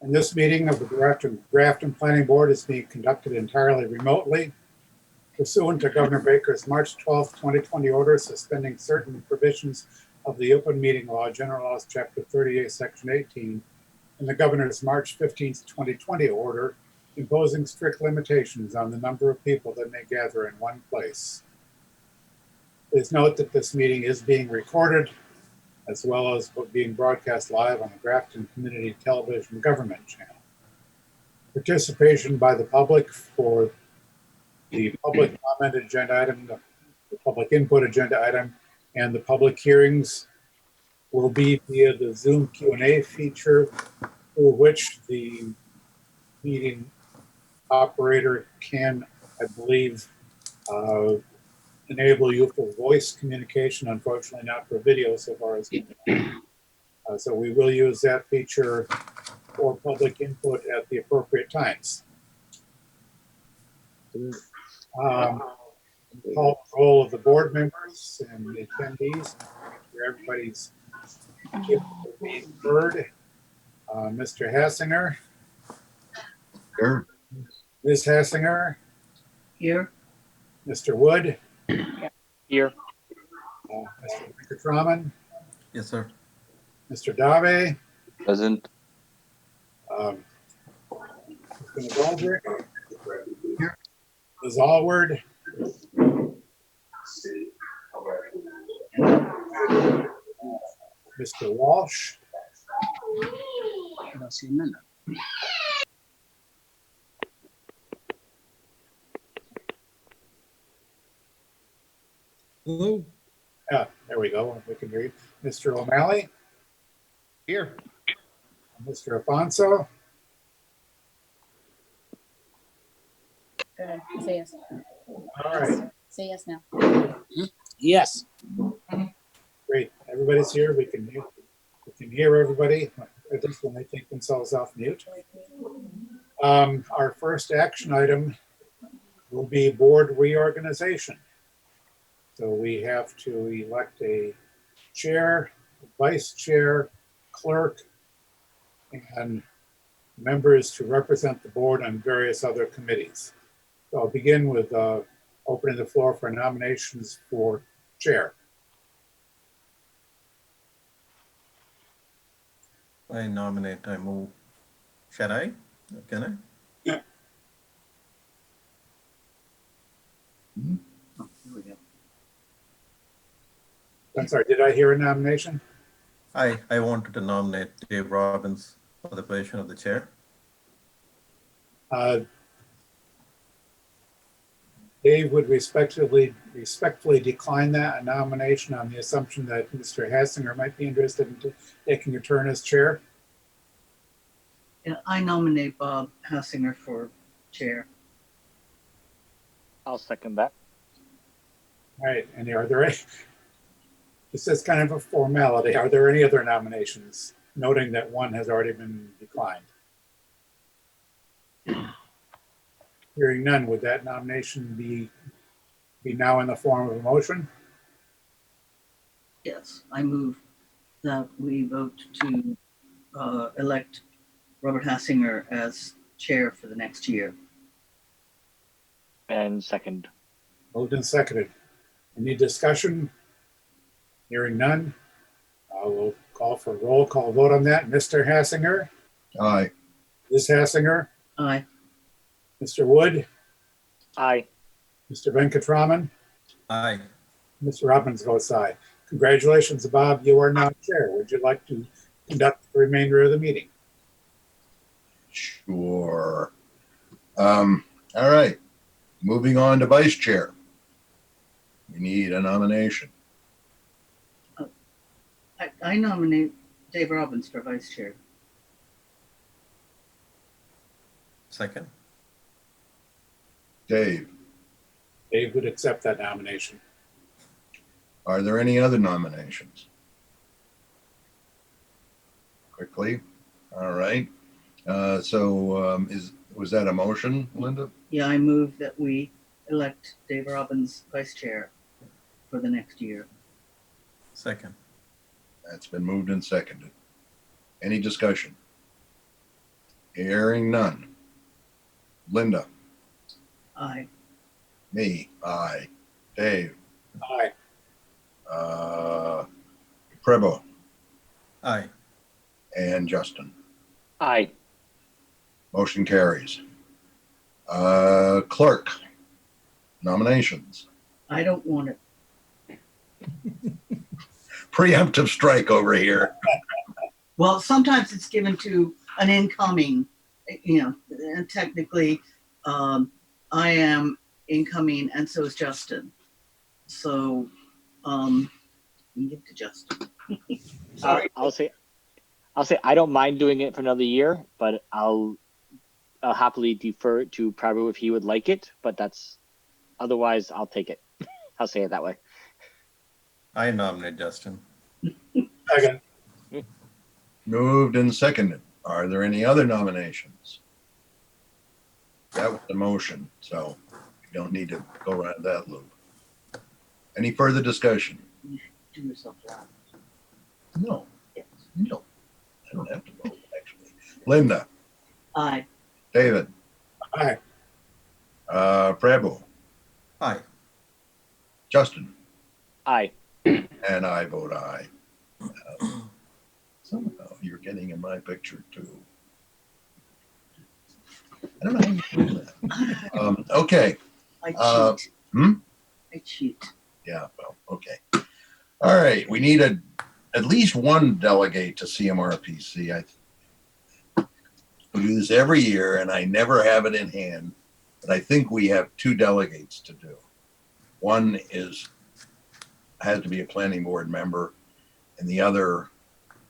And this meeting of the Grafton Planning Board is being conducted entirely remotely pursuant to Governor Baker's March 12th, 2020 order suspending certain provisions of the Open Meeting Law, General Laws, Chapter 38, Section 18, and the Governor's March 15th, 2020 order imposing strict limitations on the number of people that may gather in one place. Please note that this meeting is being recorded, as well as being broadcast live on the Grafton Community Television Government Channel. Participation by the public for the public comment agenda item, the public input agenda item, and the public hearings will be via the Zoom Q&A feature, through which the meeting operator can, I believe, enable you for voice communication, unfortunately not for video so far as we know. So we will use that feature for public input at the appropriate times. Call the roll of the board members and the attendees. For everybody's being heard. Mr. Hassinger. Here. Ms. Hassinger. Here. Mr. Wood. Here. Mr. Venkatraman. Yes, sir. Mr. Dave. Present. Mr. Baldrick. Here. Ms. Allward. Mr. Walsh. I don't see a minute. Hello. Yeah, there we go. We can hear you. Mr. O'Malley. Here. Mr. Afonso. Go ahead, say yes. All right, Say yes now. Yes. great. Everybody's here. We can hear everybody, at least when they take themselves off mute. Our first action item will be board reorganization. So we have to elect a chair, vice chair, clerk, and members to represent the board on various other committees. So I'll begin with opening the floor for nominations for chair. I nominate, I move. Shall I? Can I? Yeah. Oh, here we go. I'm sorry, did I hear a nomination? I wanted to nominate Dave Robbins for the position of the chair. Dave would respectfully decline that nomination on the assumption that Mr. Hassinger might be interested in taking a turn as chair. Yeah, I nominate Bob Hassinger for chair. I'll second that. All right, and are there any, this is kind of a formality. Are there any other nominations, noting that one has already been declined? Hearing none, would that nomination be now in the form of a motion? Yes, I move that we vote to elect Robert Hassinger as chair for the next year. And second. Moved and seconded. Any discussion? Hearing none, I will call for a roll call vote on that. Mr. Hassinger? Aye. Ms. Hassinger? Aye. Mr. Wood? Aye. Mr. Venkatraman? Aye. Mr. Robbins votes aye. Congratulations, Bob. You are now chair. Would you like to conduct the remainder of the meeting? Sure. All right. Moving on to vice chair. We need a nomination. I nominate Dave Robbins for vice chair. Second. Dave, Dave would accept that nomination. are there any other nominations? Quickly. All right. Was that a motion, Linda? Yeah, I move that we elect Dave Robbins vice chair for the next year. Second. That's been moved and seconded. Any discussion? Hearing none. Linda, Aye. me, aye. Dave, Aye. Prebo, Aye. and Justin. Aye. Motion carries. Clerk, nominations. I don't want it. Preemptive strike over here. Well, sometimes it's given to an incoming, and technically, I am incoming and so is Justin. So, you give to Justin. Sorry. I'll say I don't mind doing it for another year, but I'll happily defer to Prabhu if he would like it. But otherwise I'll take it. I'll say it that way. I nominate Justin. Second. Moved and seconded. Are there any other nominations? That was the motion, so you don't need to go around that loop. Any further discussion? Do yourself loud. No, Yes. no. I don't have to vote, actually. Linda, Aye. David, Aye. Prabhu, Aye. Justin, Aye. and I vote aye. Somehow you're getting in my picture too. I don't know how you do that. Okay, I cheat. hmm? I cheat. Yeah, well, okay. All right, we need at least one delegate to CMRPC. We do this every year and I never have it in hand, but I think we have two delegates to do. One has to be a planning board member and the other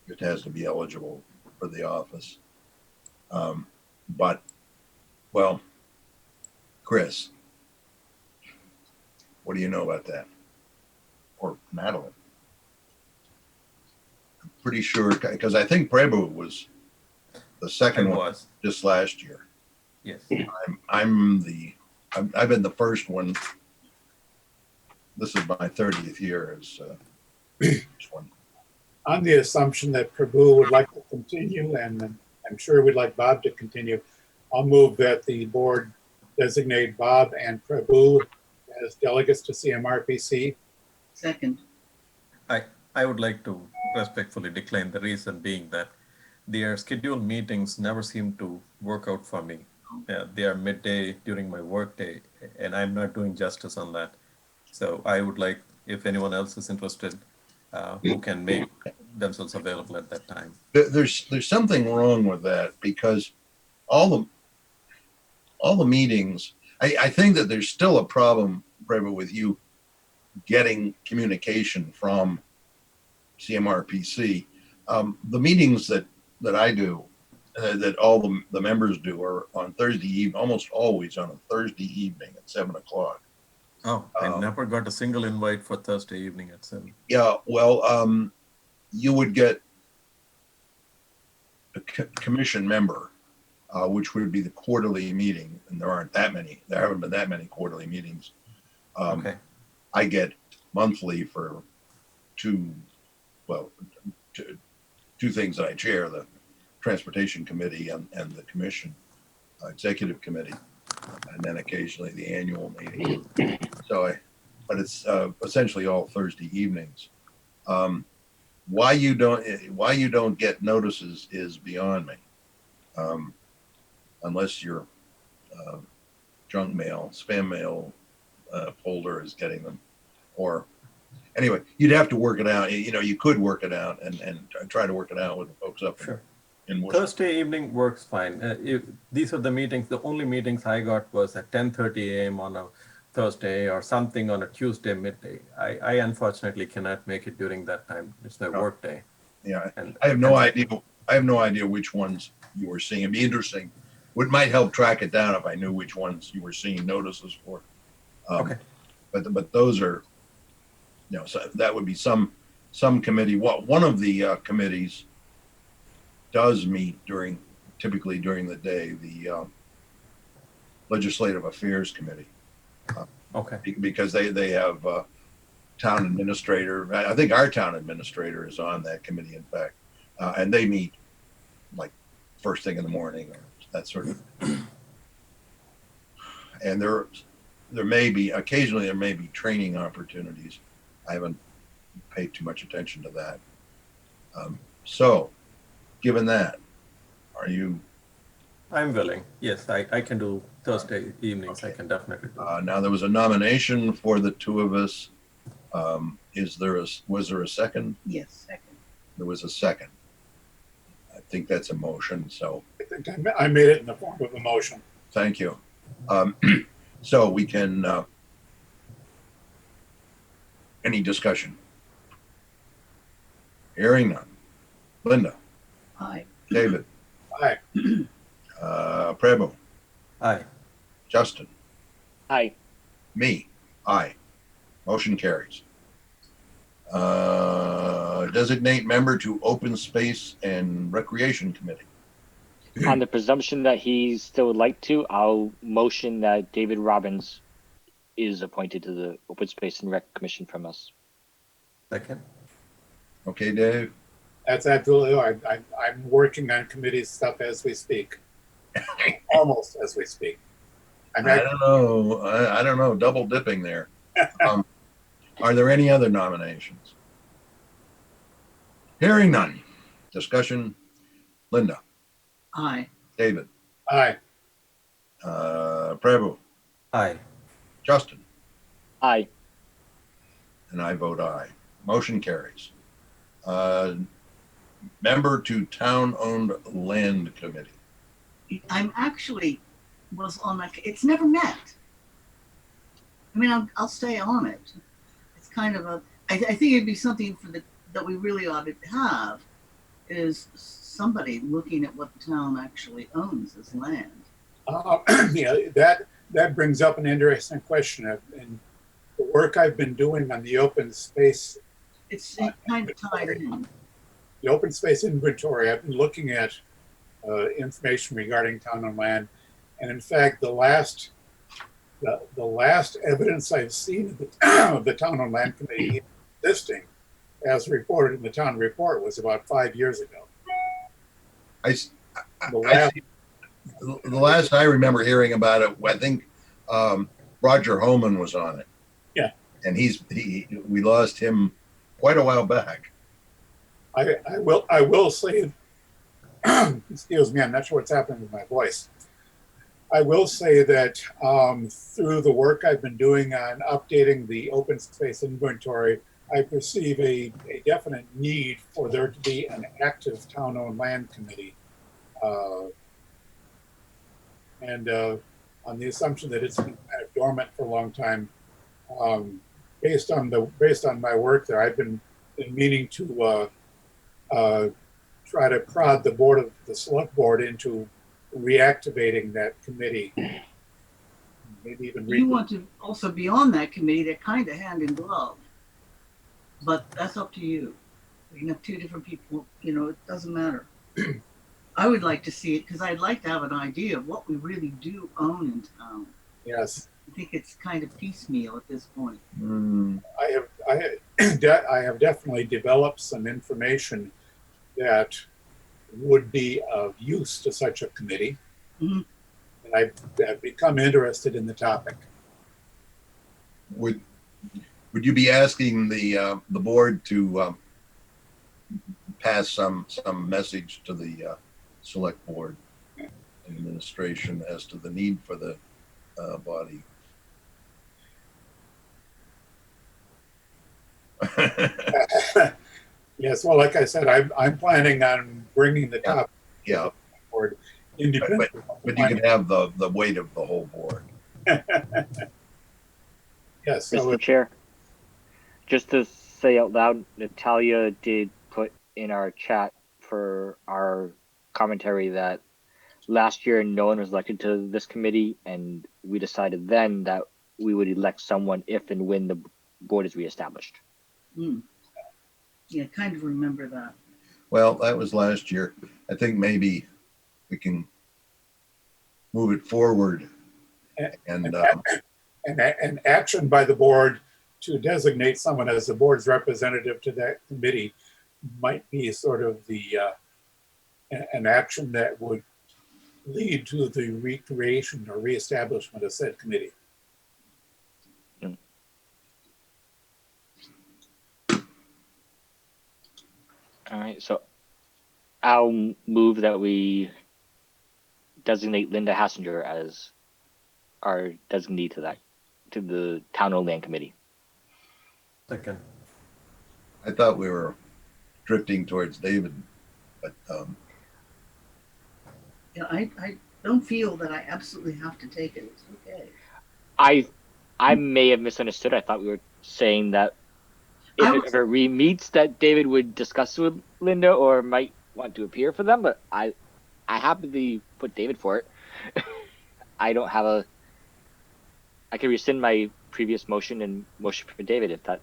just has to be eligible for the office. Well, Chris, what do you know about that? Or Madeline? I'm pretty sure, because I think Prabhu was the I second one was. just last year. Yes. I've been the first one. This is my 30th year as this one. On the assumption that Prabhu would like to continue, and I'm sure we'd like Bob to continue, I'll move that the board designate Bob and Prabhu as delegates to CMRPC. Second. I would like to respectfully decline, the reason being that their scheduled meetings never seem to work out for me. They are midday during my workday, and I'm not doing justice on that. So I would like, if anyone else is interested, who can make themselves available at that time. There's something wrong with that because all the meetings, I think that there's still a problem, Prabhu, with you getting communication from CMRPC. The meetings that I do, that all the members do, are on Thursday evening, almost always on a Thursday evening at 7:00. Oh, I never got a single invite for Thursday evening at 7. Yeah, well, you would get a commission member, which would be the quarterly meeting, and there haven't been that many quarterly meetings. Okay. I get monthly for two things that I chair, the transportation committee and the commission executive committee, and then occasionally the annual meeting. But it's essentially all Thursday evenings. Why you don't get notices is beyond me, unless your junk mail, spam mail folder is getting them, or anyway, you'd have to work it out. You could work it out and try to work it out with the folks up Sure. in Worcester. Thursday evening works fine. If these are the meetings, the only meetings I got was at 10:30 a.m. on a Thursday or something on a Tuesday midday. I unfortunately cannot make it during that time. It's the work day. Yeah, And I have no idea. I have no idea which ones you were seeing. It'd be interesting. It might help track it down if I knew which ones you were seeing notices for. Okay. But those are, so that would be some committee. One of the committees does meet typically during the day, the Legislative Affairs Committee, Okay. because they have town administrator. I think our town administrator is on that committee, in fact, and they meet like first thing in the morning or that sort of. And there may be occasionally there may be training opportunities. I haven't paid too much attention to that. So, given that, are you? I'm willing. Yes, I can do Thursday evenings. I Okay. can definitely do. Now there was a nomination for the two of us. Was there a second? Yes, second. There was a second. I think that's a motion. So I think I made it in the form of a motion. thank you. So we can. Any discussion? Hearing none. Linda, Aye. David, Aye. Prabhu, Aye. Justin, Aye. me, aye. Motion carries. Designate member to Open Space and Recreation Committee. On the presumption that he still would like to, I'll motion that David Robbins is appointed to the Open Space and Rec Commission from us. Second. Okay, Dave? That's absolutely, I'm working on committee stuff as we speak. Almost as we speak. I'm I actually, don't know. I don't know. Double dipping there. Are there any other nominations? Hearing none. Discussion. Linda, Aye. David, aye. Prabhu, Aye. Justin, Aye. and I vote aye. Motion carries. Member to Town-Owned Land Committee. I'm actually was on that. It's never met. I mean, I'll stay on it. It's kind of a. I think it'd be something for that we really ought to have is somebody looking at what the town actually owns as land. Yeah, that brings up an interesting question. And the work I've been doing on the open space, It's kind of tied in. the open space inventory, I've been looking at information regarding town and land. And in fact, the last evidence I've seen of the Town and Land Committee existing, as reported in the town report, was about 5 years ago. The last, The last I remember hearing about it, I think Roger Homan was on it. Yeah. And we lost him quite a while back. I will say, excuse me, I'm not sure what's happening with my voice. I will say that through the work I've been doing on updating the open space inventory, I perceive a definite need for there to be an active town-owned land committee. And on the assumption that it's been kind of dormant for a long time, based on my work there, I've been meaning to try to prod the select board into reactivating that committee. Maybe even You want to also be on that committee. They're kind of hand in glove, but that's up to you. You can have two different people. You know, it doesn't matter. I would like to see it because I'd like to have an idea of what we really do own in town. Yes, I think it's kind of piecemeal at this point. I have definitely developed some information that would be of use to such a committee. Mhm. And I've become interested in the topic. Would you be asking the board to pass some message to the select board administration as to the need for the body? Yes, well, like I said, I'm planning on bringing the topic Yeah, forward independently. but you can have the weight of the whole board. Yes, so Mr. Chair, just to say out loud, Natalia did put in our chat for our commentary that last year no one was elected to this committee, and we decided then that we would elect someone if and when the board is reestablished. Yeah, kind of remember that. Well, that was last year. I think maybe we can move it forward and an action by the board to designate someone as the board's representative to that committee might be sort of the an action that would lead to the recreation or reestablishment of said committee. All right, so I'll move that we designate Linda Hassinger as our designee to the Town-Owned Land Committee. Second. I thought we were drifting towards David, but Yeah, I don't feel that I absolutely have to take it. It's okay. I may have misunderstood. I thought we were saying that I if was- it ever re-meets, that David would discuss with Linda or might want to appear for them. But I happily put David for it. I don't have a. I can rescind my previous motion and motion for David if that.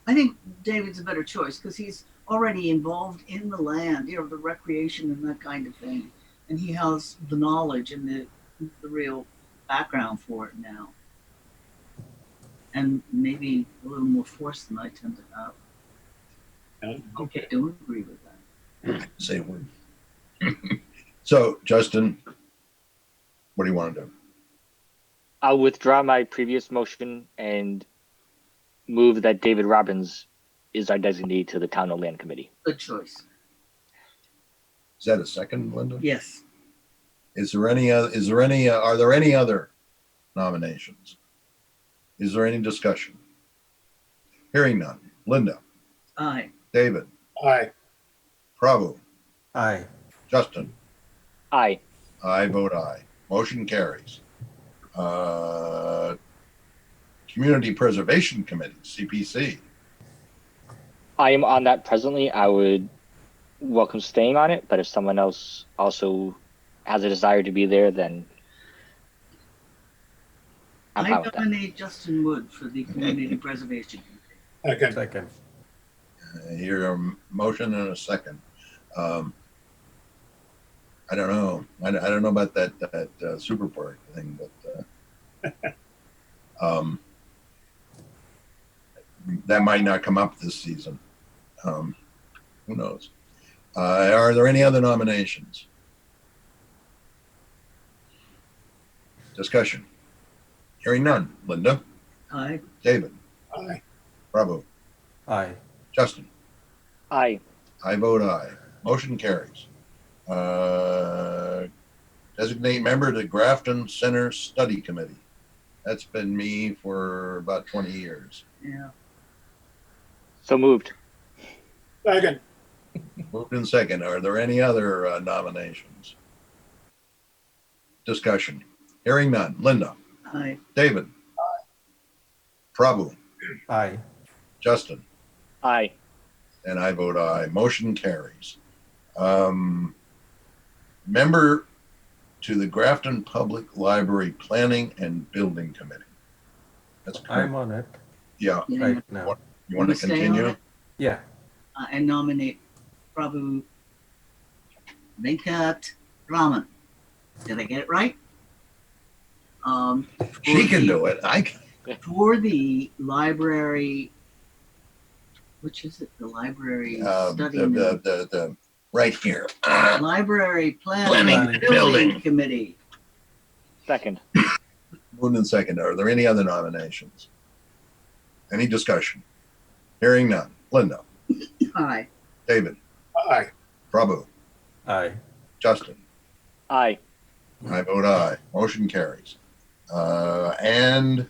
I think David's a better choice because he's already involved in the land, the recreation and that kind of thing. And he has the knowledge and the real background for it now. And maybe a little more force than I tend to have. Okay, I do agree with that. say a word. So, Justin, what do you want to do? I'll withdraw my previous motion and move that David Robbins is our designee to the Town-Owned Land Committee. Good choice. Is that a second, Linda? Yes. Are there any other nominations? Is there any discussion? Hearing none. Linda, Aye. David, Aye. Prabhu, Aye. Justin, Aye. I vote aye. Motion carries. Community Preservation Committee, CPC. I am on that presently. I would welcome staying on it, but if someone else also has a desire to be there, then I'm I fine with that. nominate Justin Wood for the Community Preservation Committee. Second. Second. Here a motion and a second. I don't know. I don't know about that super park thing, but that might not come up this season. Who knows? Are there any other nominations? Discussion. Hearing none. Linda, Aye. David, Aye. Prabhu, Aye. Justin. Aye. I vote aye. Motion carries. Designate member to Grafton Center Study Committee. That's been me for about 20 years. Yeah. So moved. Second. Moved in second. Are there any other nominations? Discussion. Hearing none. Linda, Aye. David, Prabhu, Aye. Justin, Aye. and I vote aye. Motion carries. Member to the Grafton Public Library Planning and Building Committee. That's I'm correct. on it Yeah. right now. You want to stay on continue? it? Yeah. I nominate Prabhu Venkat Raman. Did I get it right? She can do it. For the library, which is it? The library study and the right here. library Planning planning and building building. committee. Second. Moved in second. Are there any other nominations? Any discussion? Hearing none. Linda, Aye. David, Aye. Prabhu, Aye. Justin. Aye. I vote aye. Motion carries. And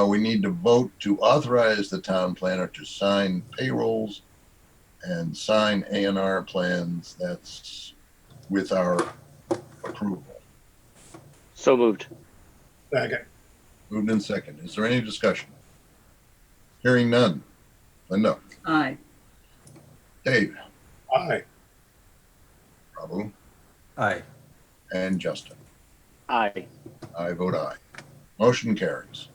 we need to vote to authorize the town planner to sign payrolls and sign A&R plans. That's with our approval. So moved. Second. Moved in second. Is there any discussion? Hearing none. Linda, Aye. Dave, Aye. Prabhu, Aye. and Justin. Aye. I vote aye. Motion carries.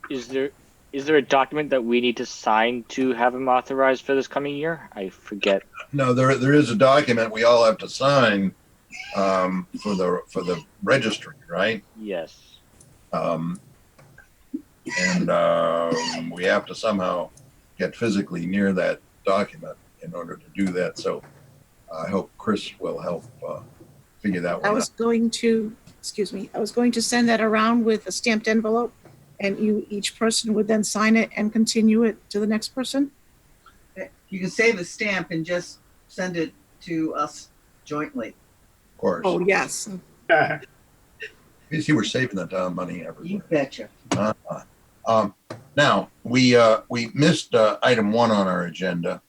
Is there a document that we need to sign to have him authorized for this coming year? I forget. No, there is a document we all have to sign for the registry, right? Yes. And we have to somehow get physically near that document in order to do that. So I hope Chris will help figure that I one out. was going to, excuse me, I was going to send that around with a stamped envelope, and each person would then sign it and continue it to the next person. You can save a stamp and just send it to us jointly. Of course. Oh, yes. You see, we're saving the town money You everywhere. betcha. Now, we missed item 1 on our agenda,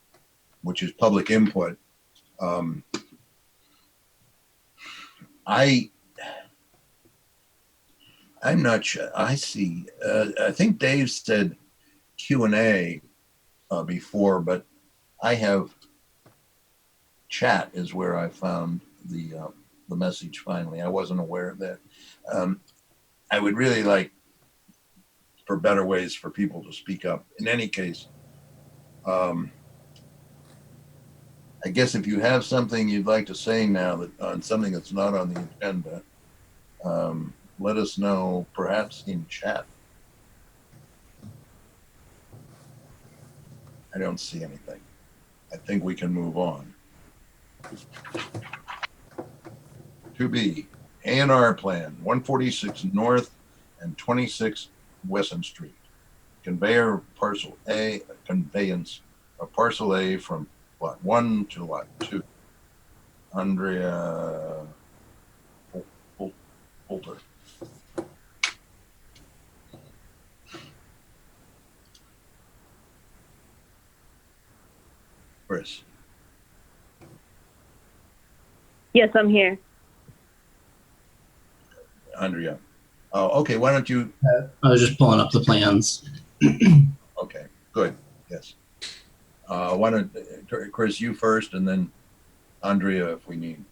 which is public input. I'm not sure. I see. I think Dave said Q&A before, but I have chat is where I found the message finally. I wasn't aware of that. I would really like for better ways for people to speak up. In any case, I guess if you have something you'd like to say now that on something that's not on the agenda, let us know, perhaps in chat. I don't see anything. I think we can move on. To be A&R plan, 146 North and 26 Wesson Street. Conveyance of parcel A from lot 1 to lot 2. Andrea Holter. Chris. Yes, I'm here. Andrea. Oh, okay. Why don't you? I was just pulling up the plans. Okay, good. Yes. Why don't Chris, you first, and then Andrea, if we need.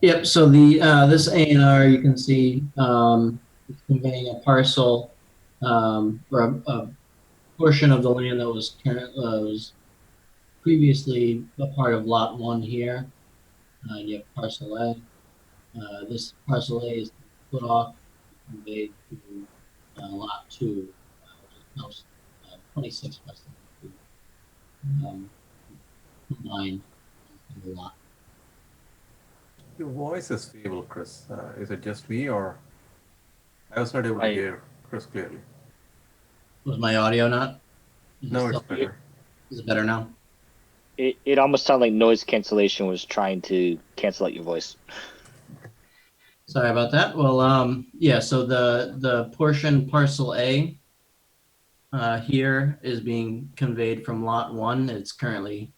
Yep. So the this A&R, you can see it's conveying a parcel or a portion of the land that was previously a part of Lot 1 here. You have Parcel A. This Parcel A is put off and conveyed to Lot 2, which is now 26 Weston Street, combined in the lot. Your voice is feeble, Chris. Is it just me, or I was not able to hear Chris clearly? Was my audio not? No, it's better. Is it better now? It almost sounded like noise cancellation was trying to cancel out your voice. Sorry about that. Well, yeah, so the portion Parcel A here is being conveyed from Lot 1. It's currently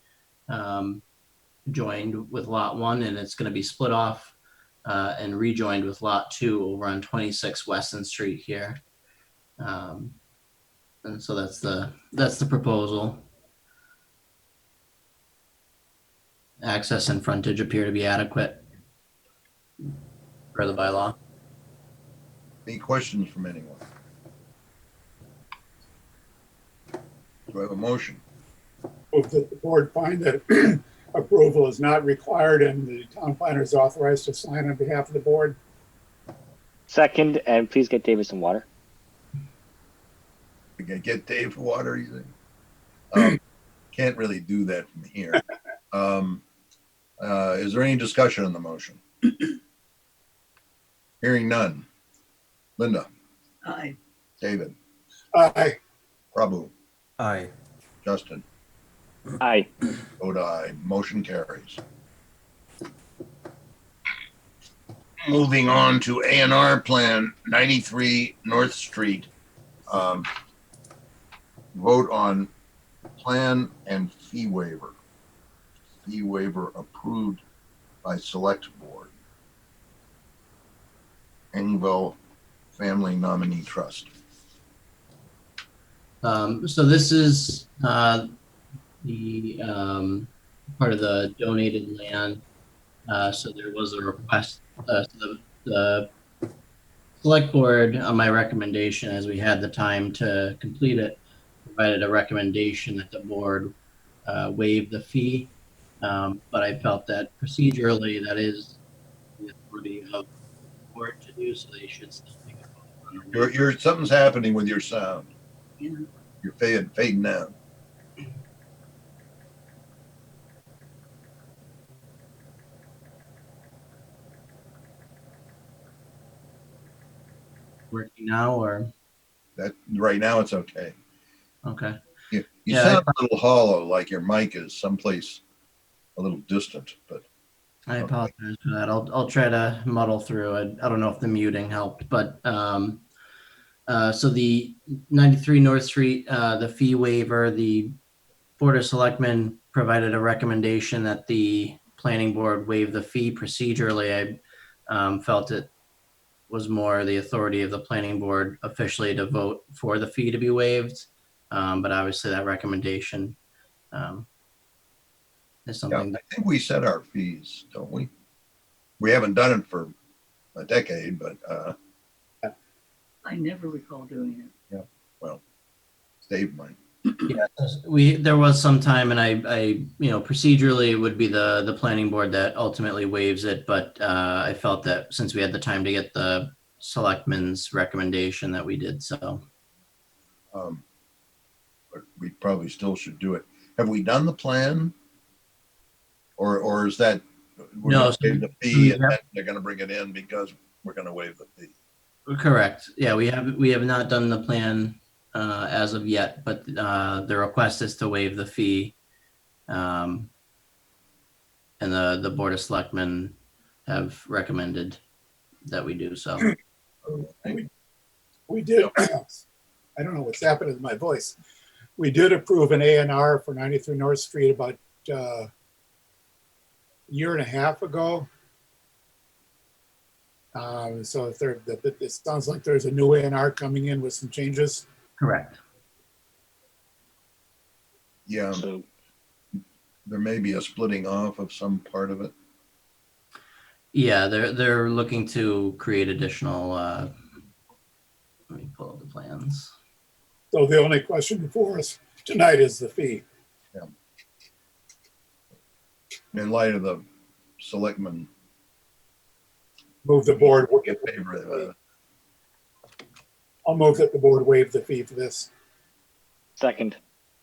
joined with Lot 1, and it's going to be split off and rejoined with Lot 2 over on 26 Weston Street here. And so that's the proposal. Access and frontage appear to be adequate per the bylaw. Any questions from anyone? Do I have a motion? Move that the board find that approval is not required and the town planner is authorized to sign on behalf of the board. Second, and please get David some water. We can get Dave water, you think? Can't really do that from here. Is there any discussion on the motion? Hearing none. Linda, Aye. David, Aye. Prabhu, Aye. Justin, Aye. vote aye. Motion carries. Moving on to A&R Plan 93 North Street. Vote on plan and fee waiver. Fee waiver approved by Select Board. Engville Family Nominee Trust. So this is the part of the donated land. So there was a request. So the select board, on my recommendation, as we had the time to complete it, provided a recommendation that the board waive the fee. But I felt that procedurally that is the authority of the board to do, so they should still take a vote on the You're something's happening with your sound. Yeah. You're fading out. working now or? That, right now it's okay. Okay. You Yeah, sound a little hollow, like your mic is someplace a little distant, but I apologize for that. I'll try to muddle through. I don't know if the muting helped, but so the 93 North Street, the fee waiver, the Board of Selectmen provided a recommendation that the planning board waive the fee procedurally. I felt it was more the authority of the planning board officially to vote for the fee to be waived. But obviously that recommendation is yeah, something I think we set our fees, don't we? We haven't done it for a decade, but I never recall doing it. well, save mine. Yeah, there was some time, and I procedurally it would be the planning board that ultimately waives it, but I felt that since we had the time to get the selectmen's recommendation that we did so. But we probably still should do it. Have we done the plan? Or is that we're No, gonna so- waive the so fee we and have- then they're gonna bring it in because we're gonna waive the fee? Correct. Yeah, we have not done the plan as of yet, but the request is to waive the fee. And the Board of Selectmen have recommended that we do so. We did, I don't know what's happened to my voice. We did approve an A&R for 93 North Street about a year and a half ago. So if it sounds like there's a new A&R coming in with some changes. Correct. Yeah, So there may be a splitting off of some part of it. Yeah, they're looking to create additional. Let me pull up the plans. So the only question before us tonight is the fee. In light of the selectmen Move the board, in favor of I'll move that the board waive the fee for this. second,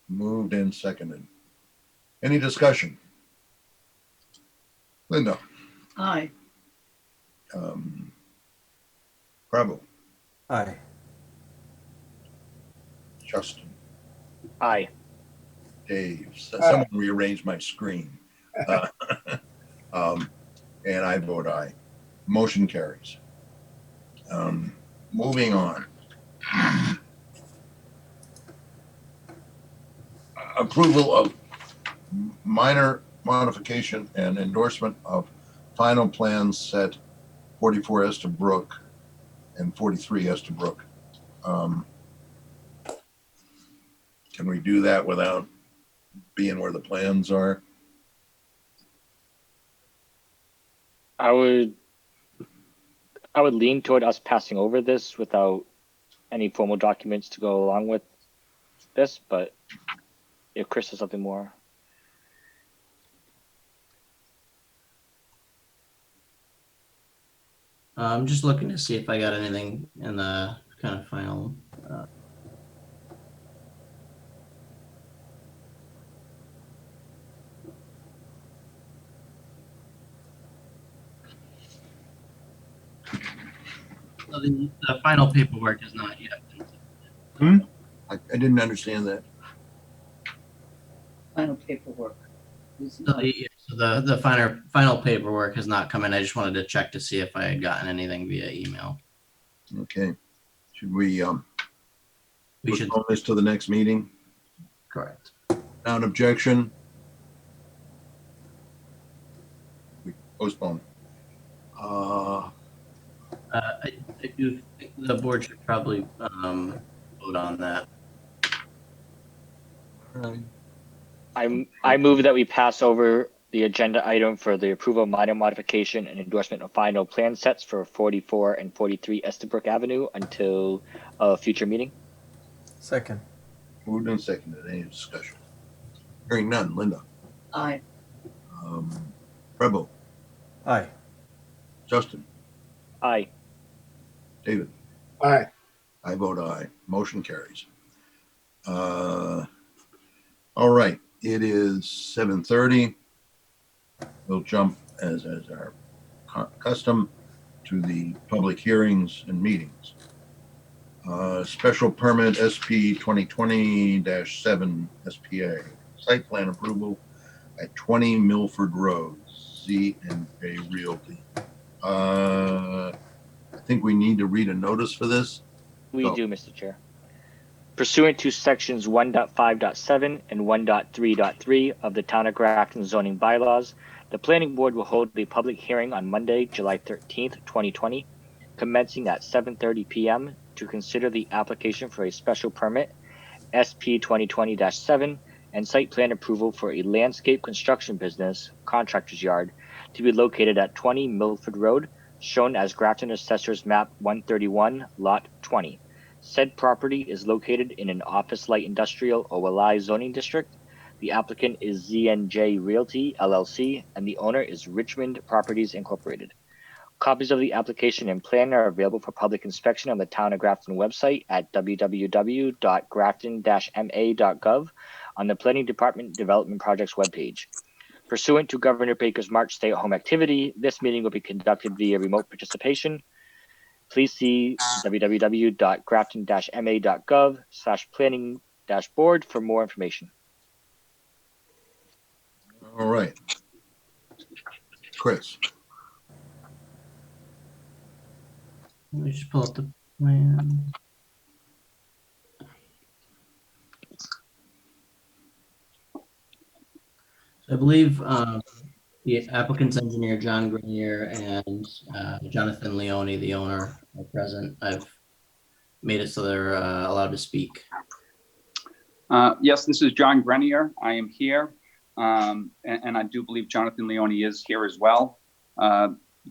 moved and seconded. Any discussion? Linda, Aye. Prabhu, Aye. Justin, aye. Dave, someone rearranged my screen. And I vote aye. Motion carries. Moving on. Approval of minor modification and endorsement of final plans set 44 Estabrook and 43 Estabrook. Can we do that without being where the plans are? I would lean toward us passing over this without any formal documents to go along with this, but if Chris has something more. I'm just looking to see if I got anything in the kind of final. So the final paperwork is not yet. I didn't understand that. Final paperwork. is So not- the final paperwork has not come in. I just wanted to check to see if I had gotten anything via email. Okay. Should we We should, postpone this to the next meeting? correct. Without objection? We postpone. I do think the board should probably vote on that. I move that we pass over the agenda item for the approval of minor modification and endorsement of final plan sets for 44 and 43 Estabrook Avenue until a future meeting. Second. Moved and seconded. Any discussion? Hearing none. Linda? Aye. Preble? Aye. Justin? Aye. David? Aye. I vote aye. Motion carries. All right, it is 7:30. We'll jump as our custom to the public hearings and meetings. Special permit SP 2020-7 SPA. Site plan approval at 20 Milford Road, Z&J Realty. I think we need to read a notice for this. We Go. do, Mr. Chair. Pursuant to sections 1.5.7 and 1.3.3 of the Town of Grafton zoning bylaws, the planning board will hold a public hearing on Monday, July 13th, 2020, commencing at 7:30 p.m. to consider the application for a special permit, SP 2020-7, and site plan approval for a landscape construction business, contractor's yard, to be located at 20 Milford Road, shown as Grafton Assessor's Map 131, Lot 20. Said property is located in an office light industrial OLI zoning district. The applicant is Z&J Realty LLC, and the owner is Richmond Properties Incorporated. Copies of the application and plan are available for public inspection on the Town of Grafton website at www.grafton-ma.gov on the Planning Department Development Projects webpage. Pursuant to Governor Baker's March stay-at-home activity, this meeting will be conducted via remote participation. Please see www.grafton-ma.gov/planning-board for more information. All right. Chris. Let me just pull up the plan. So I believe the applicant's engineer, John Grenier, and Jonathan Leone, the owner, are present. I've made it so they're allowed to speak. Yes, this is John Grenier. I am here. And I do believe Jonathan Leone is here as well.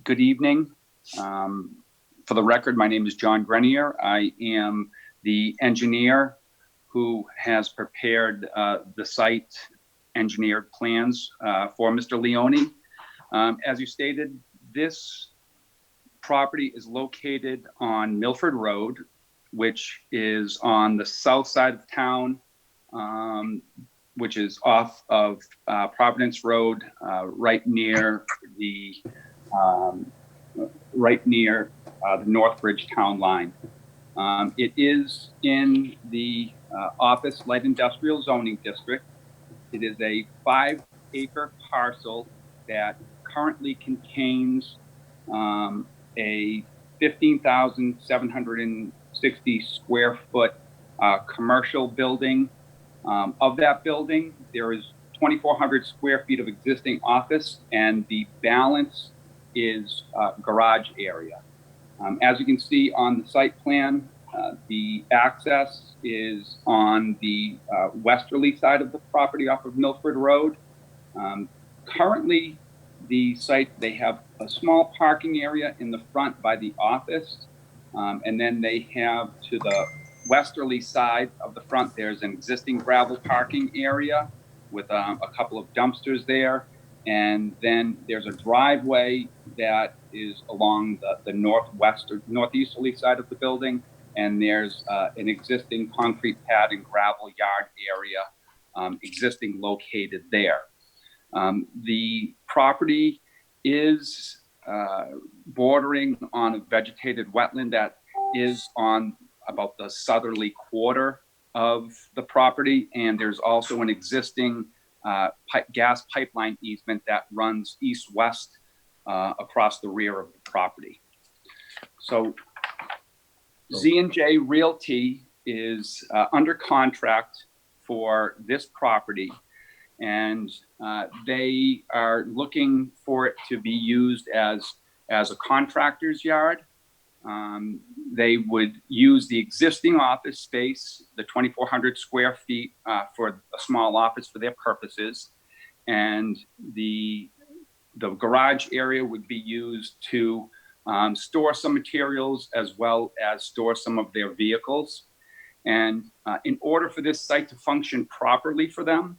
Good evening. For the record, my name is John Grenier. I am the engineer who has prepared the site engineered plans for Mr. Leone. As you stated, this property is located on Milford Road, which is on the south side of town, which is off of Providence Road, right near the Northbridge town line. It is in the office light industrial zoning district. It is a 5-acre parcel that currently contains a 15,760 square foot commercial building. Of that building, there is 2,400 square feet of existing office, and the balance is garage area. As you can see on the site plan, the access is on the westerly side of the property off of Milford Road. Currently, the site, they have a small parking area in the front by the office, and then they have to the westerly side of the front, there's an existing gravel parking area with a couple of dumpsters there. And then there's a driveway that is along the northeasterly side of the building. And there's an existing concrete pad and gravel yard area existing located there. The property is bordering on a vegetated wetland that is on about the southerly quarter of the property. And there's also an existing gas pipeline easement that runs east-west across the rear of the property. So Z&J Realty is under contract for this property, and they are looking for it to be used as a contractor's yard. They would use the existing office space, the 2,400 square feet for a small office for their purposes. And the garage area would be used to store some materials as well as store some of their vehicles. And in order for this site to function properly for them,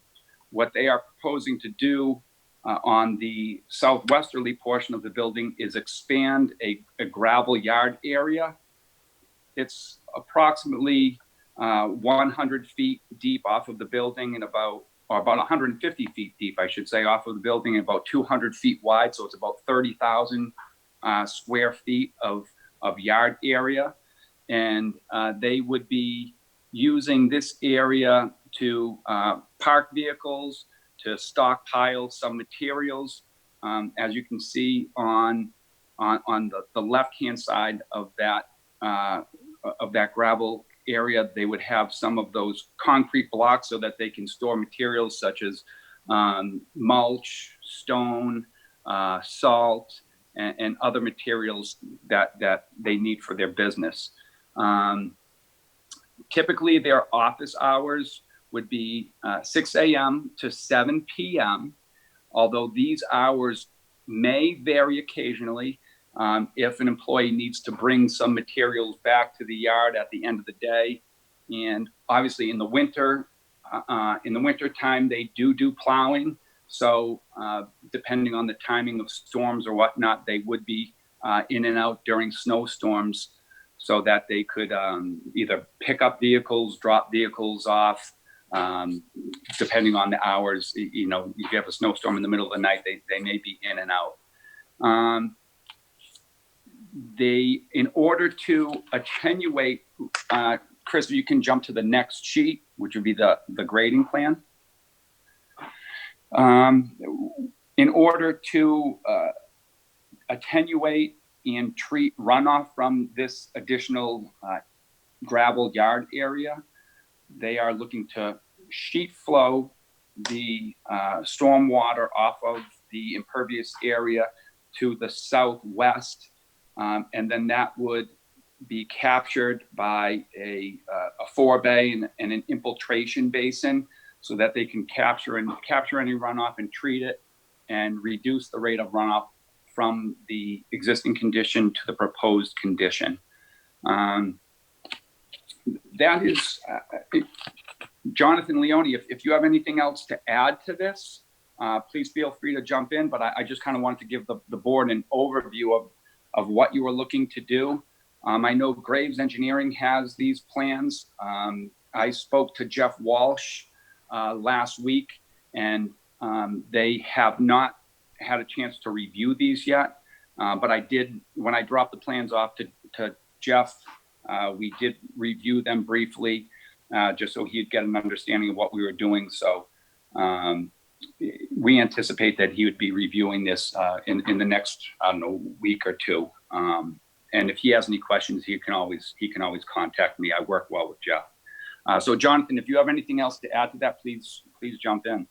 what they are proposing to do on the southwesterly portion of the building is expand a gravel yard area. It's approximately 100 feet deep off of the building and about 150 feet deep, I should say, off of the building, and about 200 feet wide. So it's about 30,000 square feet of yard area. and they would be using this area to park vehicles, to stockpile some materials. As you can see on the left-hand side of that gravel area, they would have some of those concrete blocks so that they can store materials such as mulch, stone, salt, and other materials that they need for their business. Typically, their office hours would be 6 a.m. to 7 p.m., although these hours may vary occasionally if an employee needs to bring some materials back to the yard at the end of the day. And obviously in the winter time, they do plowing. So depending on the timing of storms or whatnot, they would be in and out during snowstorms so that they could either pick up vehicles, drop vehicles off, depending on the hours. You know, if you have a snowstorm in the middle of the night, they may be in and out. In order to attenuate, Chris, you can jump to the next sheet, which would be the grading plan. In order to attenuate and treat runoff from this additional gravel yard area, they are looking to sheet flow the storm water off of the impervious area to the southwest, and then that would be captured by a forebay and an infiltration basin so that they can capture any runoff and treat it and reduce the rate of runoff from the existing condition to the proposed condition. That is, Jonathan Leone, if you have anything else to add to this, please feel free to jump in, but I just kind of wanted to give the board an overview of what you were looking to do. I know Graves Engineering has these plans. I spoke to Jeff Walsh last week, and they have not had a chance to review these yet. But I did, when I dropped the plans off to Jeff, we did review them briefly, just so he'd get an understanding of what we were doing. So we anticipate that he would be reviewing this in the next, I don't know, week or two. And if he has any questions, he can always contact me. I work well with Jeff. So Jonathan, if you have anything else to add to that, please jump in.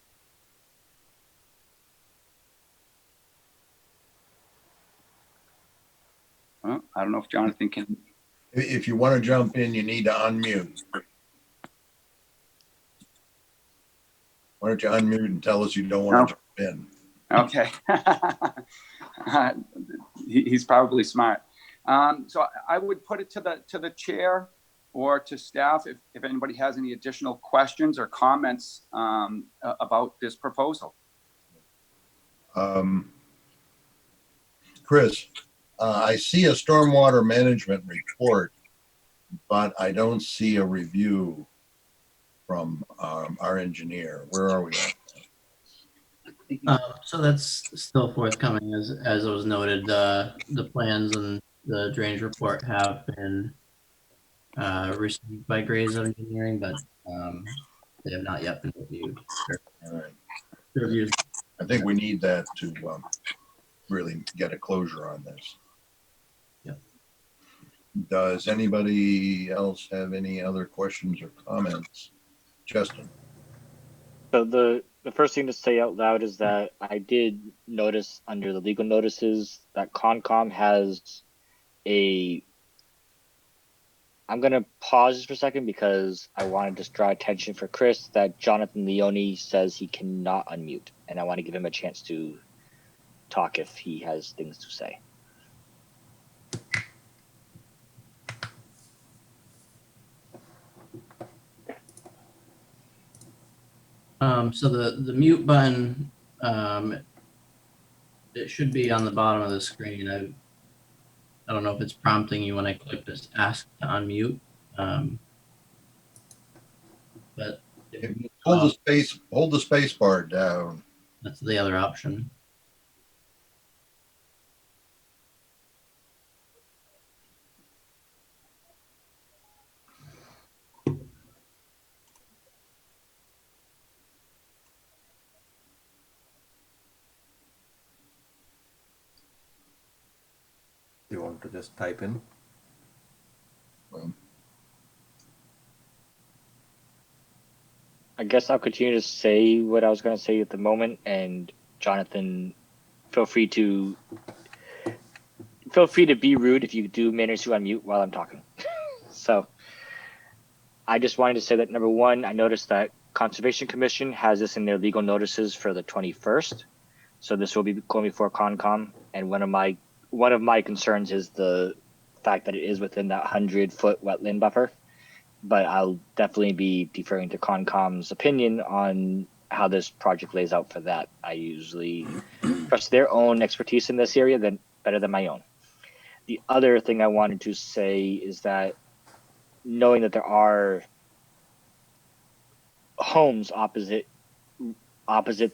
Well, I don't know if Jonathan can. If you want to jump in, you need to unmute. Why don't you unmute and tell us you don't want to jump in? Okay. He's probably smart. So I would put it to the chair or to staff if anybody has any additional questions or comments about this proposal. Chris, I see a stormwater management report, but I don't see a review from our engineer. Where are we at? So that's still forthcoming, as was noted. The plans and the drainage report have been received by Graves Engineering, but they have not yet been reviewed. All right. Reviewed. I think we need that to really get a closure on this. Yep. Does anybody else have any other questions or comments? Justin. So the first thing to say out loud is that I did notice under the legal notices that Concom has I'm going to pause just for a second because I want to just draw attention for Chris that Jonathan Leone says he cannot unmute, and I want to give him a chance to talk if he has things to say. So the mute button, it should be on the bottom of the screen. I don't know if it's prompting you when I click this ask to unmute. But if you Hold the space bar down. that's the other option. someone to just type in. I guess I'll continue to say what I was going to say at the moment, and Jonathan, feel free to be rude if you do manage to unmute while I'm talking. So I just wanted to say that number one, I noticed that Conservation Commission has this in their legal notices for the 21st. So this will be going before Concom, and one of my concerns is the fact that it is within that 100-foot wetland buffer. But I'll definitely be deferring to Concom's opinion on how this project lays out for that. I usually trust their own expertise in this area better than my own. The other thing I wanted to say is that knowing that there are homes opposite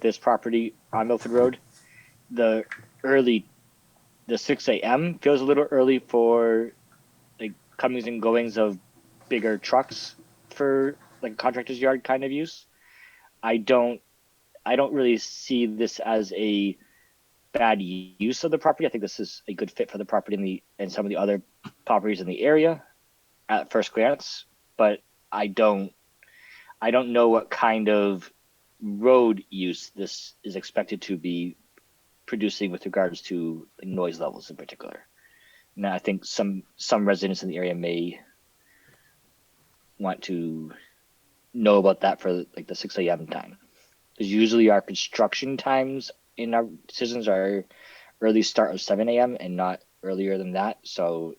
this property on Milford Road, the 6 a.m. feels a little early for like comings and goings of bigger trucks for like a contractor's yard kind of use. I don't really see this as a bad use of the property. I think this is a good fit for the property and some of the other properties in the area at first glance, but I don't know what kind of road use this is expected to be producing with regards to noise levels in particular. Now, I think some residents in the area may want to know about that for like the 6 a.m. time, because usually our construction times in our decisions are early start of 7 a.m. and not earlier than that. So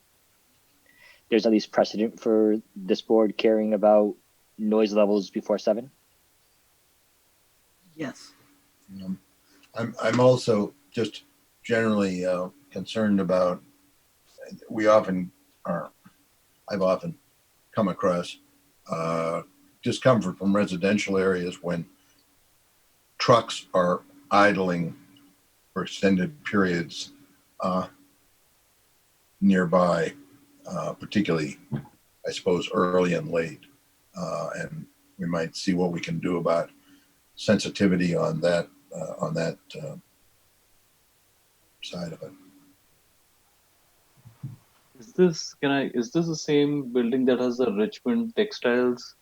there's at least precedent for this board caring about noise levels before 7. Yes. I'm also just generally concerned about. I've often come across discomfort from residential areas when trucks are idling for extended periods nearby, particularly, I suppose, early and late. And we might see what we can do about sensitivity on that side of it. Is this the same building that has the Richmond Textiles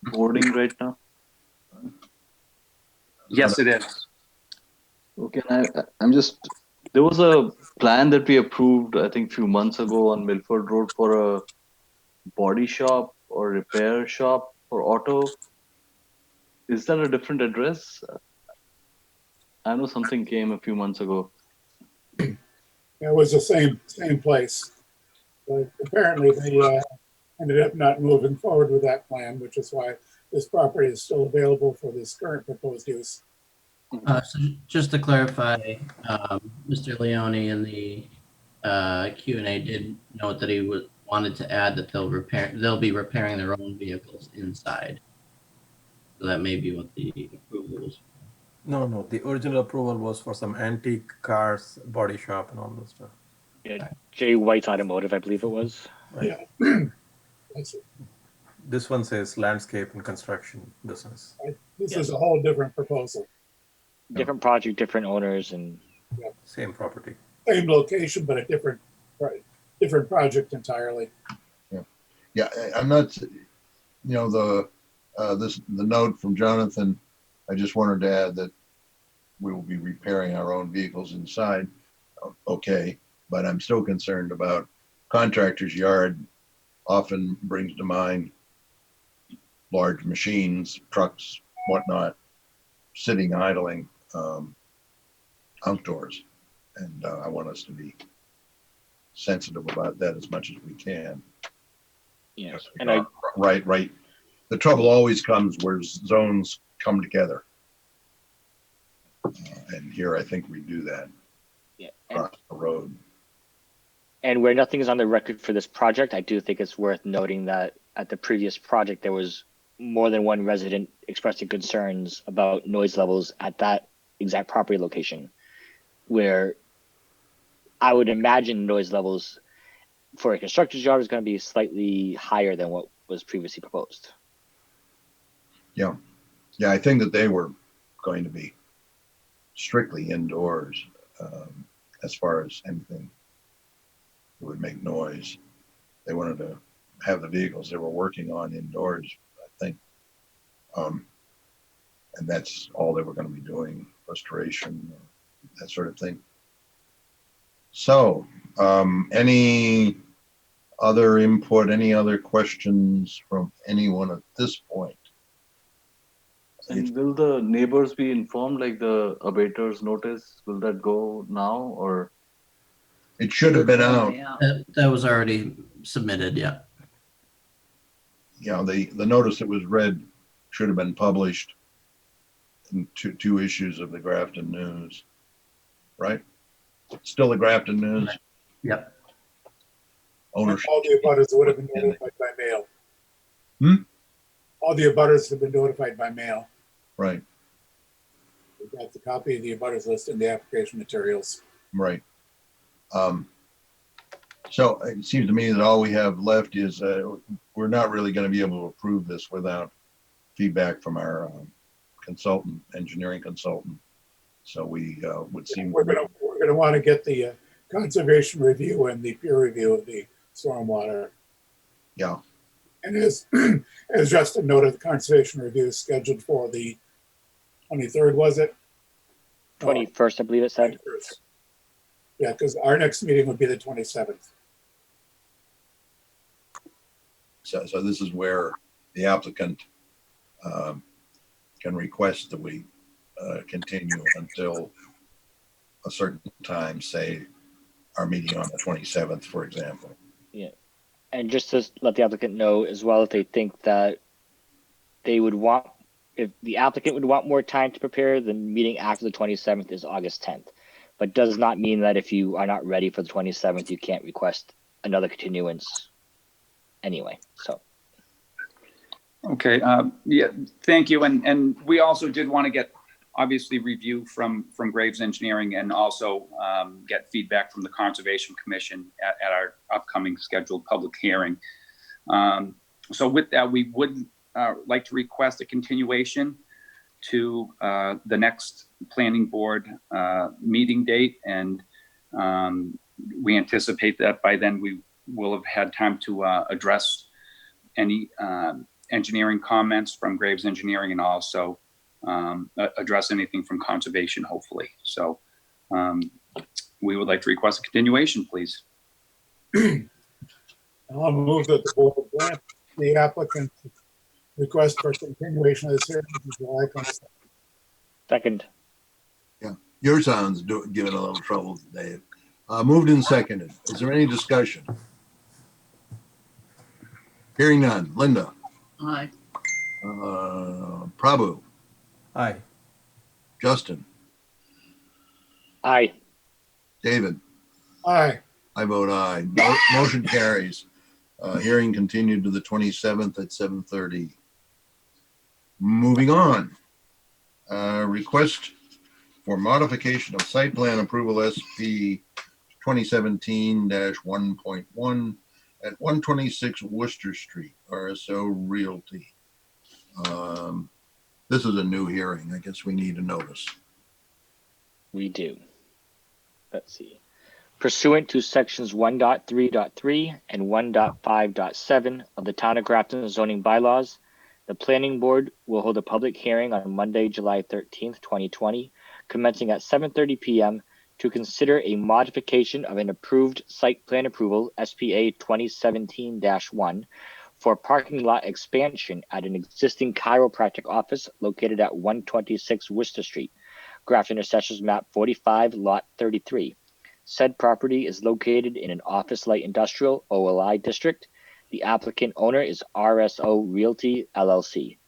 boarding right now? Yes, it is. Okay, there was a plan that we approved, I think, a few months ago on Milford Road for a body shop or repair shop for auto. Is that a different address? I know something came a few months ago. It was the same place. But apparently they ended up not moving forward with that plan, which is why this property is still available for this current proposed use. So just to clarify, Mr. Leone in the Q&A did note that he wanted to add that they'll be repairing their own vehicles inside. So that may be what the approval was. No, the original approval was for some antique cars, body shop and all that stuff. Yeah, Jay White's Automotive, I believe it was. Right. Yeah. That's it. This one says landscape and construction business. This is a whole different proposal. Different project, different owners, and Same property. Same location, but a different project entirely. Yeah, I'm not. The note from Jonathan. I just wanted to add that we will be repairing our own vehicles inside. Okay, but I'm still concerned about contractor's yard. Often brings to mind large machines, trucks, whatnot, sitting idling outdoors, and I want us to be sensitive about that as much as we can. yes, And right. The trouble always comes where zones come together, and here I think we do that. Yeah, across the road. and where nothing is on the record for this project, I do think it's worth noting that at the previous project, there was more than one resident expressing concerns about noise levels at that exact property location, where I would imagine noise levels for a constructor's yard is going to be slightly higher than what was previously proposed. Yeah, I think that they were going to be strictly indoors. as far as anything that would make noise. They wanted to have the vehicles they were working on indoors, I think. And that's all they were going to be doing, restoration, that sort of thing. So, any other input, any other questions from anyone at this point? And will the neighbors be informed, like the abater's notice? Will that go now or? It should have been out. Yeah. That was already submitted, yeah. You know, the notice that was read should have been published in two issues of the Grafton News, right? Still the Grafton News? Yep. Ownership. All the abutters would have been notified by mail. All the abutters have been notified by mail. Right, We got the copy of the abutters list in the application materials. right. So it seems to me that all we have left is we're not really going to be able to approve this without feedback from our consultant, engineering consultant. So we would seem We're gonna want to get the conservation review and the peer review of the stormwater. yeah, And as Justin noted, the conservation review is scheduled for the 23rd, was it? 21st, I believe it said. 21st. Yeah, because our next meeting would be the 27th. so this is where the applicant can request that we continue until a certain time, say our meeting on the 27th, for example. And just to let the applicant know as well, if they think that they would want, if the applicant would want more time to prepare, the meeting after the 27th is August 10th. But does not mean that if you are not ready for the 27th, you can't request another continuance anyway. So. Okay, yeah, thank you. And we also did want to get, obviously, review from Graves Engineering and also get feedback from the Conservation Commission at our upcoming scheduled public hearing. So with that, we would like to request a continuation to the next planning board meeting date. And we anticipate that by then we will have had time to address any engineering comments from Graves Engineering and also address anything from conservation, hopefully. So we would like to request a continuation, please. I'll move that the board grant the applicant request for continuation of this hearing to July 27th. Second. Your sound's giving a little trouble today. Moved and seconded. Is there any discussion? Hearing none. Linda? Aye. Prabhu? Aye. Justin? Aye. David? Aye. I vote aye. Motion carries. Hearing continued to the 27th at 7:30. Moving on. Request for modification of site plan approval SP 2017-1.1 at 126 Worcester Street, RSO Realty. This is a new hearing. I guess we need a notice. We do. Let's see. Pursuant to sections 1.3.3 and 1.5.7 of the Town of Grafton zoning bylaws, the planning board will hold a public hearing on Monday, July 13th, 2020, commencing at 7:30 p.m. to consider a modification of an approved site plan approval, SPA 2017-1, for parking lot expansion at an existing chiropractic office located at 126 Worcester Street, Grafton Assessors Map 45, Lot 33. Said property is located in an office light industrial OLI district. The applicant owner is RSO Realty LLC.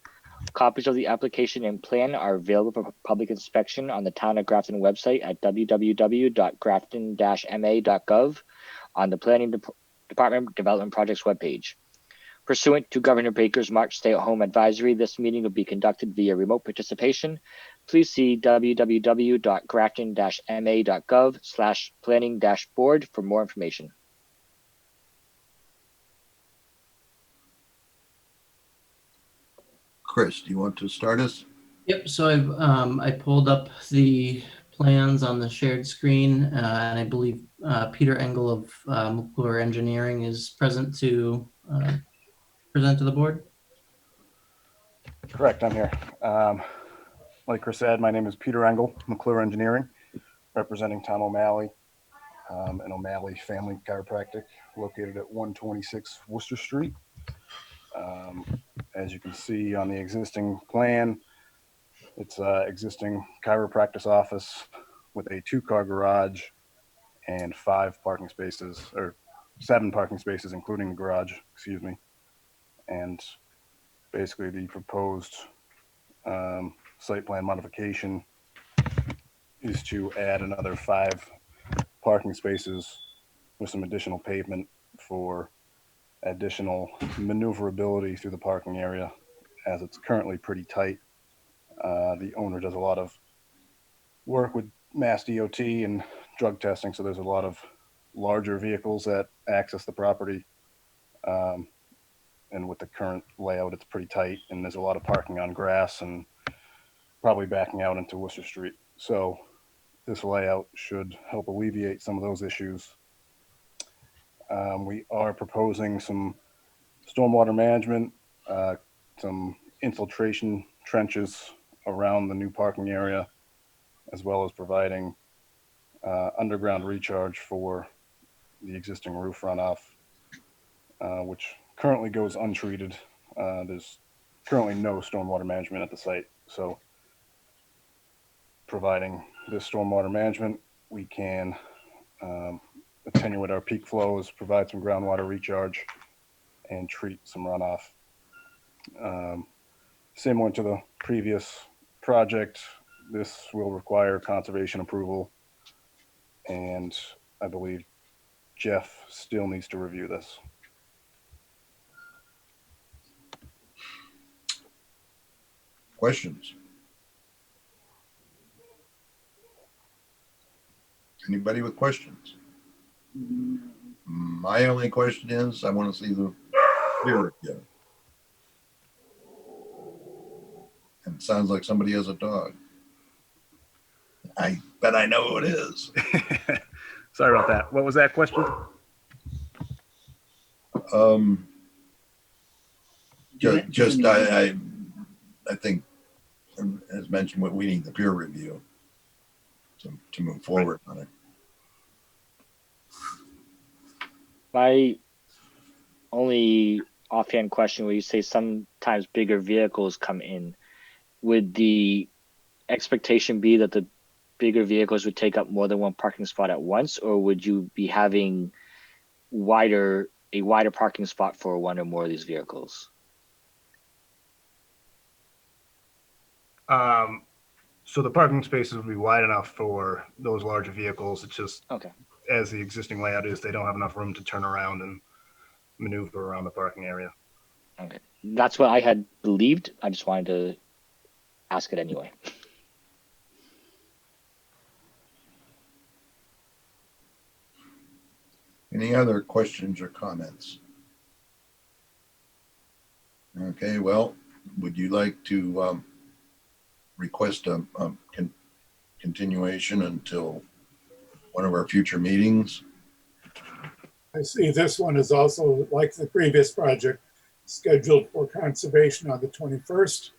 Copies of the application and plan are available for public inspection on the Town of Grafton website at www.grafton-ma.gov on the Planning Department Development Projects webpage. Pursuant to Governor Baker's March stay-at-home advisory, this meeting will be conducted via remote participation. Please see www.grafton-ma.gov/planning-board for more information. Chris, do you want to start us? Yep, so I pulled up the plans on the shared screen, and I believe Peter Engel of McClure Engineering is present to present to the board. Correct, I'm here. Like Chris said, my name is Peter Engel, McClure Engineering, representing Tom O'Malley and O'Malley Family Chiropractic, located at 126 Worcester Street. As you can see on the existing plan, it's an existing chiropractic office with a 2-car garage and 5 parking spaces, or 7 parking spaces, including the garage, excuse me. And basically the proposed site plan modification is to add another 5 parking spaces with some additional pavement for additional maneuverability through the parking area, as it's currently pretty tight. The owner does a lot of work with Mass DOT and drug testing, so there's a lot of larger vehicles that access the property. And with the current layout, it's pretty tight, and there's a lot of parking on grass and probably backing out into Worcester Street. So this layout should help alleviate some of those issues. We are proposing some stormwater management, some infiltration trenches around the new parking area, as well as providing underground recharge for the existing roof runoff, which currently goes untreated. There's currently no stormwater management at the site. So providing this stormwater management, we can attenuate our peak flows, provide some groundwater recharge, and treat some runoff. Similar to the previous project, this will require conservation approval, and I believe Jeff still needs to review this. Questions? Anybody with questions? My only question is, I want to see the peer review. And it sounds like somebody has a dog. I bet I know who it is. Sorry about that. What was that question? I think, as mentioned, what we need the peer review to move forward on it. My only offhand question, where you say sometimes bigger vehicles come in, would the expectation be that the bigger vehicles would take up more than one parking spot at once, or would you be having a wider parking spot for one or more of these vehicles? So the parking spaces would be wide enough for those larger vehicles. It's just, okay, as the existing layout is, they don't have enough room to turn around and maneuver around the parking area. Okay, that's what I had believed. I just wanted to ask it anyway. Any other questions or comments? Okay, well, would you like to request a continuation until one of our future meetings? I see this one is also, like the previous project, scheduled for conservation on the 21st,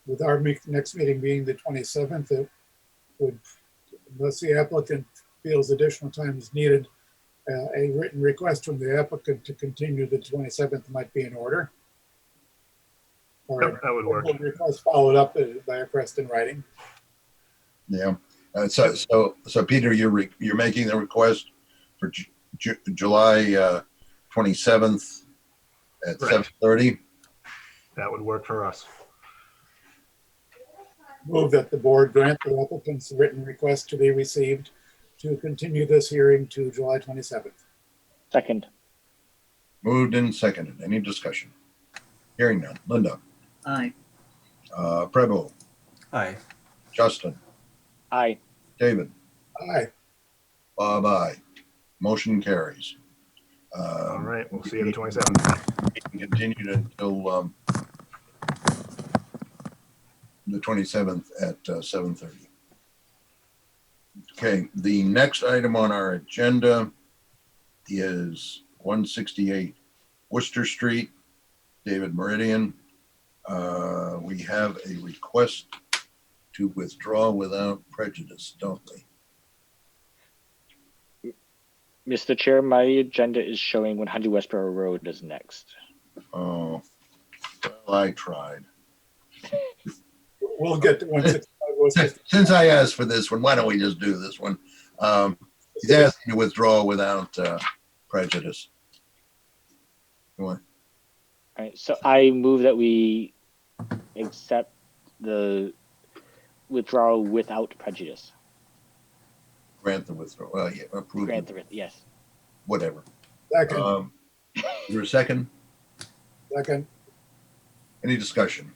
with our next meeting being the 27th. It would, unless the applicant feels additional time is needed, a written request from the applicant to continue the 27th might be in order. Or Yep, that would work. a request followed up by a request in writing. Yeah. So Peter, you're making the request for July 27th at 7:30. That would work for us. Move that the board grant the applicant's written request to be received to continue this hearing to July 27th. Second. Moved and seconded. Any discussion? Hearing none. Linda. Aye. Preble. Aye. Justin. Aye. David. Aye. Bob, aye. Motion carries. All right, we'll see you the 27th. Continued until the 27th at 7:30. Okay, the next item on our agenda is 168 Worcester Street, David Meridian. We have a request to withdraw without prejudice, don't we? Mr. Chair, my agenda is showing 100 Westboro Road as next. Oh, well, I tried. We'll get to 165. Since I asked for this one, why don't we just do this one? He's asking to withdraw without prejudice. Go on. All right, so I move that we accept the withdrawal without prejudice. Grant the withdrawal. Well, yeah, approve Grant it. the, yes. Whatever. Second, Is there a second? second, Any discussion?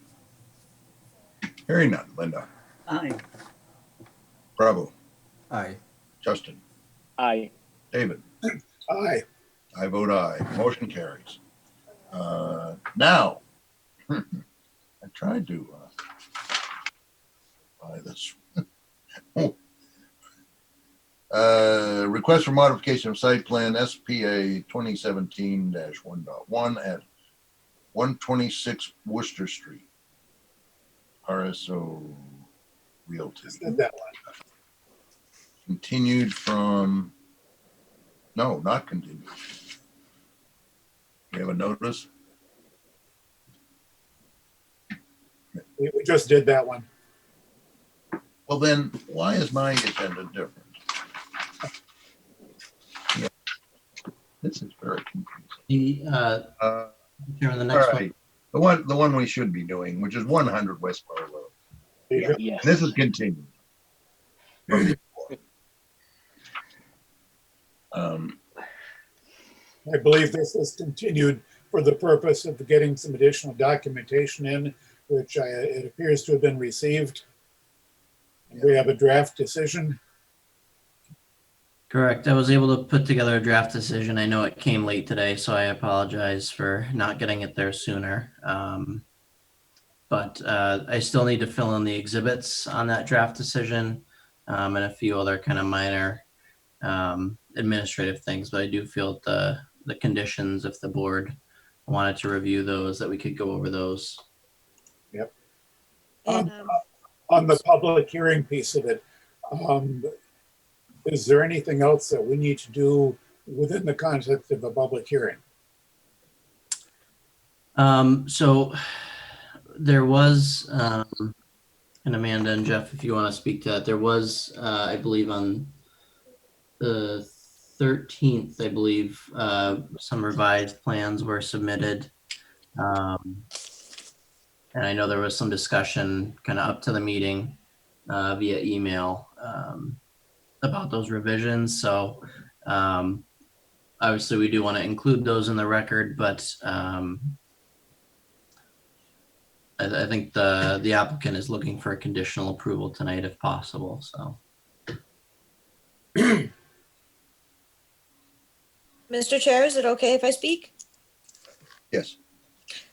Hearing none. Linda, Aye. Bravo, Aye. Justin, Aye. David. aye. I vote aye. Motion carries. Now, I tried to buy this. Request for modification of site plan SPA 2017-1.1 at 126 Worcester Street. RSO Realty. Just did that one. Continued from, no, not continued. We have a notice? We just did that one. Well, then, why is my agenda different? Yeah. This is very confusing. The, Chairman, the All next right, one. the one we should be doing, which is 100 West Bar Road. Yes. This is continued. I believe this is continued for the purpose of getting some additional documentation in, which it appears to have been received. We have a draft decision. Correct. I was able to put together a draft decision. I know it came late today, so I apologize for not getting it there sooner. But I still need to fill in the exhibits on that draft decision and a few other kind of minor administrative things. But I do feel the conditions, if the board wanted to review those, that we could go over those. Yep. And, On the public hearing piece of it, is there anything else that we need to do within the context of a public hearing? So there was, and Amanda and Jeff, if you want to speak to that, there was, I believe on the 13th, I believe, some revised plans were submitted. And I know there was some discussion kind of up to the meeting via email about those revisions. So obviously we do want to include those in the record, but I think the applicant is looking for a conditional approval tonight if possible, so. Mr. Chair, is it okay if I speak? Yes.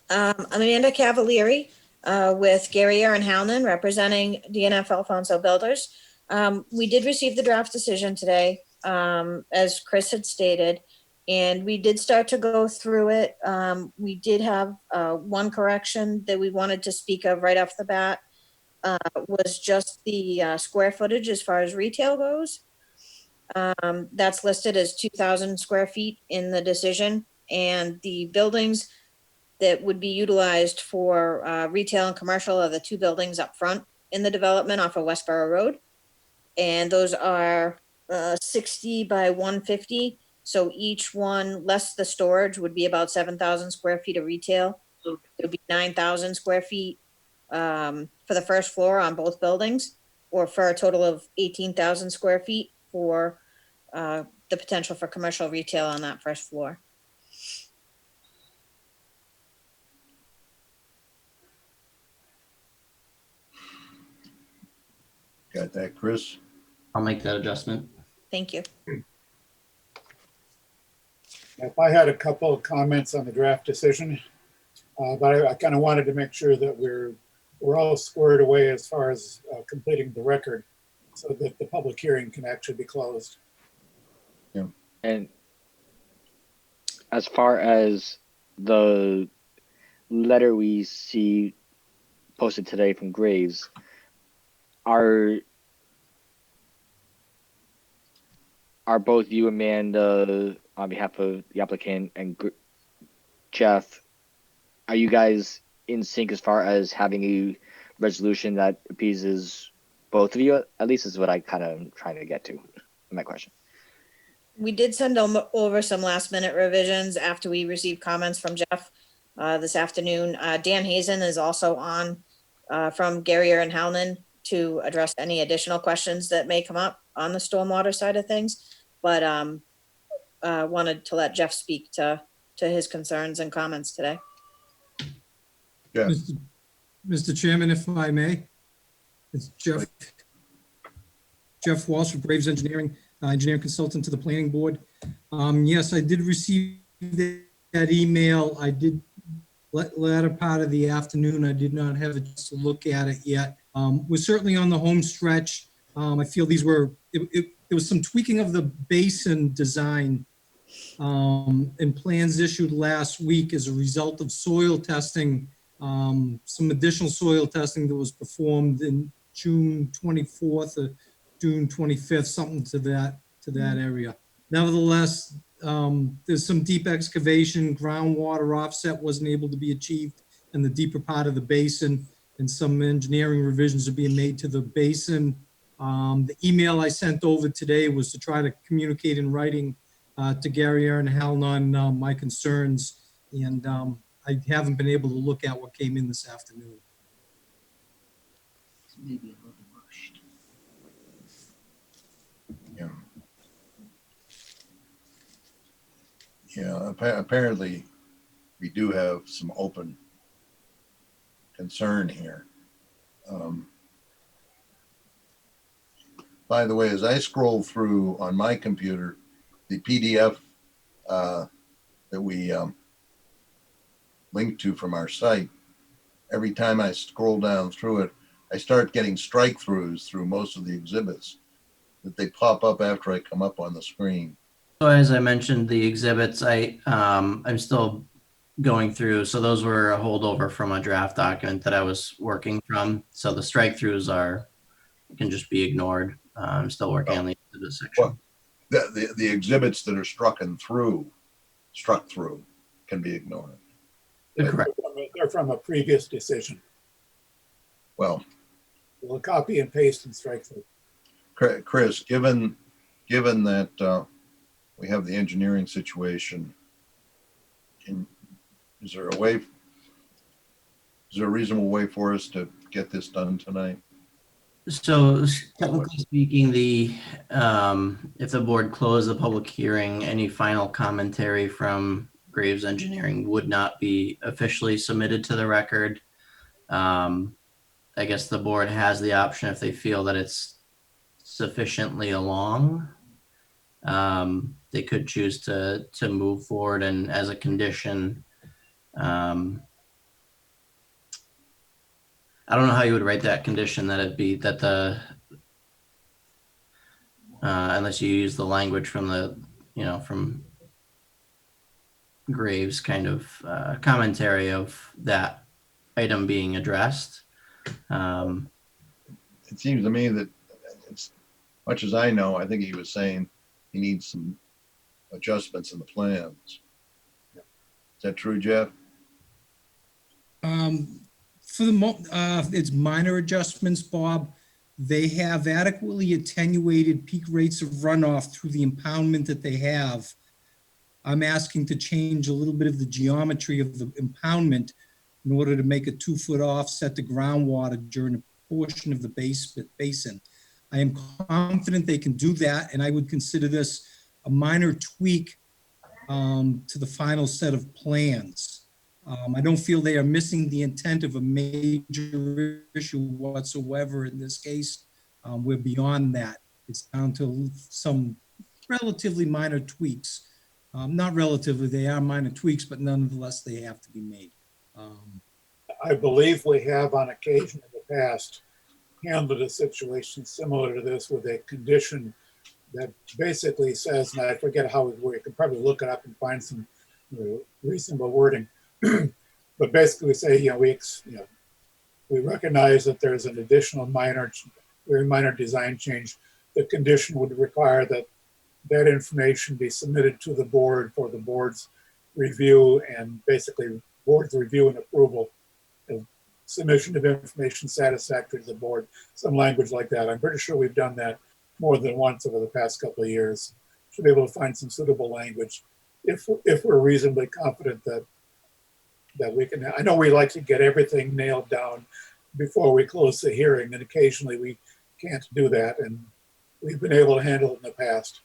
I'm Amanda Cavalieri with Gary Aaron Howland, representing DNF Alfonso Builders. We did receive the draft decision today, as Chris had stated, and we did start to go through it. We did have one correction that we wanted to speak of right off the bat, was just the square footage as far as retail goes. That's listed as 2,000 square feet in the decision, and the buildings that would be utilized for retail and commercial are the two buildings up front in the development off of Westboro Road. And those are 60 by 150. So each one, less the storage, would be about 7,000 square feet of retail. So it would be 9,000 square feet for the first floor on both buildings, or for a total of 18,000 square feet for the potential for commercial retail on that first floor. Got that, Chris? I'll make that adjustment. Thank you. If I had a couple of comments on the draft decision, but I kind of wanted to make sure that we're all squared away as far as completing the record. so that the public hearing can actually be closed. And as far as the letter we see posted today from Graves, are both you, Amanda, on behalf of the applicant, and Jeff, are you guys in sync as far as having a resolution that appeases both of you? At least is what I kind of am trying to get to in my question. We did send over some last minute revisions after we received comments from Jeff this afternoon. Dan Hazen is also on from Garrier and Howland to address any additional questions that may come up on the stormwater side of things. But wanted to let Jeff speak to his concerns and comments today. Yeah. Mr. Chairman, if I may, it's Jeff Walsh of Graves Engineering, engineering consultant to the planning board. Yes, I did receive that email. I did latter part of the afternoon. I did not have a chance to look at it yet. We're certainly on the home stretch. I feel these were, there was some tweaking of the basin design and plans issued last week as a result of soil testing, some additional soil testing that was performed in June 24th or June 25th, something to that area. Nevertheless, there's some deep excavation, groundwater offset wasn't able to be achieved in the deeper part of the basin, and some engineering revisions are being made to the basin. The email I sent over today was to try to communicate in writing to Gary Aaron Howland on my concerns, and I haven't been able to look at what came in this afternoon. It's maybe a little rushed. Yeah. Yeah, apparently we do have some open concern here. By the way, as I scroll through on my computer, the PDF that we linked to from our site, every time I scroll down through it, I start getting strike throughs through most of the exhibits that they pop up after I come up on the screen. So as I mentioned, the exhibits, I'm still going through. So those were a holdover from a draft document that I was working from. So the strike throughs can just be ignored. I'm still working on the exhibit section. Well, the exhibits that are struck through can be ignored. Correct. They're from a previous decision. Well, we'll copy and paste and strike through. Chris, given that we have the engineering situation, is there a reasonable way for us to get this done tonight? So technically speaking, if the board closed the public hearing, any final commentary from Graves Engineering would not be officially submitted to the record. I guess the board has the option, if they feel that it's sufficiently along, they could choose to move forward, and as a condition, I don't know how you would write that condition, that it be that unless you use the language from from Graves kind of commentary of that item being addressed. It seems to me that, as much as I know, I think he was saying he needs some adjustments in the plans. Is that true, Jeff? For the it's minor adjustments, Bob. They have adequately attenuated peak rates of runoff through the impoundment that they have. I'm asking to change a little bit of the geometry of the impoundment in order to make a 2-foot offset to groundwater during a portion of the basin. I am confident they can do that, and I would consider this a minor tweak to the final set of plans. I don't feel they are missing the intent of a major issue whatsoever in this case. We're beyond that. It's down to some relatively minor tweaks. Not relatively, they are minor tweaks, but nonetheless, they have to be made. I believe we have on occasion in the past handled a situation similar to this with a condition that basically says, and I forget how it works, you can probably look it up and find some reasonable wording. But basically we say, we recognize that there's an additional very minor design change. The condition would require that that information be submitted to the board for the board's review, and basically board's review and approval of submission of information satisfactory to the board, some language like that. I'm pretty sure we've done that more than once over the past couple of years. Should be able to find some suitable language if we're reasonably confident that we can. I know we like to get everything nailed down before we close the hearing, and occasionally we can't do that, and we've been able to handle it in the past.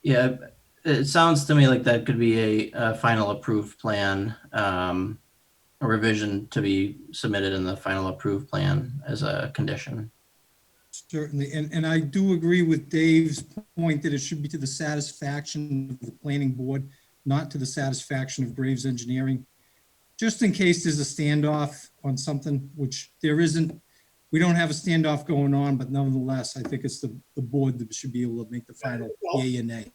Yeah, it sounds to me like that could be a final approved plan, a revision to be submitted in the final approved plan as a condition. Certainly, and I do agree with Dave's point that it should be to the satisfaction of the planning board, not to the satisfaction of Graves Engineering. Just in case there's a standoff on something, which there isn't. We don't have a standoff going on, but nonetheless, I think it's the board that should be able to make the final yay and nay.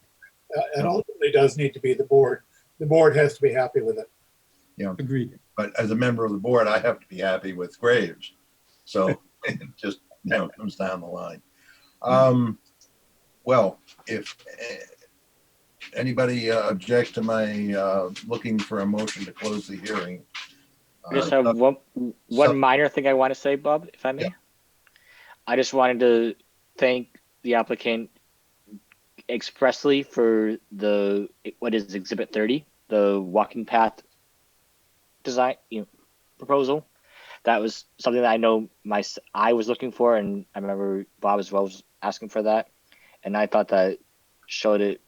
It ultimately does need to be the board. The board has to be happy with it. Yeah. Agreed. But as a member of the board, I have to be happy with Graves. So it just comes down the line. Well, if anybody objects to my looking for a motion to close the hearing. I just have one minor thing I want to say, Bob, if I may. Yeah. I just wanted to thank the applicant expressly for what is Exhibit 30, the walking path design proposal. That was something that I know I was looking for, and I remember Bob as well was asking for that, and I thought that showed it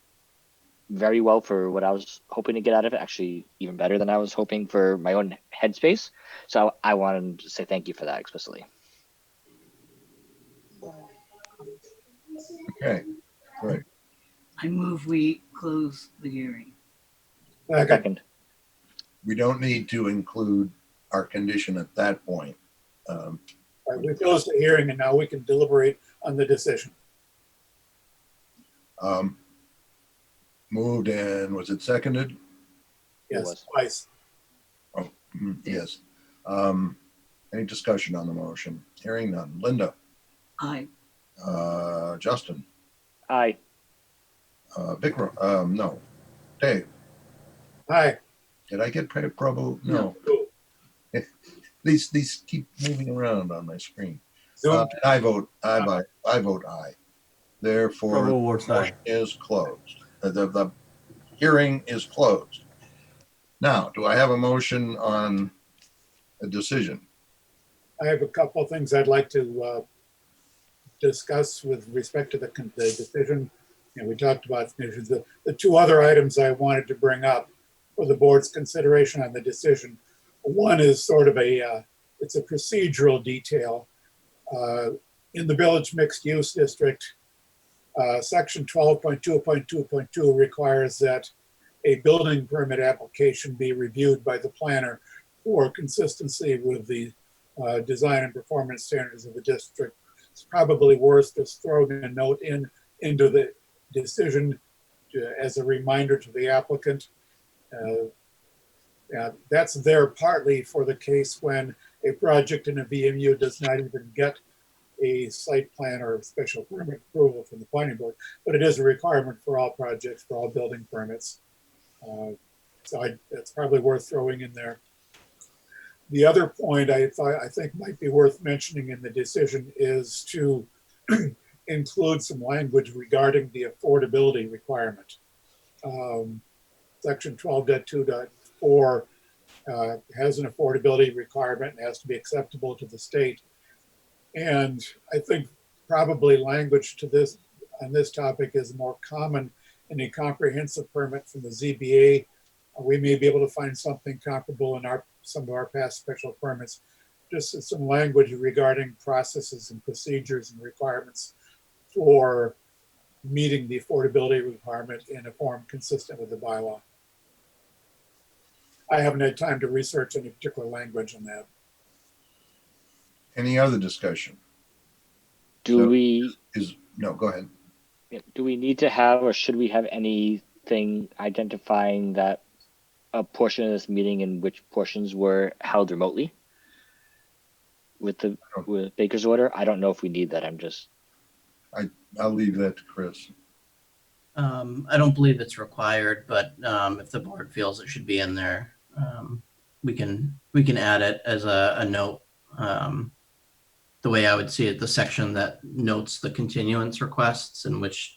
very well for what I was hoping to get out of it, actually even better than I was hoping for my own headspace. So I wanted to say thank you for that explicitly. Okay, great. I move we close the hearing. Second. We don't need to include our condition at that point. We closed the hearing and now we can deliberate on the decision. Moved and was it seconded? Yes, twice. Oh, yes. Any discussion on the motion? Hearing none. Linda? Aye. Justin? Aye. Vikram? No. Dave? Aye. Did I get Prabhu? No. These keep moving around on my screen. I vote aye. Therefore, Prabhu votes the motion aye. is closed. The hearing is closed. Now, do I have a motion on a decision? I have a couple of things I'd like to discuss with respect to the decision. And we talked about the two other items I wanted to bring up for the board's consideration on the decision. One is sort of it's a procedural detail. In the village mixed use district, section 12.2.2.2 requires that a building permit application be reviewed by the planner for consistency with the design and performance standards of the district. It's probably worth just throwing a note into the decision as a reminder to the applicant. That's there partly for the case when a project in a VMU does not even get a site plan or a special permit approval from the planning board, but it is a requirement for all projects, for all building permits. So that's probably worth throwing in there. The other point I think might be worth mentioning in the decision is to include some language regarding the affordability requirement. Section 12.2.4 has an affordability requirement and has to be acceptable to the state. And I think probably language to this on this topic is more common in a comprehensive permit from the ZBA. We may be able to find something comparable in some of our past special permits, just some language regarding processes and procedures and requirements for meeting the affordability requirement in a form consistent with the bylaw. I haven't had time to research any particular language on that. Any other discussion? Do So we no, go ahead. do we need to have, or should we have anything identifying that a portion of this meeting and which portions were held remotely with Baker's order? I don't know if we need that. I'll leave that to Chris. I don't believe it's required, but if the board feels it should be in there, we can add it as a note. The way I would see it, the section that notes the continuance requests in which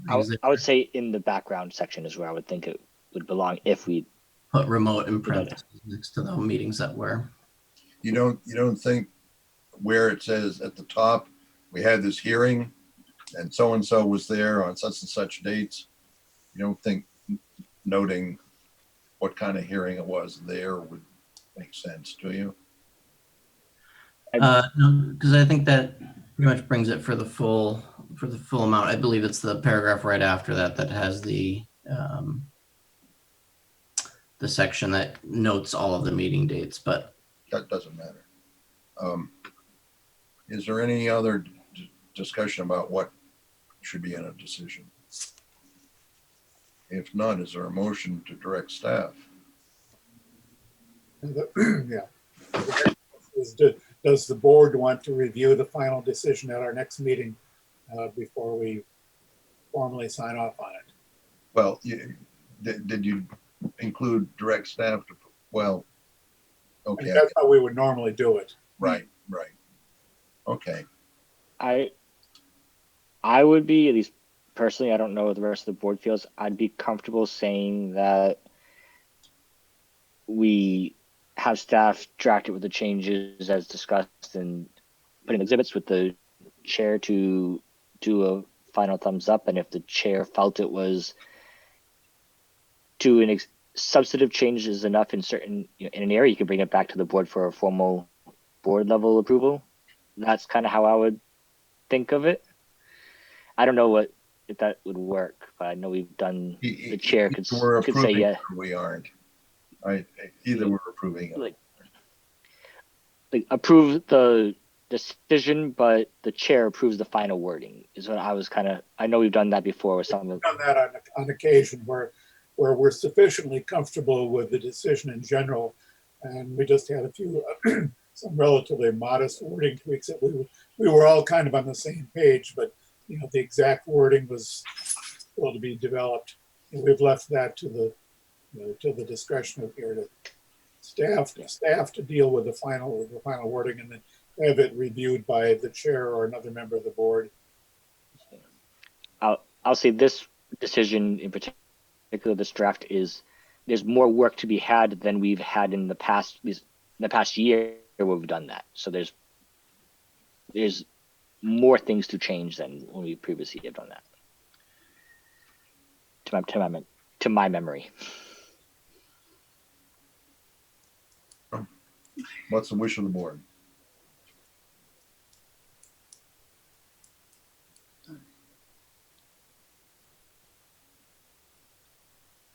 I would say in the background section is where I would think it would belong if we put remote in parentheses next to the meetings that were. You don't think where it says at the top, we had this hearing and so was there on such and such dates. You don't think noting what kind of hearing it was there would make sense, do you? No, because I think that pretty much brings it for the full amount. I believe it's the paragraph right after that has the section that notes all of the meeting dates, but that doesn't matter. Is there any other discussion about what should be in a decision? If not, is there a motion to direct staff? Yeah. Does the board want to review the final decision at our next meeting before we formally sign off on it? Well, did you include direct staff to, well, okay. That's how we would normally do it. Right. Okay. I would be, at least personally, I don't know what the rest of the board feels, I'd be comfortable saying that we have staff draft it with the changes as discussed and put in exhibits with the chair to do a final thumbs up. And if the chair felt it was to substantive changes enough in in an area, you can bring it back to the board for a formal board level approval. That's kind of how I would think of it. I don't know if that would work, but I know we've done, the chair could say yeah. We aren't. Either we're approving it. Like approve the decision, but the chair approves the final wording is what I was I know we've done that before with some of We've done that on occasion where we're sufficiently comfortable with the decision in general, and we just had a few some relatively modest wording tweaks that we were all kind of on the same page, but the exact wording was still to be developed, and we've left that to the discretion of the staff to deal with the final wording, and then have it reviewed by the chair or another member of the board. I'll say this decision in particular, this draft there's more work to be had than we've had in the past year where we've done that. So there's more things to change than when we previously have done that. To my memory. What's the wish of the board?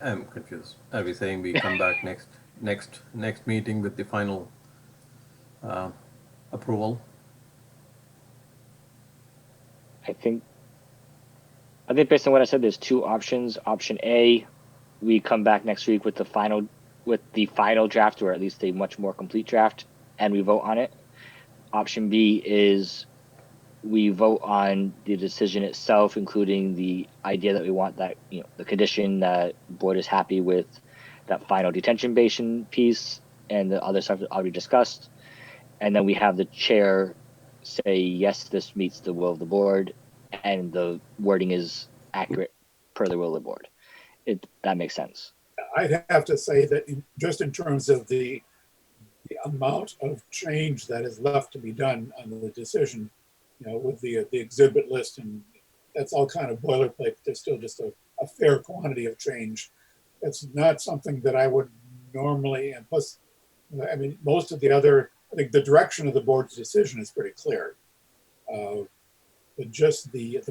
I'm confused. Are we saying we come back next meeting with the final approval? I think based on what I said, there's two options. Option A, we come back next week with the final draft, or at least a much more complete draft, and we vote on it. Option B is we vote on the decision itself, including the idea that we want that, the condition that board is happy with that final detention basin piece and the other stuff that already discussed. And then we have the chair say, yes, this meets the will of the board and the wording is accurate per the will of the board. That makes sense. I'd have to say that just in terms of the amount of change that is left to be done on the decision, with the exhibit list, and that's all kind of boilerplate. There's still just a fair quantity of change. It's not something that I would normally, and plus, most of the other, I think the direction of the board's decision is pretty clear. But just the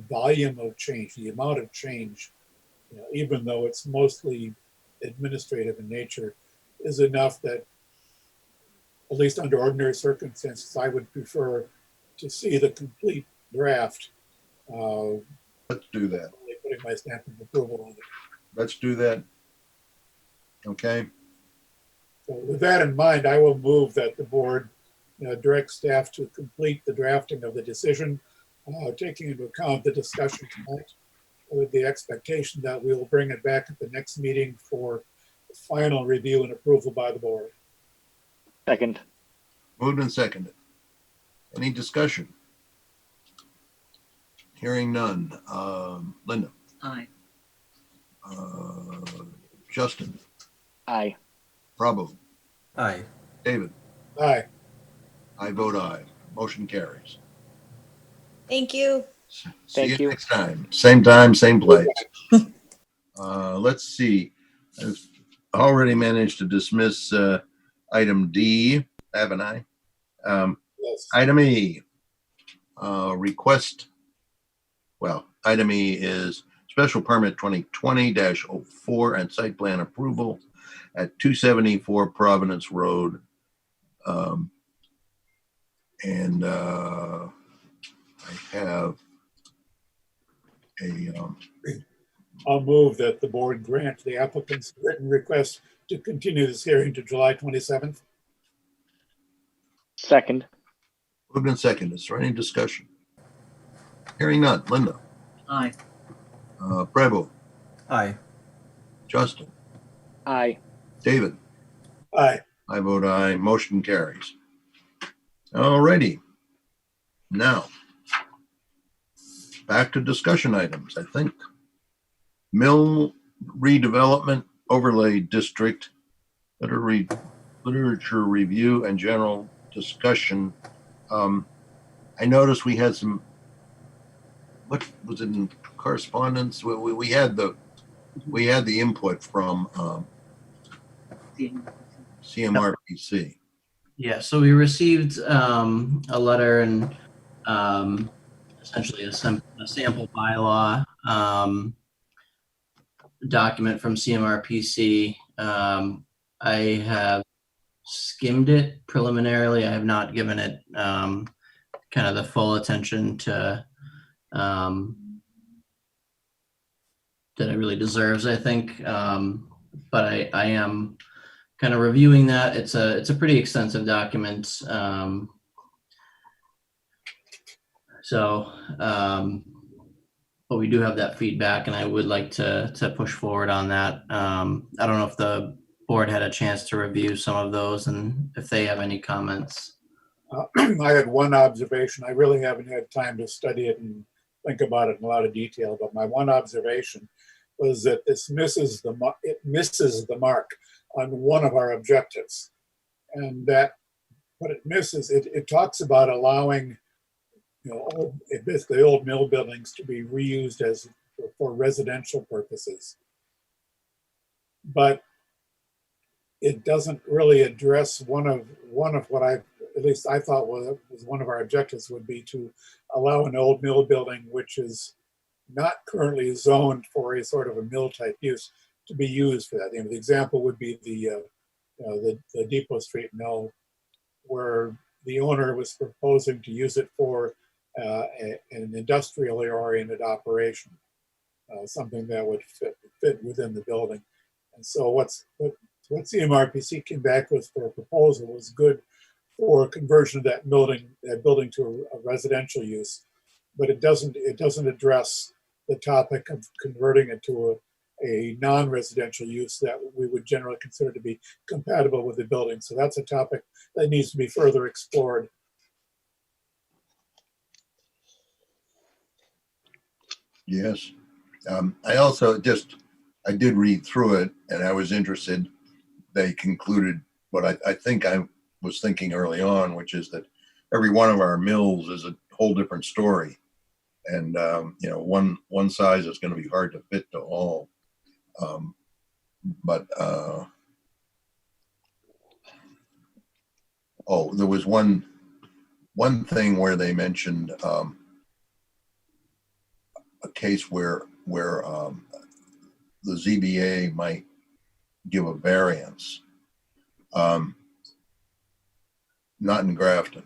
volume of change, the amount of change, even though it's mostly administrative in nature, is enough that, at least under ordinary circumstances, I would prefer to see the complete draft. Uh, Let's do that. Putting my stamp of approval on it. Let's do that. Okay. So with that in mind, I will move that the board direct staff to complete the drafting of the decision, taking into account the discussion tonight, with the expectation that we will bring it back at the next meeting for final review and approval by the board. Second. Moved and seconded. Any discussion? Hearing none. Linda, Aye. Justin, Aye. Prabhu, Aye. David, Aye. I vote aye. Motion carries. Thank you. See Thank you. next time. Same time, same place. Let's see. I've already managed to dismiss item D, haven't I? Yes. Item E, request. Well, item E is special permit 2020-04 and site plan approval at 274 Providence Road. And I have a I'll move that the board grant the applicant's written request to continue this hearing to July 27th. Second. moved and seconded. Is there any discussion? Hearing none. Linda, Aye. Prabhu, Aye. Justin, Aye. David, Aye. I vote aye. Motion carries. All righty. Now, back to discussion items, I think. Mill redevelopment overlay district, literature review and general discussion. I noticed we had some, what was it in correspondence? We had the input from CMRPC. Yeah, so we received a letter and essentially a sample bylaw document from CMRPC. I have skimmed it preliminarily. I have not given it kind of the full attention to that it really deserves, I think. But I am kind of reviewing that. It's a pretty extensive document. But we do have that feedback, and I would like to push forward on that. I don't know if the board had a chance to review some of those and if they have any comments. I had one observation. I really haven't had time to study it and think about it in a lot of detail, but my one observation was that this misses the mark on one of our objectives. And that what it misses, it talks about allowing, basically old mill buildings to be reused for residential purposes. But it doesn't really address one of what at least I thought was one of our objectives would be to allow an old mill building, which is not currently zoned for a sort of a mill type use, to be used for that. The example would be the Depot Street Mill, where the owner was proposing to use it for an industrially oriented operation, something that would fit within the building. And so what CMRPC came back with for a proposal was good for conversion of that building to a residential use, but it doesn't address the topic of converting it to a non-residential use that we would generally consider to be compatible with the building. So that's a topic that needs to be further explored. Yes. I did read through it and I was interested. They concluded what I think I was thinking early on, which is that every one of our mills is a whole different story. And, one size is going to be hard to fit to all. There was one thing where they mentioned a case where the ZBA might give a variance, not in Grafton.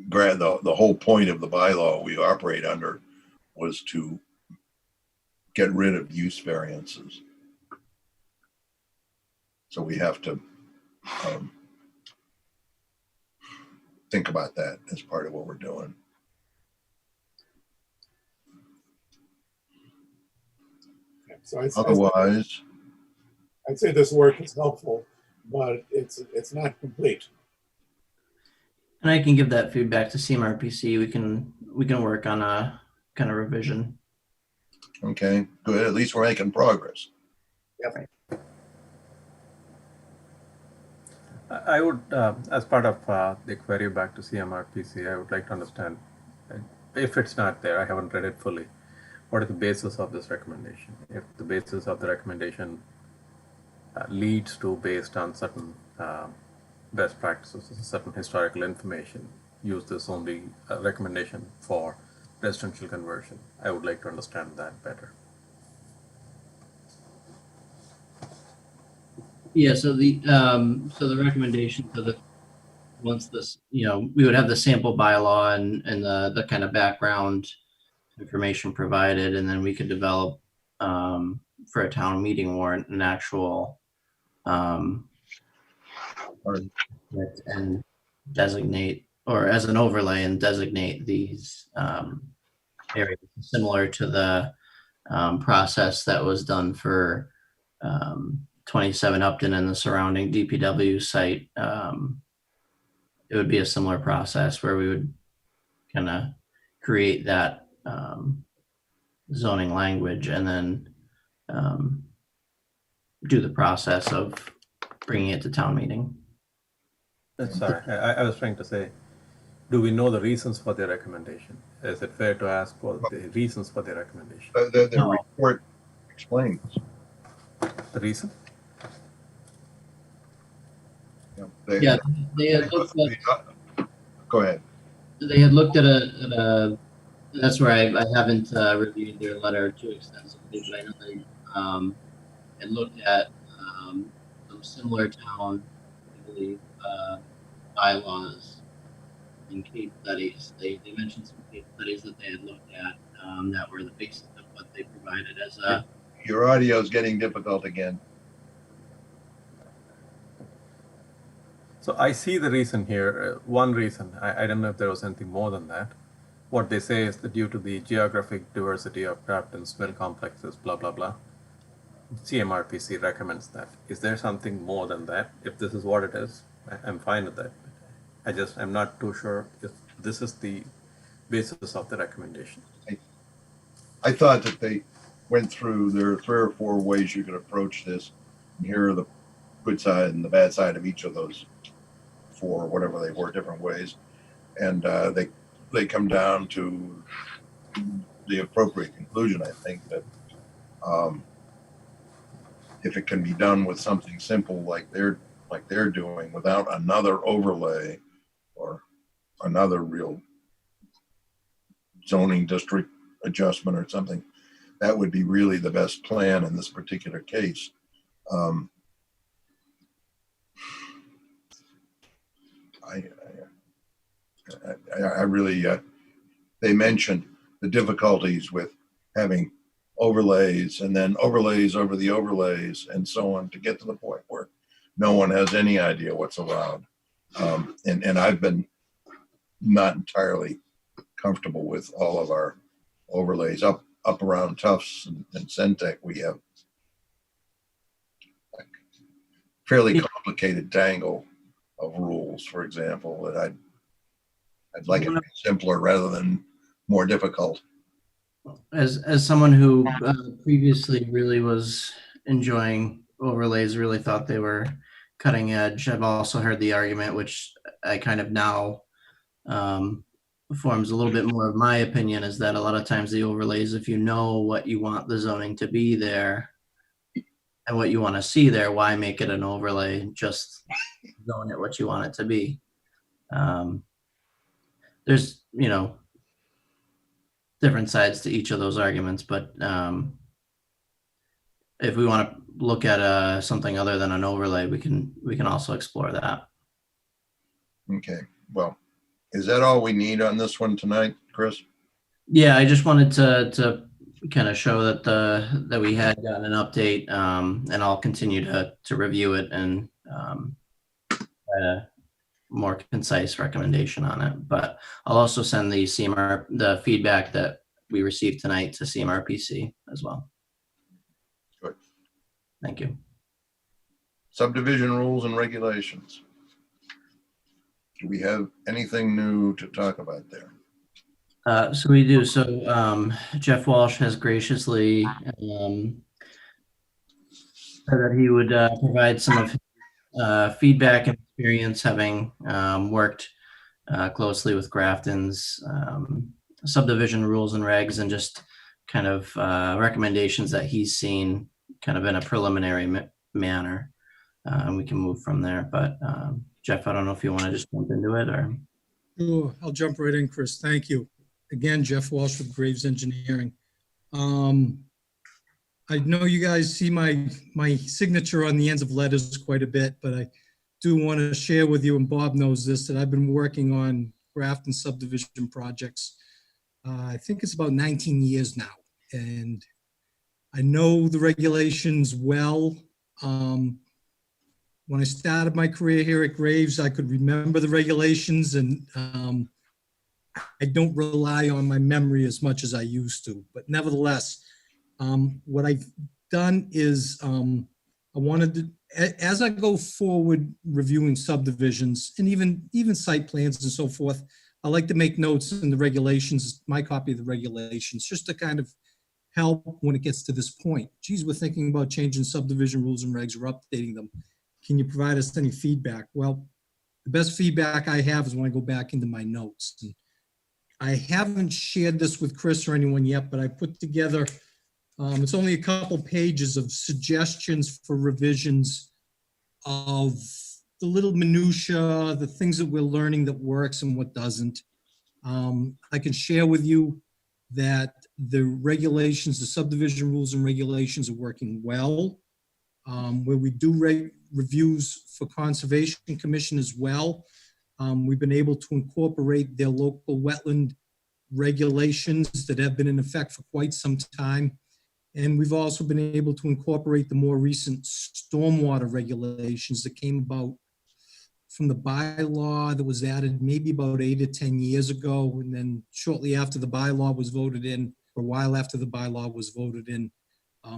the whole point of the bylaw we operate under was to get rid of use variances. So we have to think about that as part of what we're doing. So Otherwise, I'd say this work is helpful, but it's not complete. And I can give that feedback to CMRPC. We can work on a kind of revision. okay, good. At least we're making progress. Yep. I would, as part of the query back to CMRPC, I would like to understand, if it's not there, I haven't read it fully, what is the basis of this recommendation? If the basis of the recommendation leads to, based on certain best practices, certain historical information, use this only recommendation for residential conversion. I would like to understand that better. Yeah, so the recommendation to the, once this, we would have the sample bylaw and the kind of background information provided, and then we could develop for a town meeting warrant an actual and designate, or as an overlay and designate these areas similar to the process that was done for 27 Upton and the surrounding DPW site. It would be a similar process where we would kind of create that zoning language and then do the process of bringing it to town meeting. Sorry, I was trying to say, do we know the reasons for their recommendation? Is it fair to ask for the reasons for their recommendation? The report explains. The reason? They Yeah, they had looked at, go ahead. they had looked at a that's where I haven't reviewed their letter too extensively, but I know they had looked at some similar town, I believe, bylaws and case studies. They mentioned some case studies that they had looked at that were the basis of what they provided as a. Your audio is getting difficult again. So I see the reason here. One reason, I don't know if there was anything more than that. What they say is that due to the geographic diversity of Grafton's mill complexes, blah, blah, blah, CMRPC recommends that. Is there something more than that? If this is what it is, I'm fine with that. I'm not too sure if this is the basis of the recommendation. I thought that they went through, there are 3 or 4 ways you could approach this. And here are the good side and the bad side of each of those 4, whatever they were, different ways. And they come down to the appropriate conclusion, I think, that if it can be done with something simple like they're doing without another overlay or another real zoning district adjustment or something, that would be really the best plan in this particular case. I really, they mentioned the difficulties with having overlays and then overlays over the overlays and so on to get to the point where no one has any idea what's allowed. And I've been not entirely comfortable with all of our overlays up around Tufts and Centec. We have a fairly complicated tangle of rules, for example, that I'd like it to be simpler rather than more difficult. As someone who previously really was enjoying overlays, really thought they were cutting edge, I've also heard the argument, which I kind of now forms a little bit more of my opinion, is that a lot of times the overlays, if you know what you want the zoning to be there and what you want to see there, why make it an overlay? Just zone it what you want it to be. There's, different sides to each of those arguments, but if we want to look at something other than an overlay, we can also explore that. Okay, well, Is that all we need on this one tonight, Chris? Yeah, I just wanted to kind of show that we had gotten an update, and I'll continue to review it and write a more concise recommendation on it. But I'll also send the the feedback that we received tonight to CMRPC as well. Good. Thank you. Subdivision rules and regulations. Do we have anything new to talk about there? So we do. So Jeff Walsh has graciously said that he would provide some of his feedback and experience, having worked closely with Grafton's subdivision rules and regs, and just kind of recommendations that he's seen kind of in a preliminary manner. We can move from there. But Jeff, I don't know if you want to just jump into it or. Sure, I'll jump right in, Chris. Thank you. Again, Jeff Walsh with Graves Engineering. I know you guys see my signature on the ends of letters quite a bit, but I do want to share with you, and Bob knows this, that I've been working on Grafton subdivision projects. I think it's about 19 years now, and I know the regulations well. When I started my career here at Graves, I could remember the regulations, and I don't rely on my memory as much as I used to. But nevertheless, what I've done is I wanted to, as I go forward reviewing subdivisions and even site plans and so forth, I like to make notes in the regulations, my copy of the regulations, just to kind of help when it gets to this point. Geez, we're thinking about changing subdivision rules and regs or updating them. Can you provide us any feedback? Well, the best feedback I have is when I go back into my notes. And I haven't shared this with Chris or anyone yet, but I put together, it's only a couple pages of suggestions for revisions of the little minutia, the things that we're learning that works and what doesn't. I can share with you that the regulations, the subdivision rules and regulations are working well. Where we do reviews for Conservation Commission as well, we've been able to incorporate their local wetland regulations that have been in effect for quite some time. And we've also been able to incorporate the more recent stormwater regulations that came about from the bylaw that was added maybe about 8 or 10 years ago. And then shortly after the bylaw was voted in, or a while after the bylaw was voted in,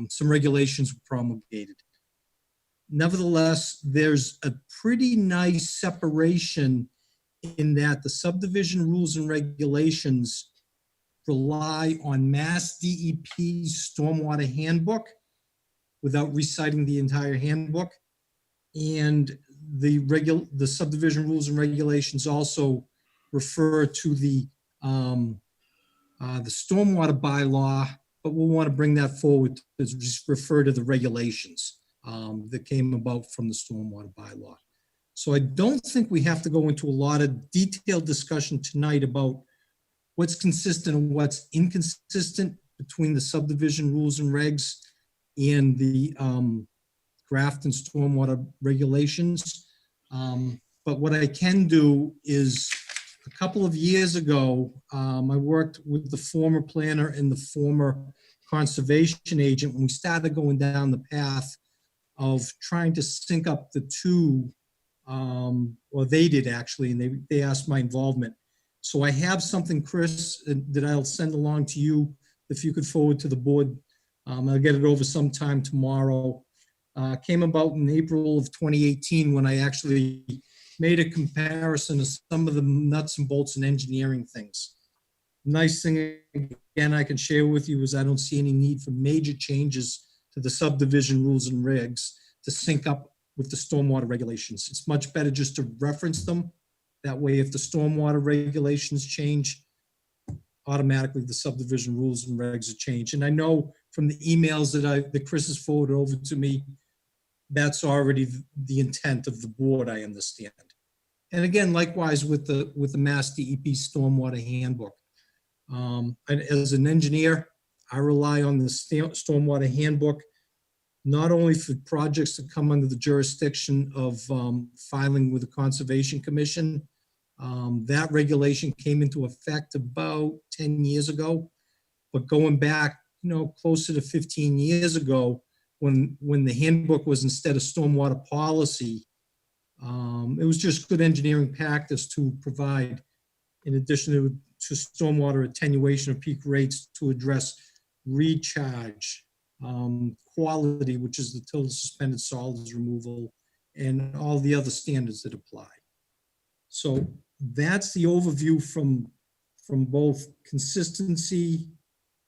some regulations were promulgated. Nevertheless, there's a pretty nice separation in that the subdivision rules and regulations rely on Mass DEP's stormwater handbook without reciting the entire handbook. And the subdivision rules and regulations also refer to the stormwater bylaw, but we'll want to bring that forward to just refer to the regulations that came about from the stormwater bylaw. So I don't think we have to go into a lot of detailed discussion tonight about what's consistent and what's inconsistent between the subdivision rules and regs and the Grafton stormwater regulations. But what I can do is, a couple of years ago, I worked with the former planner and the former conservation agent when we started going down the path of trying to sync up the two, well, they did actually, and they asked my involvement. So I have something, Chris, that I'll send along to you if you could forward to the board. I'll get it over sometime tomorrow. Came about in April of 2018 when I actually made a comparison of some of the nuts and bolts and engineering things. Nice thing, again, I can share with you is I don't see any need for major changes to the subdivision rules and regs to sync up with the stormwater regulations. It's much better just to reference them. That way, if the stormwater regulations change, automatically the subdivision rules and regs are changed. And I know from the emails that Chris has forwarded over to me, that's already the intent of the board, I understand. And again, likewise with the Mass DEP stormwater handbook. As an engineer, I rely on the stormwater handbook, not only for projects that come under the jurisdiction of filing with the Conservation Commission, That regulation came into effect about 10 years ago, but going back, closer to 15 years ago, when the handbook was instead of stormwater policy, it was just good engineering practice to provide, in addition to stormwater attenuation of peak rates, to address recharge, quality, which is the total suspended solids removal, and all the other standards that apply. So that's the overview from both consistency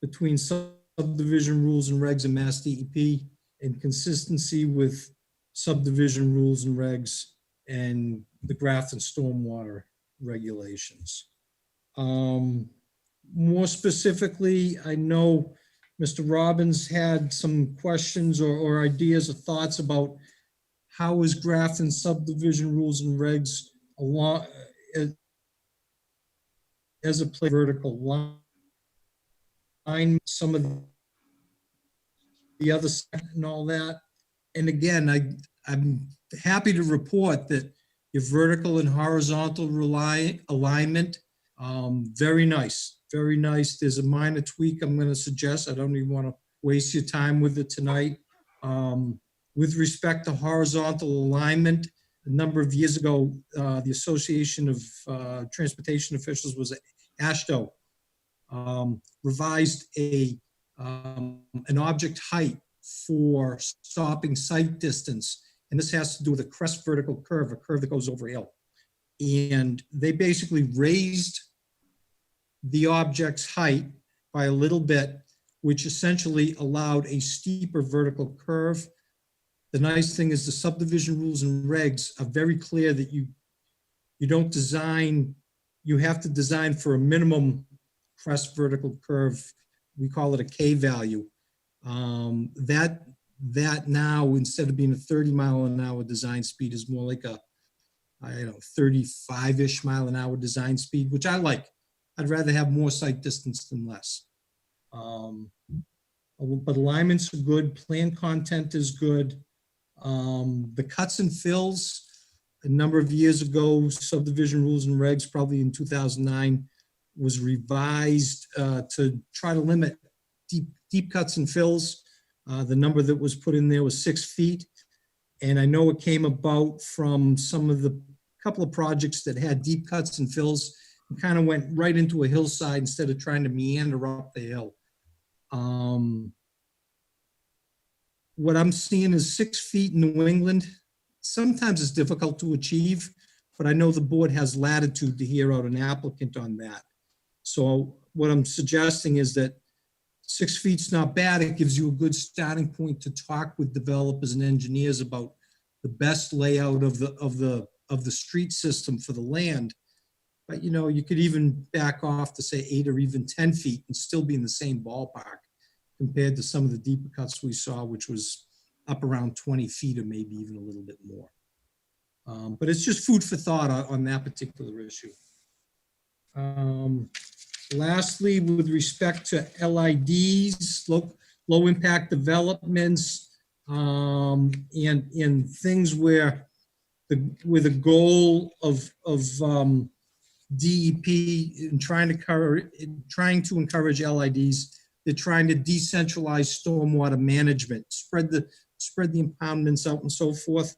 between subdivision rules and regs and Mass DEP, and consistency with subdivision rules and regs and the Grafton stormwater regulations. More specifically, I know Mr. Robbins had some questions or ideas or thoughts about how is Grafton subdivision rules and regs along as a play vertical line, some of the other and all that. And again, I'm happy to report that your vertical and horizontal alignment, very nice, very nice. There's a minor tweak I'm going to suggest. I don't even want to waste your time with it tonight. With respect to horizontal alignment, a number of years ago, the Association of Transportation Officials was AASHTO, revised an object height for stopping sight distance. And this has to do with a crest vertical curve, a curve that goes over a hill. And they basically raised the object's height by a little bit, which essentially allowed a steeper vertical curve. The nice thing is the subdivision rules and regs are very clear that you don't design, you have to design for a minimum crest vertical curve. We call it a K value. That now, instead of being a 30-mile-an-hour design speed, is more like a, 35-ish mile-an-hour design speed, which I like. I'd rather have more sight distance than less. But alignments are good. Plan content is good. The cuts and fills, a number of years ago, subdivision rules and regs, probably in 2009, was revised to try to limit deep cuts and fills. The number that was put in there was 6 feet. And I know it came about from couple of projects that had deep cuts and fills and kind of went right into a hillside instead of trying to meander up the hill. What I'm seeing is 6 feet in New England. Sometimes it's difficult to achieve, but I know the board has latitude to hear out an applicant on that. So what I'm suggesting is that 6 feet's not bad. It gives you a good starting point to talk with developers and engineers about the best layout of the street system for the land. But you could even back off to say 8 or even 10 feet and still be in the same ballpark compared to some of the deeper cuts we saw, which was up around 20 feet or maybe even a little bit more. But it's just food for thought on that particular issue. Lastly, with respect to LIDs, low impact developments, and things where with a goal of DEP in trying to encourage LIDs, they're trying to decentralize stormwater management, spread the impoundments out and so forth.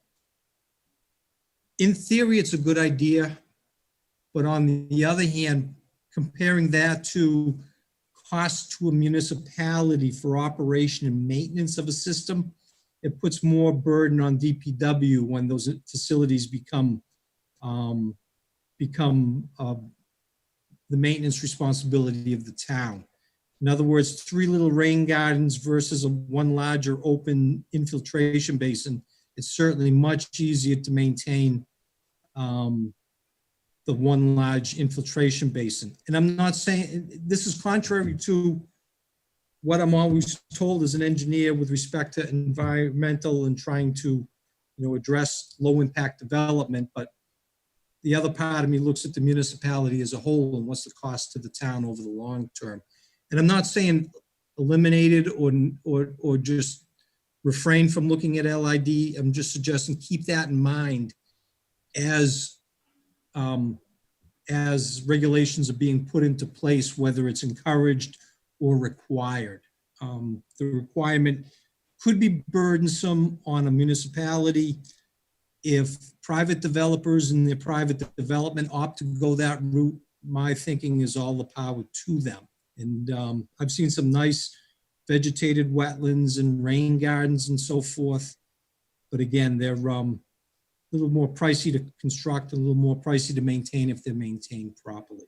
In theory, it's a good idea, but on the other hand, comparing that to cost to a municipality for operation and maintenance of a system, it puts more burden on DPW when those facilities become the maintenance responsibility of the town. In other words, 3 little rain gardens versus one larger open infiltration basin, it's certainly much easier to maintain the one large infiltration basin. And I'm not saying, this is contrary to what I'm always told as an engineer with respect to environmental and trying to, address low impact development, but the other part of me looks at the municipality as a whole and what's the cost to the town over the long term. And I'm not saying eliminate it or just refrain from looking at LID. I'm just suggesting keep that in mind as as regulations are being put into place, whether it's encouraged or required. The requirement could be burdensome on a municipality if private developers in their private development opt to go that route. My thinking is all the power to them. And I've seen some nice vegetated wetlands and rain gardens and so forth. But again, they're a little more pricey to construct, a little more pricey to maintain if they're maintained properly.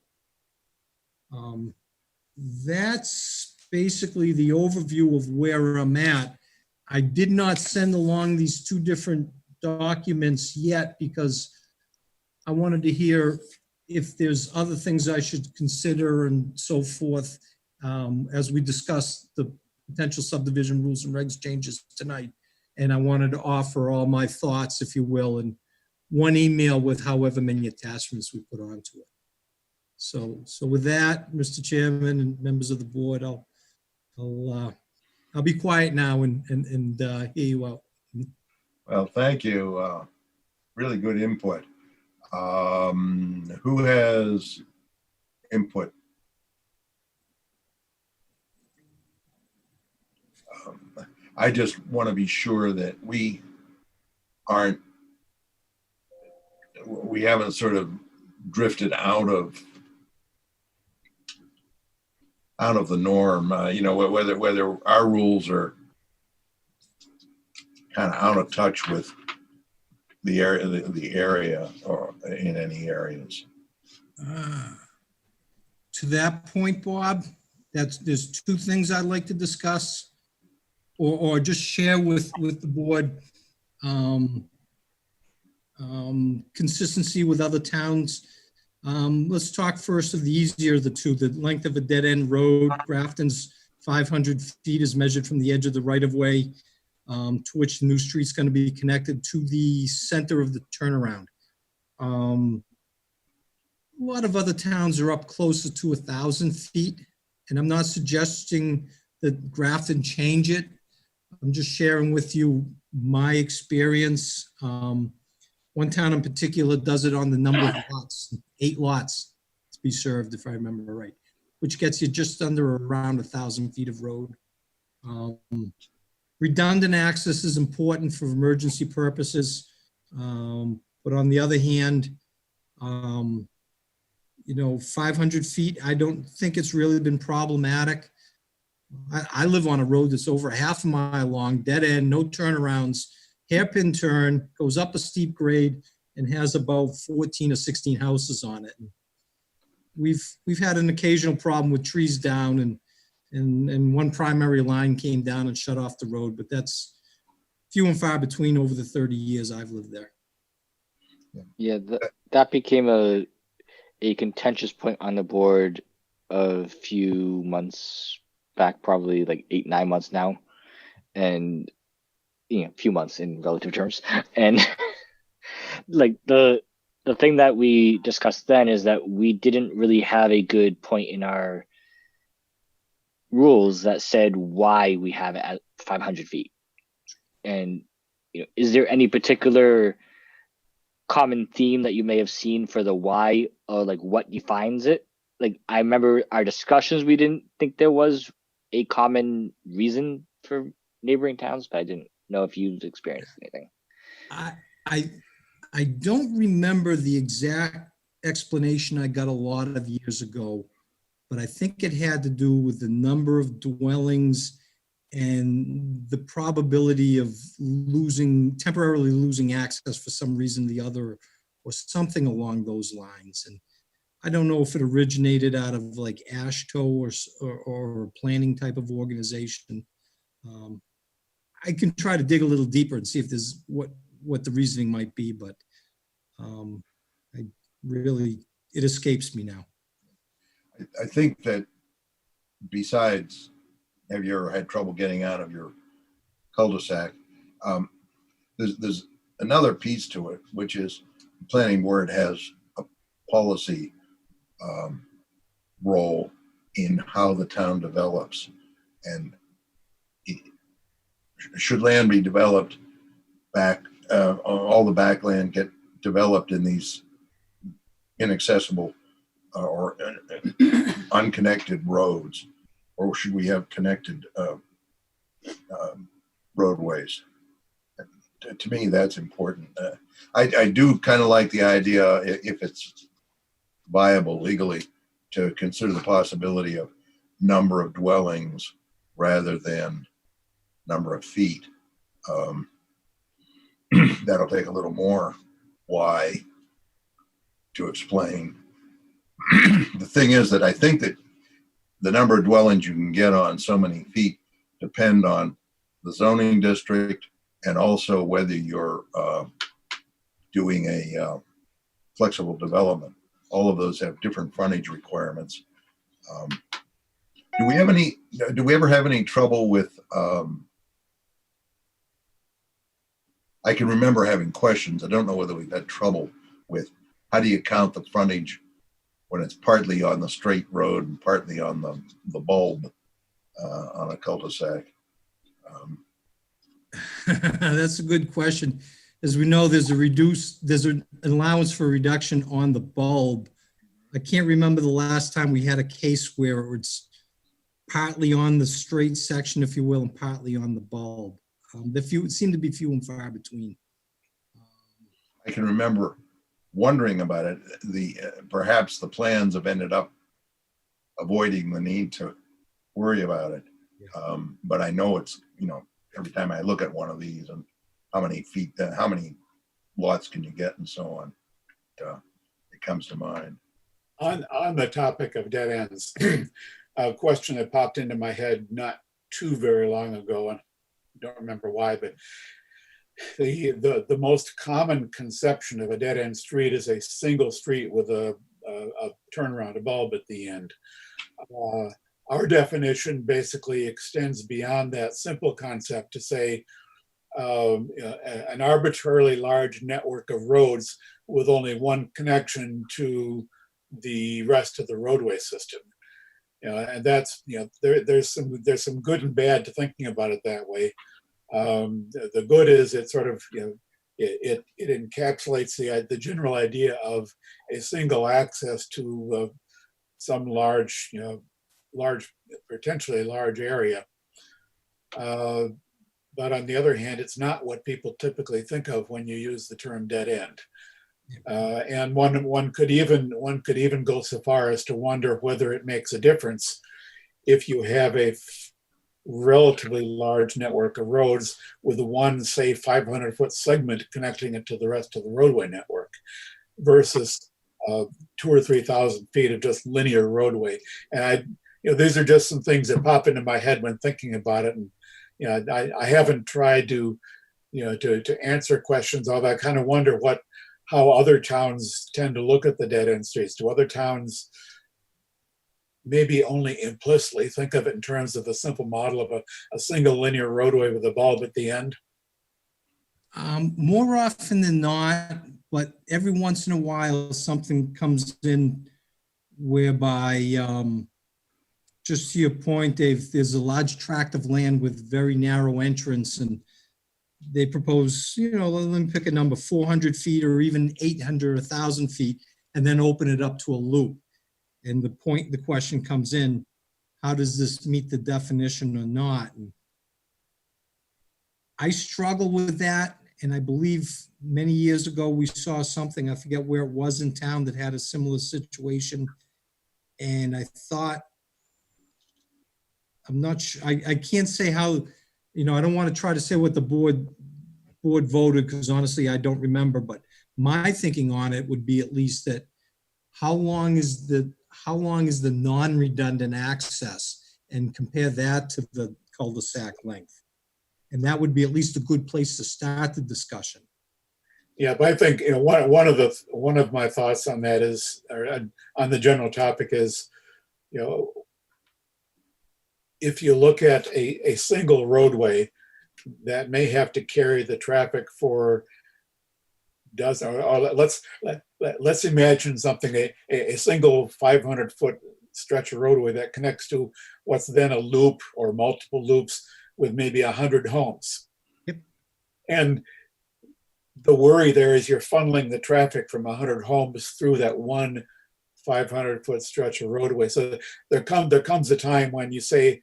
That's basically the overview of where I'm at. I did not send along these two different documents yet because I wanted to hear if there's other things I should consider and so forth as we discuss the potential subdivision rules and regs changes tonight. And I wanted to offer all my thoughts, if you will, in one email with however many attachments we put onto it. So with that, Mr. Chairman and members of the board, I'll be quiet now and hear you out. Well, thank you. Really good input. Who has input? I just want to be sure that we haven't sort of drifted out of the norm, you know, whether our rules are kind of out of touch with the area or in any areas. To that point, Bob, there's two things I'd like to discuss or just share with the board. Consistency with other towns. Let's talk first of the easier of the two, the length of a dead end road. Grafton's 500 feet is measured from the edge of the right of way to which the new street's going to be connected to the center of the turnaround. A lot of other towns are up closer to 1,000 feet, and I'm not suggesting that Grafton change it. I'm just sharing with you my experience. One town in particular does it on the number of lots, 8 lots to be served, if I remember right, which gets you just under around 1,000 feet of road. Redundant access is important for emergency purposes. But on the other hand, you know, 500 feet, I don't think it's really been problematic. I live on a road that's over half a mile long, dead end, no turnarounds, hairpin turn, goes up a steep grade and has about 14 or 16 houses on it. We've had an occasional problem with trees down and one primary line came down and shut off the road, but that's few and far between over the 30 years I've lived there. Yeah, that became a contentious point on the board a few months back, probably like 8-9 months now, and you know, a few months in relative terms. And like the thing that we discussed then is that we didn't really have a good point in our rules that said why we have it at 500 feet. And you know, is there any particular common theme that you may have seen for the why, or like what defines it? Like, I remember our discussions, we didn't think there was a common reason for neighboring towns, but I didn't know if you've experienced anything. I don't remember the exact explanation I got a lot of years ago, but I think it had to do with the number of dwellings and the probability of temporarily losing access for some reason or the other, or something along those lines. And I don't know if it originated out of like AASHTO or a planning type of organization. I can try to dig a little deeper and see if there's what the reasoning might be, but it escapes me now. I think that besides, have you ever had trouble getting out of your cul-de-sac? There's another piece to it, which is the planning board has a policy role in how the town develops. And should land be developed all the backland get developed in these inaccessible or unconnected roads, or should we have connected roadways? To me, that's important. I do kind of like the idea, if it's viable legally, to consider the possibility of number of dwellings rather than number of feet. That'll take a little more why to explain. The thing is that I think that the number of dwellings you can get on so many feet depend on the zoning district, and also whether you're doing a flexible development. All of those have different frontage requirements. Do we ever have any trouble with, I can remember having questions. I don't know whether we've had trouble with, how do you count the frontage when it's partly on the straight road and partly on the bulb on a cul-de-sac? That's a good question. As we know, there's an allowance for reduction on the bulb. I can't remember the last time we had a case where it's partly on the straight section, if you will, and partly on the bulb. It seem to be few and far between. I can remember wondering about it. Perhaps the plans have ended up avoiding the need to worry about it. But I know it's, every time I look at one of these and how many feet, how many lots can you get and so on, it comes to mind. On the topic of dead ends, a question that popped into my head not too very long ago, and I don't remember why, but the most common conception of a dead end street is a single street with a turnaround, a bulb at the end. Our definition basically extends beyond that simple concept to say an arbitrarily large network of roads with only one connection to the rest of the roadway system. And that's, there's some good and bad to thinking about it that way. The good is it sort of, it encapsulates the general idea of a single access to some large, potentially large area. But on the other hand, it's not what people typically think of when you use the term dead end. And one could even go so far as to wonder whether it makes a difference if you have a relatively large network of roads with one, say, 500-foot segment connecting it to the rest of the roadway network versus 2,000 or 3,000 feet of just linear roadway. And these are just some things that pop into my head when thinking about it. And I haven't tried to answer questions, although I kind of wonder how other towns tend to look at the dead end streets. Do other towns maybe only implicitly think of it in terms of the simple model of a single linear roadway with a bulb at the end? More often than not, but every once in a while something comes in whereby, just to your point, Dave, there's a large tract of land with very narrow entrance, and they propose, let me pick a number, 400 feet or even 800 or 1,000 feet, and then open it up to a loop. And the question comes in, how does this meet the definition or not? And I struggle with that. And I believe many years ago, we saw something, I forget where it was in town, that had a similar situation. And I thought, I'm not sure, I can't say how, I don't want to try to say what the board voted, because honestly, I don't remember, but my thinking on it would be at least that how long is the non-redundant access, and compare that to the cul-de-sac length. And that would be at least a good place to start the discussion. Yeah, but I think one of my thoughts on that is, or on the general topic is, if you look at a single roadway that may have to carry the traffic for let's imagine something, a single 500-foot stretch of roadway that connects to what's then a loop or multiple loops with maybe 100 homes. Yep. And the worry there is you're funneling the traffic from 100 homes through that one 500-foot stretch of roadway. So there comes a time when you say,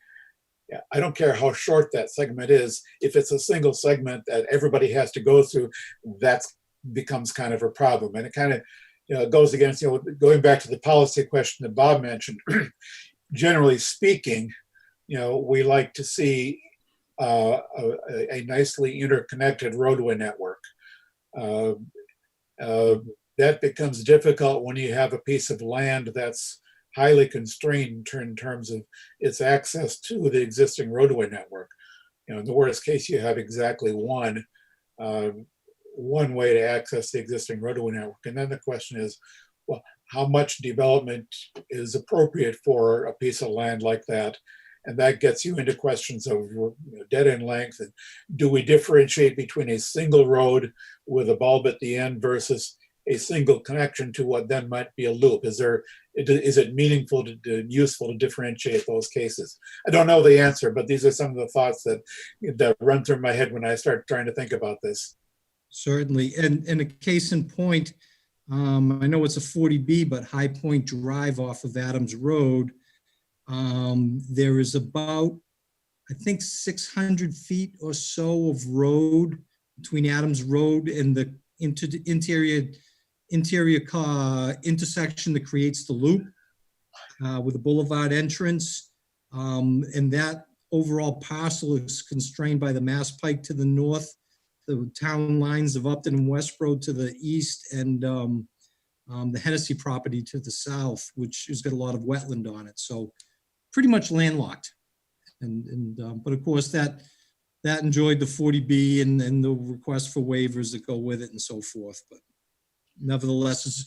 yeah, I don't care how short that segment is. If it's a single segment that everybody has to go through, that becomes kind of a problem. And it kind of, goes against, going back to the policy question that Bob mentioned. Generally speaking, we like to see a nicely interconnected roadway network. That becomes difficult when you have a piece of land that's highly constrained in terms of its access to the existing roadway network. In the worst case, you have exactly one way to access the existing roadway network. And then the question is, well, how much development is appropriate for a piece of land like that? And that gets you into questions of dead end length. And do we differentiate between a single road with a bulb at the end versus a single connection to what then might be a loop? Is it meaningful to useful to differentiate those cases? I don't know the answer, but these are some of the thoughts that run through my head when I start trying to think about this. Certainly. And a case in point, I know it's a 40B, but High Point Drive off of Adams Road, there is about, I think, 600 feet or so of road between Adams Road and the interior intersection that creates the loop with a boulevard entrance. And that overall parcel is constrained by the Mass Pike to the north, the town lines of Upton and Westboro to the east, and the Hennessy property to the south, which has got a lot of wetland on it. So pretty much landlocked. But of course that enjoyed the 40B and the request for waivers that go with it and so forth. But nevertheless,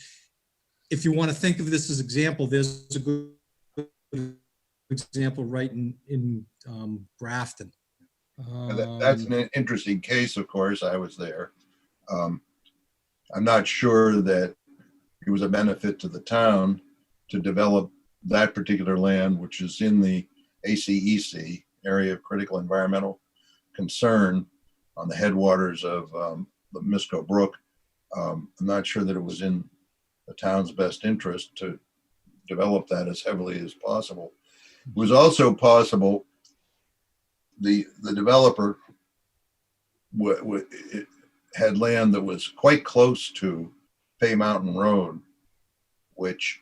if you want to think of this as example, there's a good example right in Grafton. That's an interesting case, of course. I was there. I'm not sure that it was a benefit to the town to develop that particular land, which is in the ACEC, Area of Critical Environmental Concern, on the headwaters of the Misco Brook. I'm not sure that it was in the town's best interest to develop that as heavily as possible. It was also possible the developer had land that was quite close to Pay Mountain Road, which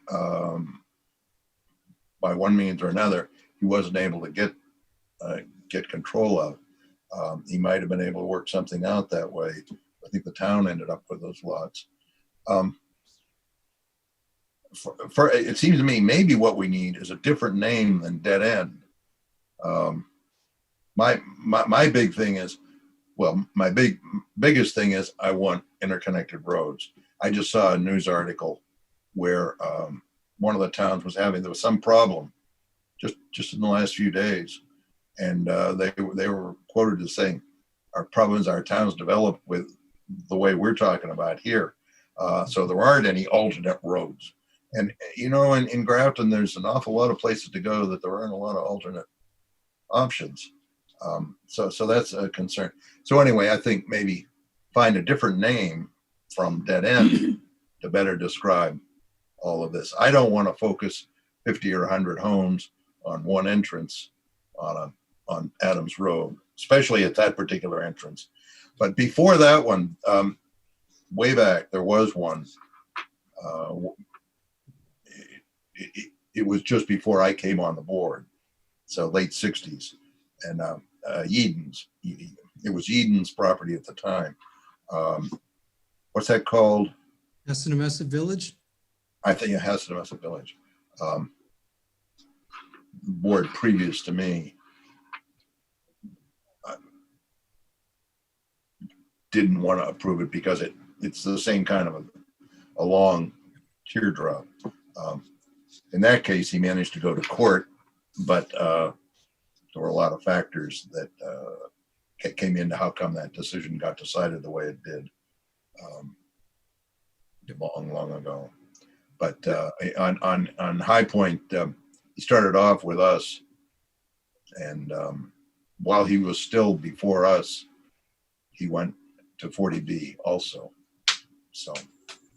by one means or another, he wasn't able to get control of. He might have been able to work something out that way. I think the town ended up with those lots. It seems to me maybe what we need is a different name than dead end. My big thing is, well, my biggest thing is I want interconnected roads. I just saw a news article where one of the towns there was some problem just in the last few days, and they were quoted as saying, our problems our towns developed with the way we're talking about here. So there aren't any alternate roads. And in Grafton, there's an awful lot of places to go that there aren't a lot of alternate options. So that's a concern. So anyway, I think maybe find a different name from dead end to better describe all of this. I don't want to focus 50 or 100 homes on one entrance on Adams Road, especially at that particular entrance. But before that one, way back, there was one. It was just before I came on the board, so late 60s, and Eden's. It was Eden's property at the time. What's that called? Hessenamessa Village? I think it has Hessenamessa Village. The board previous to me didn't want to approve it because it's the same kind of a long teardrop. In that case, he managed to go to court, but there were a lot of factors that came into how come that decision got decided the way it did long ago. But on High Point, he started off with us, and while he was still before us, he went to 40B also. So,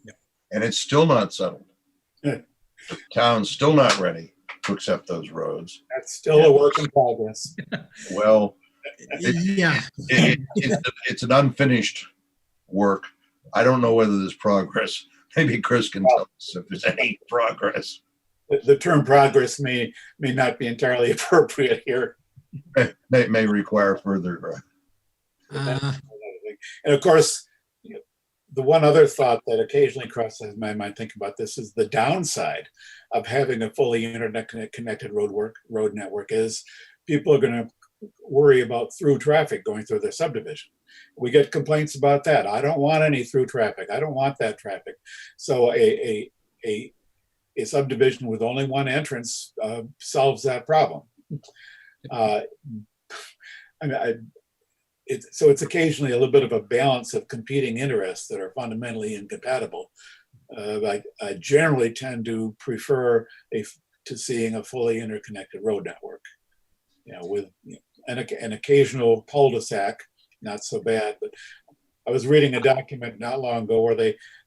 yeah. And it's still not settled. The town's still not ready to accept those roads. That's still a work in progress. Well, Yeah. it's an unfinished work. I don't know whether there's progress. Maybe Chris can tell us if there's any progress. The term progress may not be entirely appropriate here. May require further. Uh, And of course, the one other thought that occasionally crosses my mind thinking about this is the downside of having a fully internet connected road network is people are going to worry about through traffic going through their subdivision. We get complaints about that. I don't want any through traffic. I don't want that traffic. So a subdivision with only one entrance solves that problem. So it's occasionally a little bit of a balance of competing interests that are fundamentally incompatible. I generally tend to prefer to seeing a fully interconnected road network, with an occasional cul-de-sac, not so bad. But I was reading a document not long ago where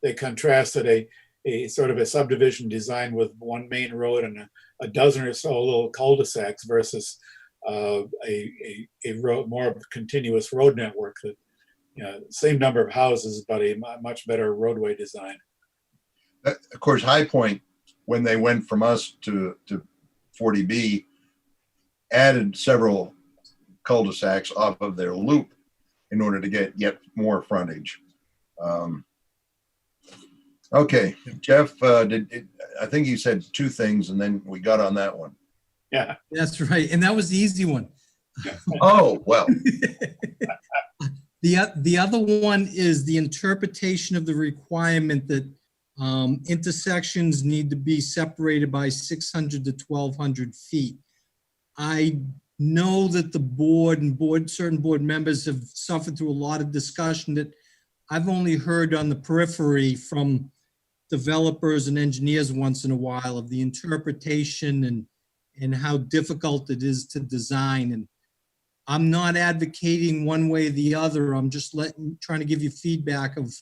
they contrasted a sort of a subdivision design with one main road and a dozen or so little cul-de-sacs versus a more continuous road network that, same number of houses, but a much better roadway design. Of course, High Point, when they went from us to 40B, added several cul-de-sacs off of their loop in order to get yet more frontage. Okay, Jeff, I think you said two things and then we got on that one. Yeah, that's right. And that was the easy one. Oh, well. The other one is the interpretation of the requirement that intersections need to be separated by 600 to 1,200 feet. I know that the board and certain board members have suffered through a lot of discussion that I've only heard on the periphery from developers and engineers once in a while of the interpretation and how difficult it is to design. And I'm not advocating one way or the other. I'm just trying to give you feedback of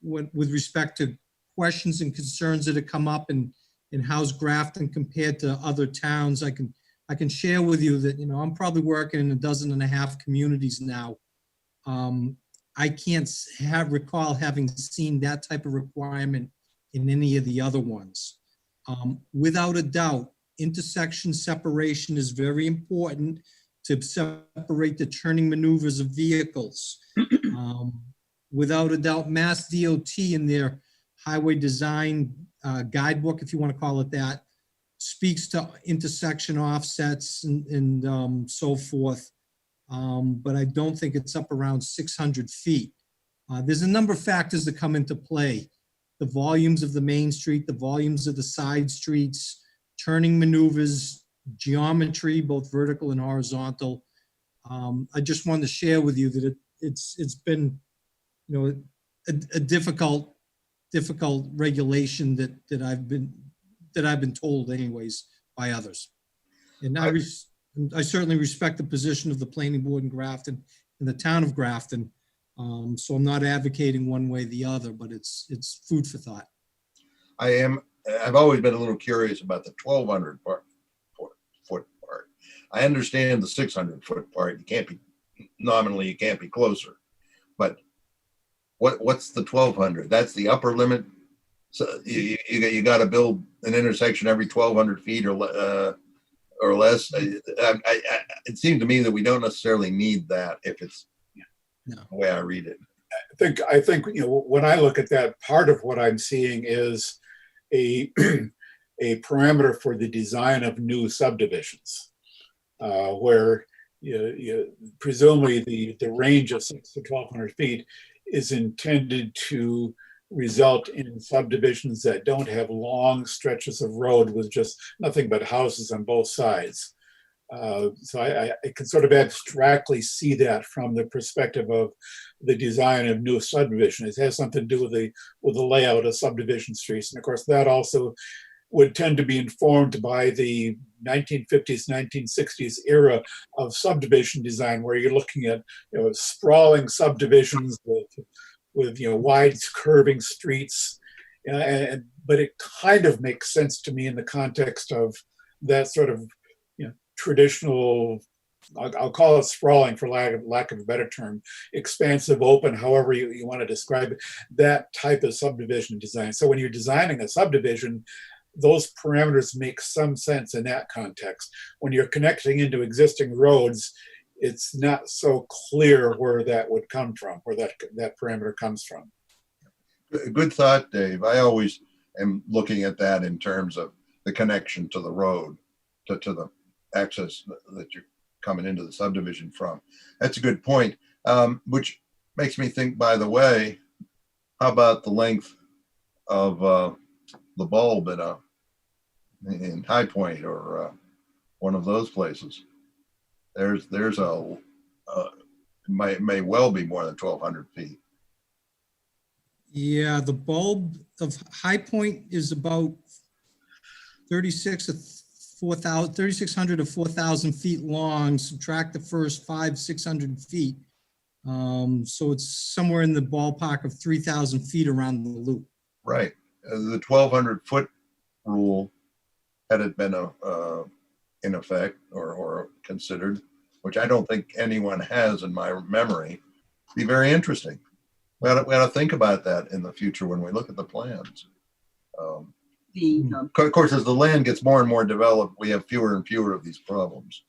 with respect to questions and concerns that have come up and how's Grafton compared to other towns. I can share with you that, I'm probably working in 12.5 communities now. I can't recall having seen that type of requirement in any of the other ones. Without a doubt, intersection separation is very important to separate the turning maneuvers of vehicles. Without a doubt, Mass DOT in their highway design guidebook, if you want to call it that, speaks to intersection offsets and so forth. But I don't think it's up around 600 feet. There's a number of factors that come into play. The volumes of the main street, the volumes of the side streets, turning maneuvers, geometry, both vertical and horizontal. I just wanted to share with you that it's been, a difficult regulation that I've been told anyways by others. And I certainly respect the position of the planning board in Grafton and the town of Grafton. So I'm not advocating one way or the other, but it's food for thought. I've always been a little curious about the 1,200 foot part. I understand the 600 foot part. Nominally, you can't be closer, but what's the 1,200? That's the upper limit. So you got to build an intersection every 1,200 feet or less. It seemed to me that we don't necessarily need that if it's the way I read it. I think when I look at that, part of what I'm seeing is a parameter for the design of new subdivisions, where presumably the range of 600 to 1,200 feet is intended to result in subdivisions that don't have long stretches of road with just nothing but houses on both sides. So I can sort of abstractly see that from the perspective of the design of new subdivision. It has something to do with the layout of subdivision streets. And of course, that also would tend to be informed by the 1950s, 1960s era of subdivision design, where you're looking at sprawling subdivisions with wide curving streets. But it kind of makes sense to me in the context of that sort of, traditional, I'll call it sprawling for lack of a better term, expansive, open, however you want to describe it, that type of subdivision design. So when you're designing a subdivision, those parameters make some sense in that context. When you're connecting into existing roads, it's not so clear where that would come from, where that parameter comes from. Good thought, Dave. I always am looking at that in terms of the connection to the road, to the access that you're coming into the subdivision from. That's a good point, which makes me think, by the way, how about the length of the bulb in High Point or one of those places? There's may well be more than 1,200 feet. Yeah, the bulb of High Point is about 3,600 to 4,000 feet long. Subtract the first 600 feet. So it's somewhere in the ballpark of 3,000 feet around the loop. Right. The 1,200 foot rule, had it been in effect or considered, which I don't think anyone has in my memory, be very interesting. We ought to think about that in the future when we look at the plans. Of course, as the land gets more and more developed, we have fewer and fewer of these problems.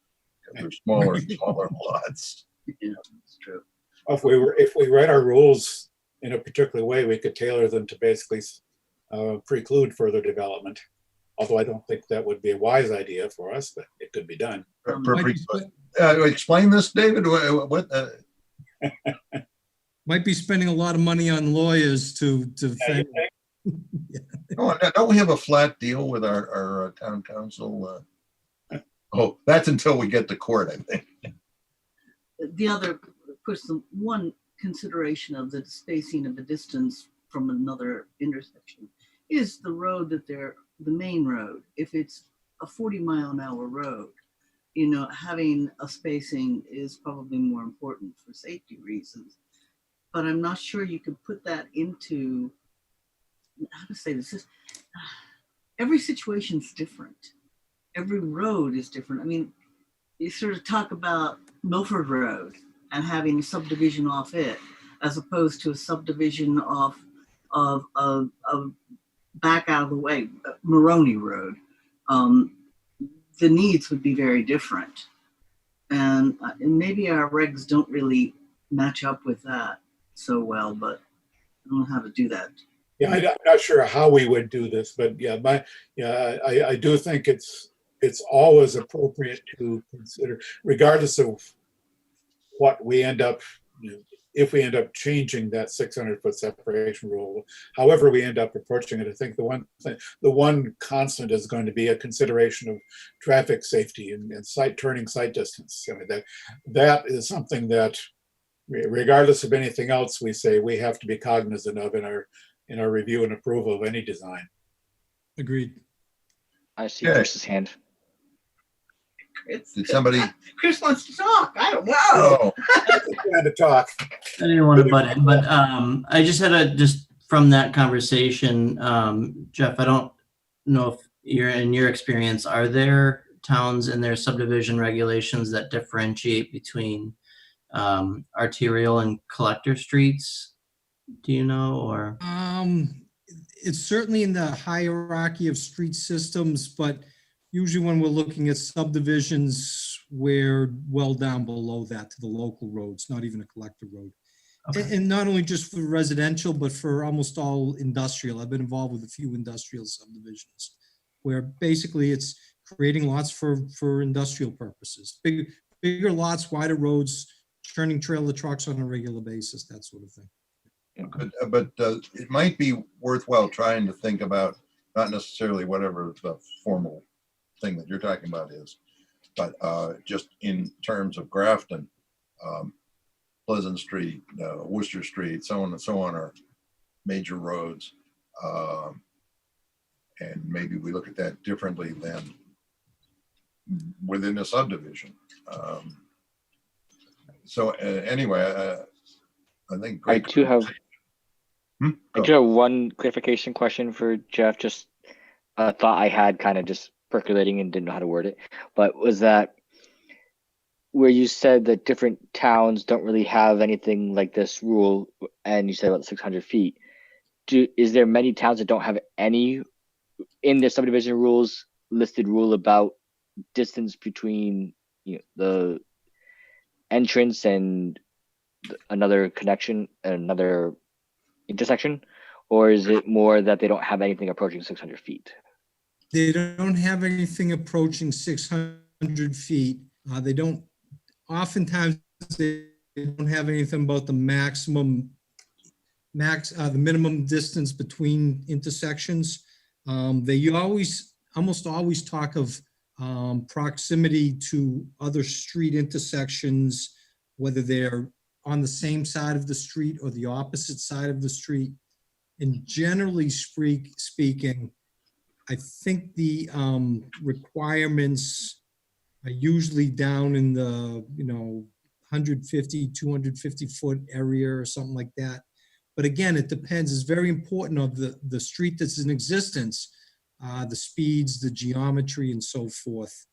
They're smaller and smaller lots. Yeah, that's true. If we write our rules in a particular way, we could tailor them to basically preclude further development. Although I don't think that would be a wise idea for us, but it could be done. Explain this, David. What? Might be spending a lot of money on lawyers to defend. Don't we have a flat deal with our town council? Oh, that's until we get to court, I think. The other, of course, the one consideration of the spacing of the distance from another intersection is the road that the main road. If it's a 40-mile-an-hour road, having a spacing is probably more important for safety reasons. But I'm not sure you could put that into, how to say this, every situation's different. Every road is different. I mean, you sort of talk about Milford Road and having a subdivision off it, as opposed to a subdivision off of back out of the way, Maroney Road. The needs would be very different. And maybe our regs don't really match up with that so well, but I don't know how to do that. Yeah, I'm not sure how we would do this, but I do think it's always appropriate to consider, regardless of what we end up, if we end up changing that 600-foot separation rule, however we end up approaching it. I think the one constant is going to be a consideration of traffic safety and turning sight distance. I mean, that is something that, regardless of anything else we say, we have to be cognizant of in our review and approval of any design. Agreed. I see Chris's hand. Did somebody? Chris wants to talk. I don't know. Oh, trying to talk. I didn't want to butt in, but I just had just from that conversation, Jeff, I don't know if in your experience, are there towns and their subdivision regulations that differentiate between arterial and collector streets? Do you know, or? It's certainly in the hierarchy of street systems, but usually when we're looking at subdivisions, we're well down below that to the local roads, not even a collector road. Okay. And not only just for residential, but for almost all industrial. I've been involved with a few industrial subdivisions where basically it's creating lots for industrial purposes. Bigger lots, wider roads, turning trailer trucks on a regular basis, that sort of thing. But it might be worthwhile trying to think about not necessarily whatever the formal thing that you're talking about is, but just in terms of Grafton, Pleasant Street, Worcester Street, so on and so on are major roads. And maybe we look at that differently than within a subdivision. So anyway, I think I do have I do have one clarification question for Jeff, just a thought I had kind of just percolating and didn't know how to word it, but was that where you said that different towns don't really have anything like this rule, and you said about 600 feet. Is there many towns that don't have any in their subdivision rules listed rule about distance between the entrance and another connection, another intersection, or is it more that they don't have anything approaching 600 feet? They don't have anything approaching 600 feet. They don't, oftentimes they don't have anything about the the minimum distance between intersections. They almost always talk of proximity to other street intersections, whether they're on the same side of the street or the opposite side of the street. And generally speaking, I think the requirements are usually down in the 150, 250 foot area or something like that. But again, it depends. It's very important of the street that's in existence, the speeds, the geometry, and so forth,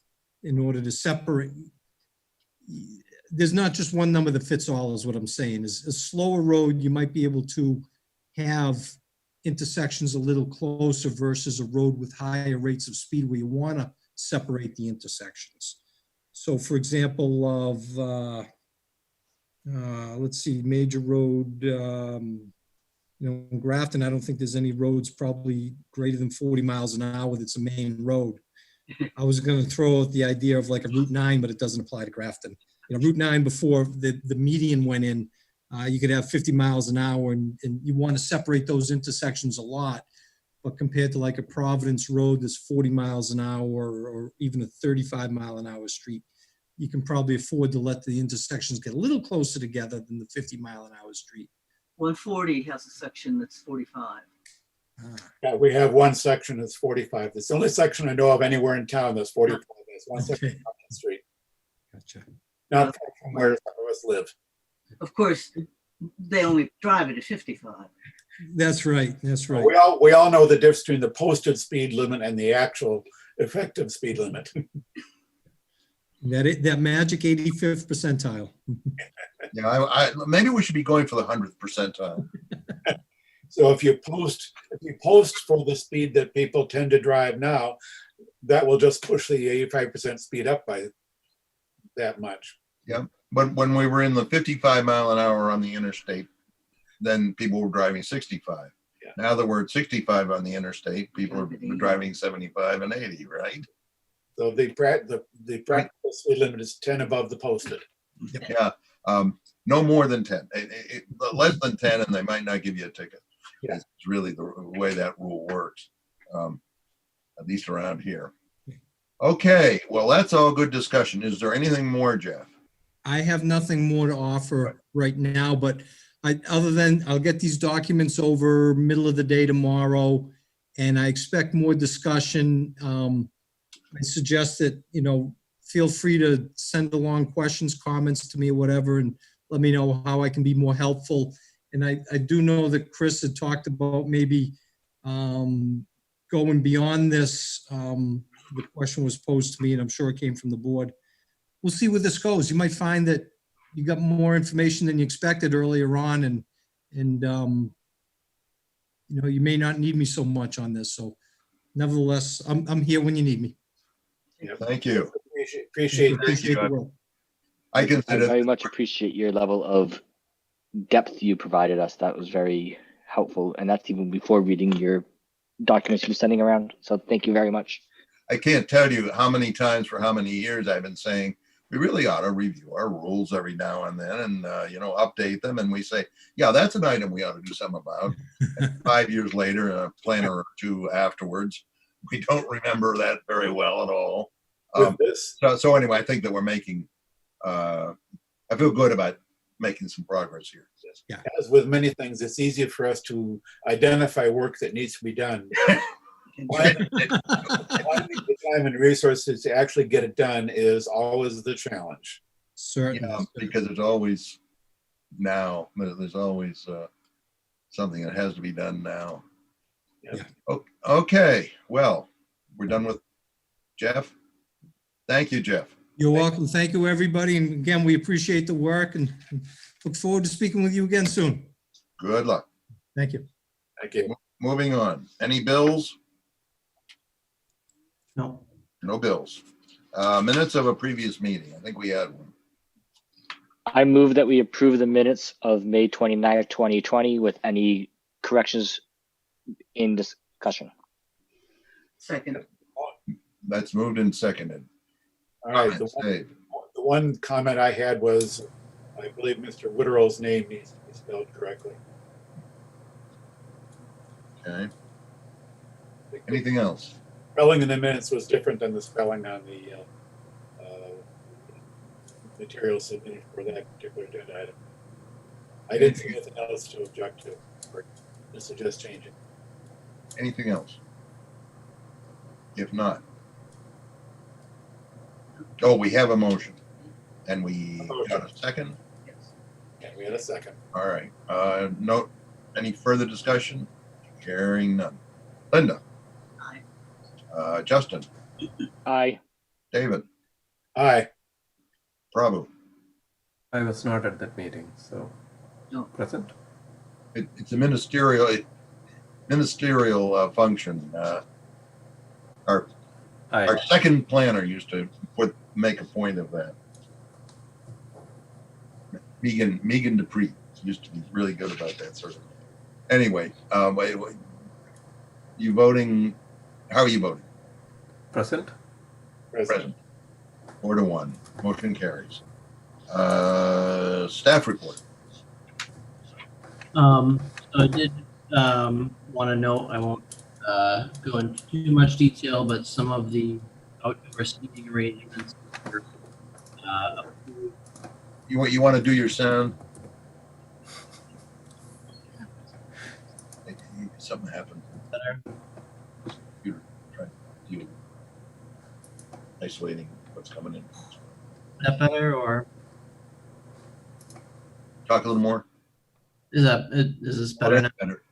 in order to separate. There's not just one number that fits all, is what I'm saying. Is a slower road, you might be able to have intersections a little closer versus a road with higher rates of speed where you want to separate the intersections. So for example, of let's see, major road, in Grafton, I don't think there's any roads probably greater than 40 miles an hour that's a main road. I was going to throw out the idea of like a Route 9, but it doesn't apply to Grafton. Route 9 before the median went in, you could have 50 miles an hour, and you want to separate those intersections a lot. But compared to like a Providence Road that's 40 miles an hour or even a 35 mile an hour street, you can probably afford to let the intersections get a little closer together than the 50 mile an hour street. 140 has a section that's 45. Yeah, we have one section that's 45. It's the only section I know of anywhere in town that's 45. There's one section on the street. Gotcha. Not from where some of us live. Of course, they only drive it at 55. That's right. That's right. We all know the difference between the posted speed limit and the actual effective speed limit. That magic 85th percentile. Yeah, maybe we should be going for the 100th percentile. So if you post for the speed that people tend to drive now, that will just push the 85% speed up by that much. Yeah, but when we were in the 55 mile an hour on the interstate, then people were driving 65. Yeah. Now that we're at 65 on the interstate, people are driving 75 and 80, right? So the practical speed limit is 10 above the posted. Yeah, no more than 10. Less than 10, and they might not give you a ticket. Yeah. It's really the way that rule works, at least around here. Okay, well, that's all good discussion. Is there anything more, Jeff? I have nothing more to offer right now, but other than I'll get these documents over middle of the day tomorrow, and I expect more discussion. I suggest that, feel free to send along questions, comments to me, or whatever, and let me know how I can be more helpful. And I do know that Chris had talked about maybe going beyond this. The question was posed to me, and I'm sure it came from the board. We'll see where this goes. You might find that you got more information than you expected earlier on, and you may not need me so much on this. So nevertheless, I'm here when you need me. Yeah, thank you. Appreciate the work. I very much appreciate your level of depth you provided us. That was very helpful, and that's even before reading your documents you're sending around. So thank you very much. I can't tell you how many times for how many years I've been saying we really ought to review our rules every now and then and update them. And we say, yeah, that's an item we ought to do something about. And 5 years later, a planner or two afterwards, we don't remember that very well at all. So anyway, I think that we're making. I feel good about making some progress here. Yeah. As with many things, it's easier for us to identify work that needs to be done. Finding the time and resources to actually get it done is always the challenge. Certainly. Because there's always something that has to be done now. Yeah. Okay, well, we're done with Jeff. Thank you, Jeff. You're welcome. Thank you, everybody. And again, we appreciate the work and look forward to speaking with you again soon. Good luck. Thank you. Thank you. Moving on. Any bills? No. No bills. Minutes of a previous meeting. I think we had one. I move that we approve the minutes of May 29th, 2020 with any corrections in discussion. Second. That's moved and seconded. All right, Comments, Dave? the one comment I had was, I believe Mr. Witterell's name needs to be spelled correctly. Okay. Anything else? Spelling in the minutes was different than the spelling on the material submitted for that particular agenda item. I didn't see anything else to object to or to suggest changing. Anything else? If not. Oh, we have a motion. And we got a second? Yes. Yeah, we had a second. All right. No, any further discussion? Hearing none. Linda? Aye. Justin? Aye. David? Aye. Prabhu? I was not at that meeting, so No. present. It's a ministerial function. Our Aye. second planner used to make a point of that. Megan Dupree used to be really good about that sort of thing. Anyway, you voting? How are you voting? Present. Present. 4-1. Motion carries. Staff report. So I did want to note, I won't go into too much detail, but some of the outdoor seating arrangements were approved. You want to do your sound? Something happened. Computer trying to deal with isolating what's coming in. Is that better, or Talk a little more. is this better now? Better.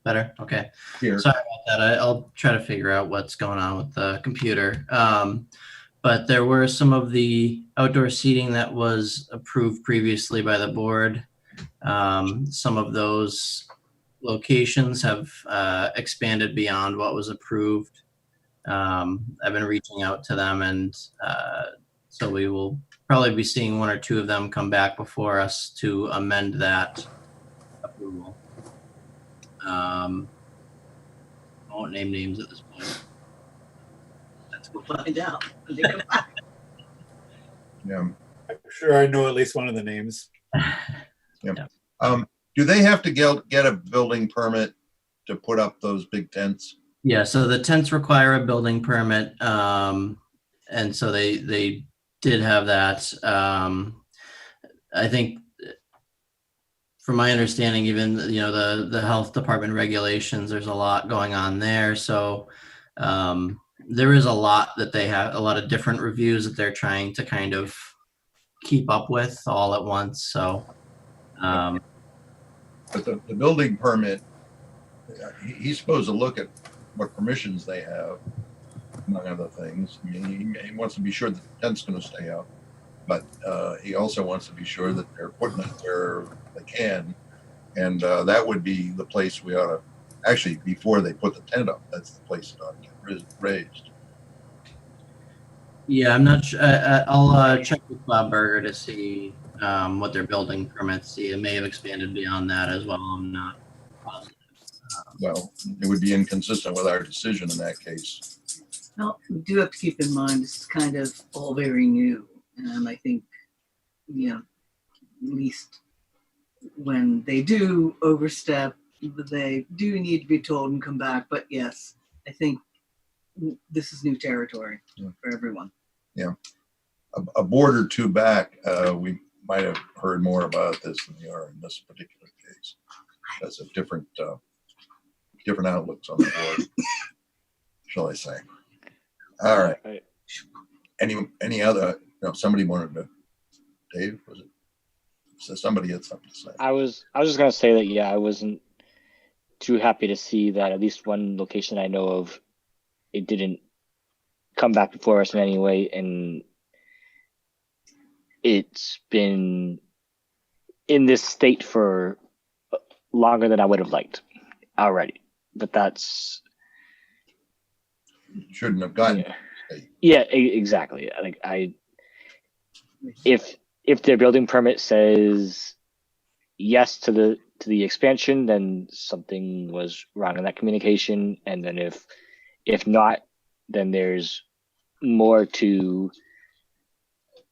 Better. Okay. Here. Sorry about that. I'll try to figure out what's going on with the computer. But there were some of the outdoor seating that was approved previously by the board. Some of those locations have expanded beyond what was approved. I've been reaching out to them, and so we will probably be seeing one or two of them come back before us to amend that approval. I won't name names at this point. We'll find out. Yeah. I'm sure I know at least one of the names. Yeah. Do they have to get a building permit to put up those big tents? Yeah, so the tents require a building permit, and so they did have that. I think, from my understanding, even the health department regulations, there's a lot going on there. So there is a lot that they have, a lot of different reviews that they're trying to kind of keep up with all at once. So. But the building permit, he's supposed to look at what permissions they have, among other things. I mean, he wants to be sure that the tent's going to stay up, but he also wants to be sure that they're putting it where they can. And that would be the place we ought to, actually, before they put the tent up, that's the place that ought to get raised. Yeah, I'm not sure. I'll check with Bob Berger to see what their building permits see. It may have expanded beyond that as well. I'm not positive. Well, it would be inconsistent with our decision in that case. Well, we do have to keep in mind this is kind of all very new, and I think, at least when they do overstep, they do need to be told and come back. But yes, I think this is new territory for everyone. Yeah, a board or two back, we might have heard more about this than we are in this particular case. That's a different outlooks on the board, shall I say? All right. Any other? No, somebody wanted to. Dave, was it? So somebody had something to say. I was just gonna say that I wasn't too happy to see that at least one location I know of, it didn't come back before us in any way, and it's been in this state for longer than I would have liked already. But that's Shouldn't have gotten. yeah, exactly. Like if their building permit says yes to the expansion, then something was wrong in that communication, and then if not, then there's more to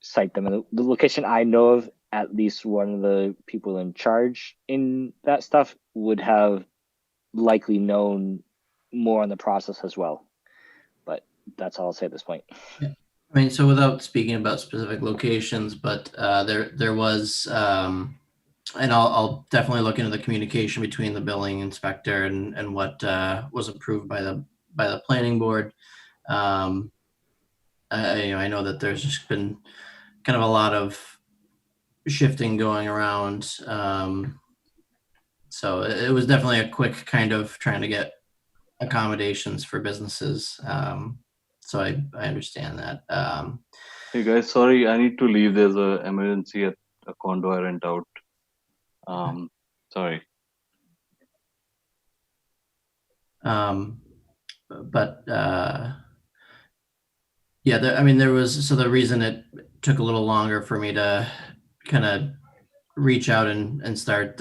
cite them. And the location I know of, at least one of the people in charge in that stuff would have likely known more on the process as well. But that's all I'll say at this point. I mean, so without speaking about specific locations, but there was, and I'll definitely look into the communication between the building inspector and what was approved by the planning board. I know that there's just been kind of a lot of shifting going around. So it was definitely a quick kind of trying to get accommodations for businesses. So I understand that. Hey guys, sorry, I need to leave. There's an emergency at a condo I rent out. Sorry. But yeah, I mean, there was, so the reason it took a little longer for me to kind of reach out and start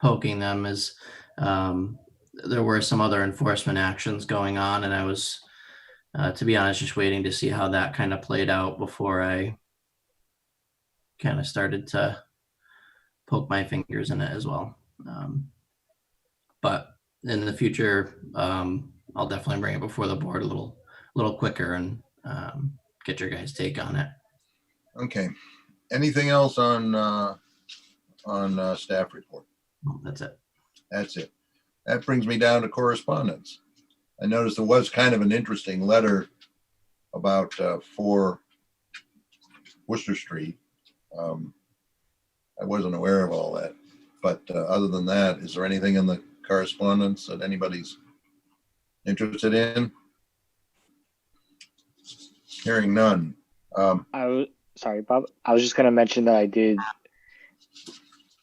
poking them is there were some other enforcement actions going on, and I was, to be honest, just waiting to see how that kind of played out before I kind of started to poke my fingers in it as well. But in the future, I'll definitely bring it before the board a little quicker and get your guys' take on it. Okay. Anything else on staff report? Well, that's it. That's it. That brings me down to correspondence. I noticed there was kind of an interesting letter about 4 Worcester Street. I wasn't aware of all that, but other than that, is there anything in the correspondence that anybody's interested in? Hearing none. Sorry, Bob. I was just going to mention that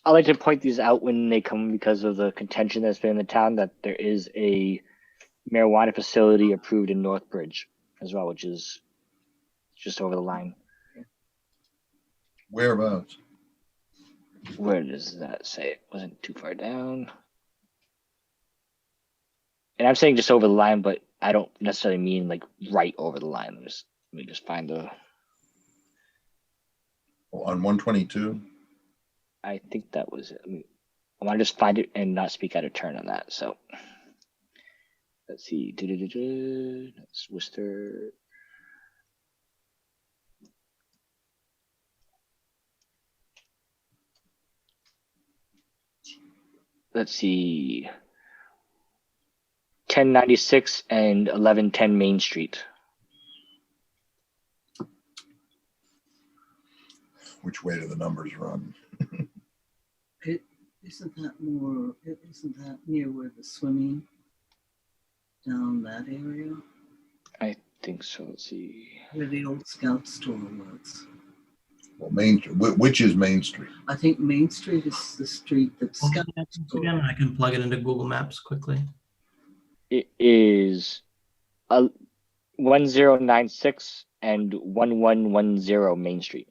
I like to point these out when they come because of the contention that's been in the town, that there is a marijuana facility approved in Northbridge as well, which is just over the line. Whereabouts? Where does that say? It wasn't too far down. And I'm saying just over the line, but I don't necessarily mean like right over the line. Let me just find the. On 122? I think that was it. I want to just find it and not speak out of turn on that. So let's see. That's Worcester. Let's see. 1096 and 1110 Main Street. Which way do the numbers run? Isn't that near where the swimming down that area? I think so. Let's see. Where the old Scout store was. Well, Main Street. Which is Main Street? I think Main Street is the street that Scout store. Again, I can plug it into Google Maps quickly. It is 1096 and 1110 Main Street.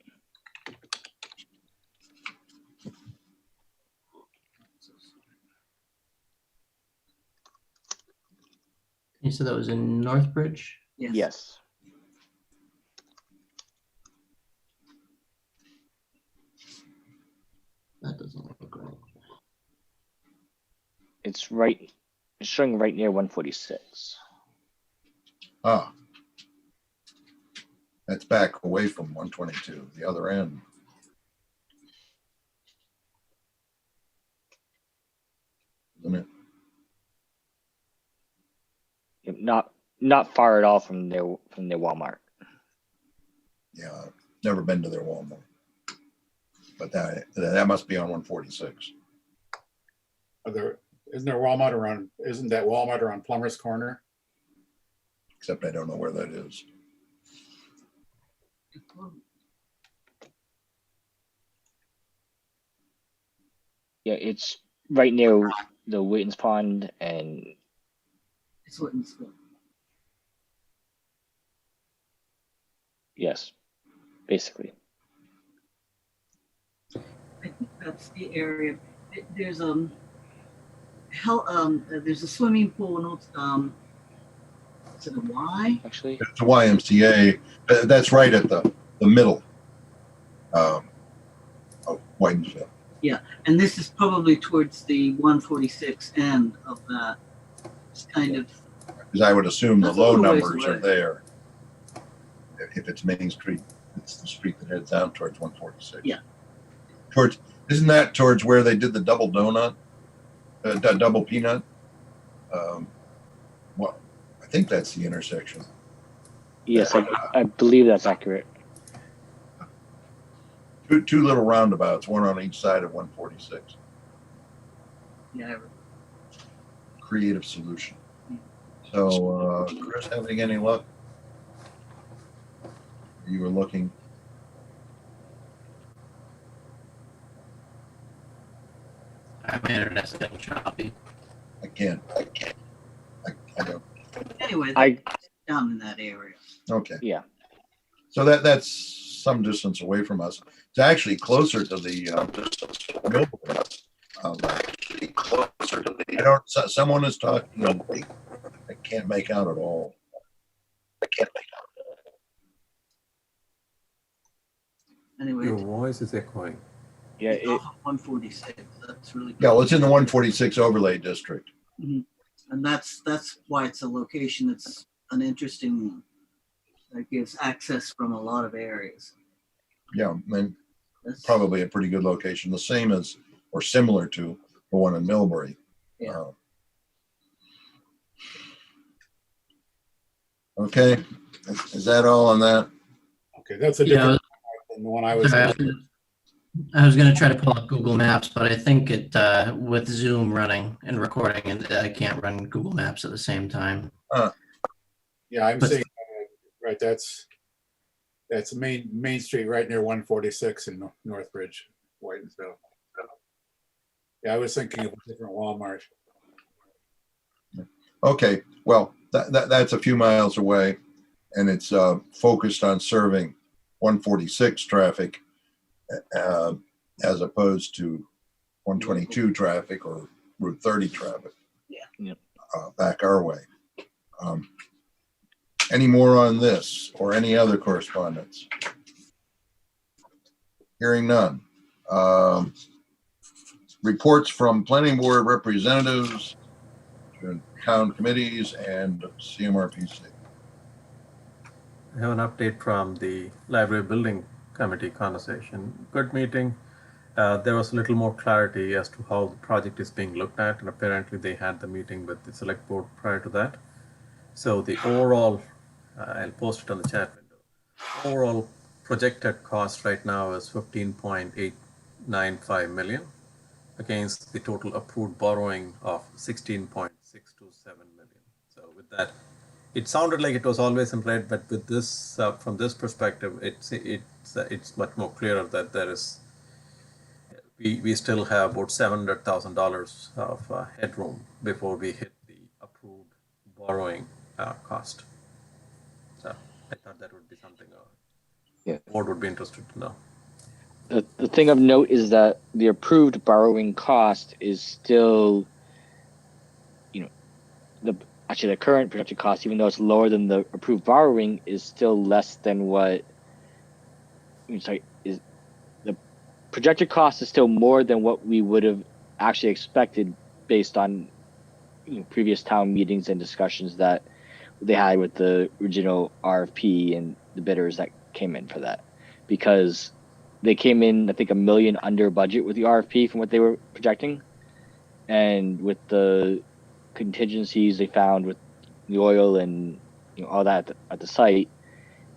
You said that was in Northbridge? Yes. That doesn't look right. It's showing right near 146. Ah. That's back away from 122, the other end. Isn't it? Not far at all from their Walmart. Yeah, never been to their Walmart. But that must be on 146. Are there Isn't there Walmart around, isn't that Walmart around Plummer's Corner? Except I don't know where that is. Yeah, it's right near the Witten's Pond, and It's Whitensville. yes, basically. I think that's the area. There's there's a swimming pool and is it a Y? Actually, It's a YMCA. That's right at the middle of Whitensville. Yeah, and this is probably towards the 146 end of that. It's kind of, Because I would assume the That's a low little ways numbers away. are there. If it's Main Street, it's the street that heads out towards 146. Yeah. Isn't that towards where they did the double donut, double peanut? Well, I think that's the intersection. yes, I believe that's accurate. Two little roundabouts, one on each side of 146. yeah, Creative solution. So, Chris, having any luck? You were looking. My internet's getting choppy. I don't. anyway, I down in that area. Okay. yeah. So that's some distance away from us. It's actually closer to the I don't. Someone is talking. I can't make out at all. Anyway, Your it's voice is echoing. Yeah, off of 146. That's really Yeah, well, it's in the 146 overlay district. and that's why it's a location that's an interesting one. That gives access from a lot of areas. Yeah, and That's probably a pretty good location. The same as or similar to the one in Millbury. Yeah. Okay, is that all on that? Okay, that's a Yeah, different than the one I was. sorry, I was gonna try to pull up Google Maps, but I think it, with Zoom running and recording, and I can't run Google Maps at the same time. Yeah, I'm But- saying, right, that's Main Street right near 146 in Northbridge, Whitensville. Yeah, I was thinking of a different Walmart. Okay, well, that's a few miles away, and it's focused on serving 146 traffic as opposed to 122 traffic or Route 30 traffic. Yeah. Yep. Back our way. Any more on this or any other correspondence? Hearing none. Reports from planning board representatives, town committees, and CMRPC. I have an update from the library building committee conversation. Good meeting. There was a little more clarity as to how the project is being looked at, and apparently they had the meeting with the select board prior to that. So the overall, I'll post it on the chat window. Overall projected cost right now is 15.895 million against the total approved borrowing of 16.627 million. So with that, it sounded like it was always implied, but with this, from this perspective, it's much more clearer that there is. We still have about $700,000 of headroom before we hit the approved borrowing cost. So I thought that would be something Yeah. the board would be interested to know. The thing of note is that the approved borrowing cost is still, the current projected cost, even though it's lower than the approved borrowing, is still less than what. Is the projected cost is still more than what we would have actually expected based on previous town meetings and discussions that they had with the original RFP and the bidders that came in for that, because they came in, I think, $1 million under budget with the RFP from what they were projecting, and with the contingencies they found with the oil and all that at the site,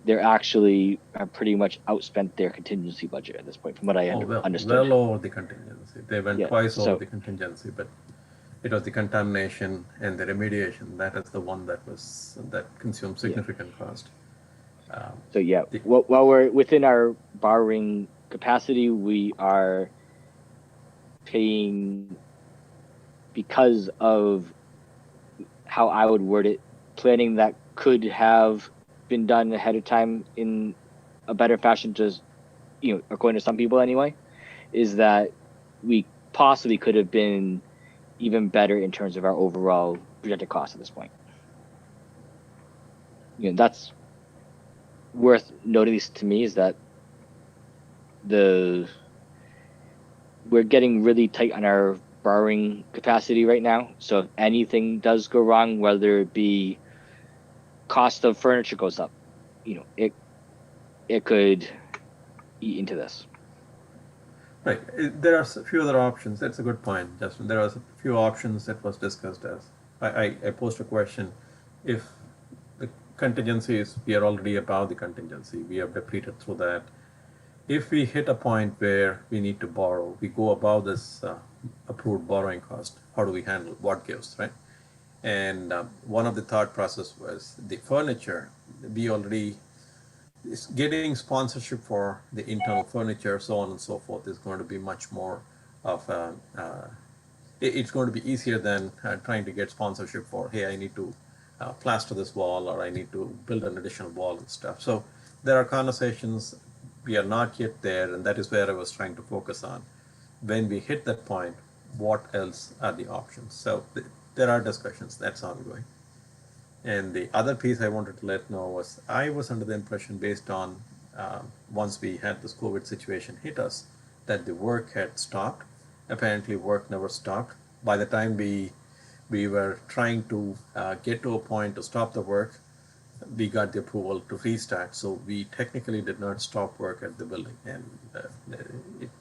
they're actually have pretty much outspent their contingency budget at this point, from what I understood. Well over the contingency. They went twice over the contingency, but it was the contamination and the remediation. That is the one that consumed significant cost. So yeah, while we're within our borrowing capacity, we are paying, because of how I would word it, planning that could have been done ahead of time in a better fashion, just, according to some people anyway, is that we possibly could have been even better in terms of our overall projected cost at this point. That's worth noting, at least to me, is that we're getting really tight on our borrowing capacity right now. So if anything does go wrong, whether it be cost of furniture goes up, it could eat into this. Right. There are a few other options. That's a good point, Justin. There are a few options that was discussed as. I posed a question. If the contingencies, we are already above the contingency. We have depleted through that. If we hit a point where we need to borrow, we go above this approved borrowing cost. How do we handle what gives, right? And one of the thought process was the furniture. We already getting sponsorship for the internal furniture, so on and so forth, is going to be much more of it's going to be easier than trying to get sponsorship for, hey, I need to plaster this wall, or I need to build an additional wall and stuff. So there are conversations. We are not yet there, and that is where I was trying to focus on. When we hit that point, what else are the options? So there are discussions. That's ongoing. And the other piece I wanted to let know was, I was under the impression, based on once we had this COVID situation hit us, that the work had stopped. Apparently work never stopped. By the time we were trying to get to a point to stop the work, we got the approval to restart. So we technically did not stop work at the building, and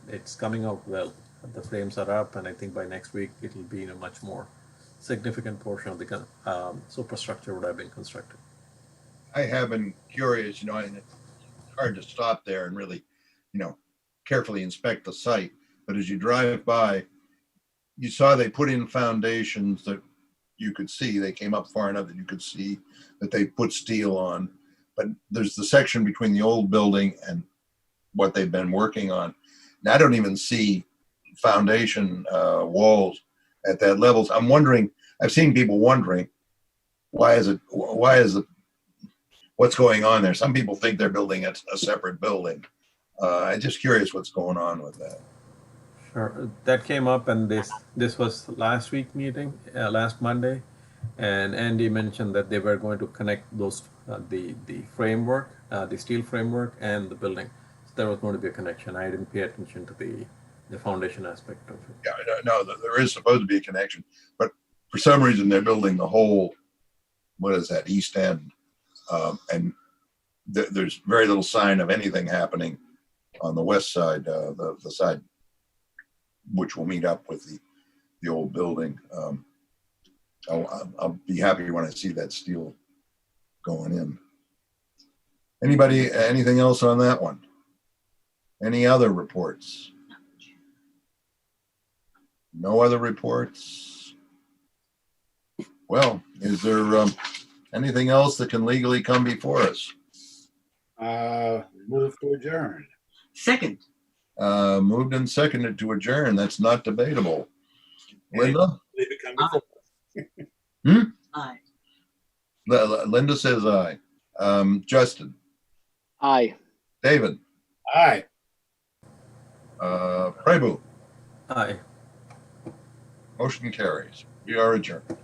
it's coming out well. The frames are up, and I think by next week it will be in a much more significant portion of the superstructure would have been constructed. I have been curious, and it's hard to stop there and really, carefully inspect the site. But as you drive by, you saw they put in foundations that you could see. They came up far enough that you could see that they put steel on. But there's the section between the old building and what they've been working on. And I don't even see foundation walls at that level. So I'm wondering, I've seen people wondering, what's going on there? Some people think they're building a separate building. I'm just curious what's going on with that. Sure. That came up, and this was last week meeting, last Monday, and Andy mentioned that they were going to connect those the framework, the steel framework, and the building. So there was going to be a connection. I didn't pay attention to the foundation aspect of it. Yeah, no, there is supposed to be a connection, but for some reason they're building the whole, what is that, east end, and there's very little sign of anything happening on the west side, the side which will meet up with the old building. I'll be happy when I see that steel going in. Anybody, anything else on that one? Any other reports? No other reports? Well, is there anything else that can legally come before us? Move to adjourn. Second. Moved and seconded to adjourn. That's not debatable. Linda? Aye. Linda says aye. Justin? Aye. David? Aye. Prabhu? Aye. Motion carries. We are adjourned.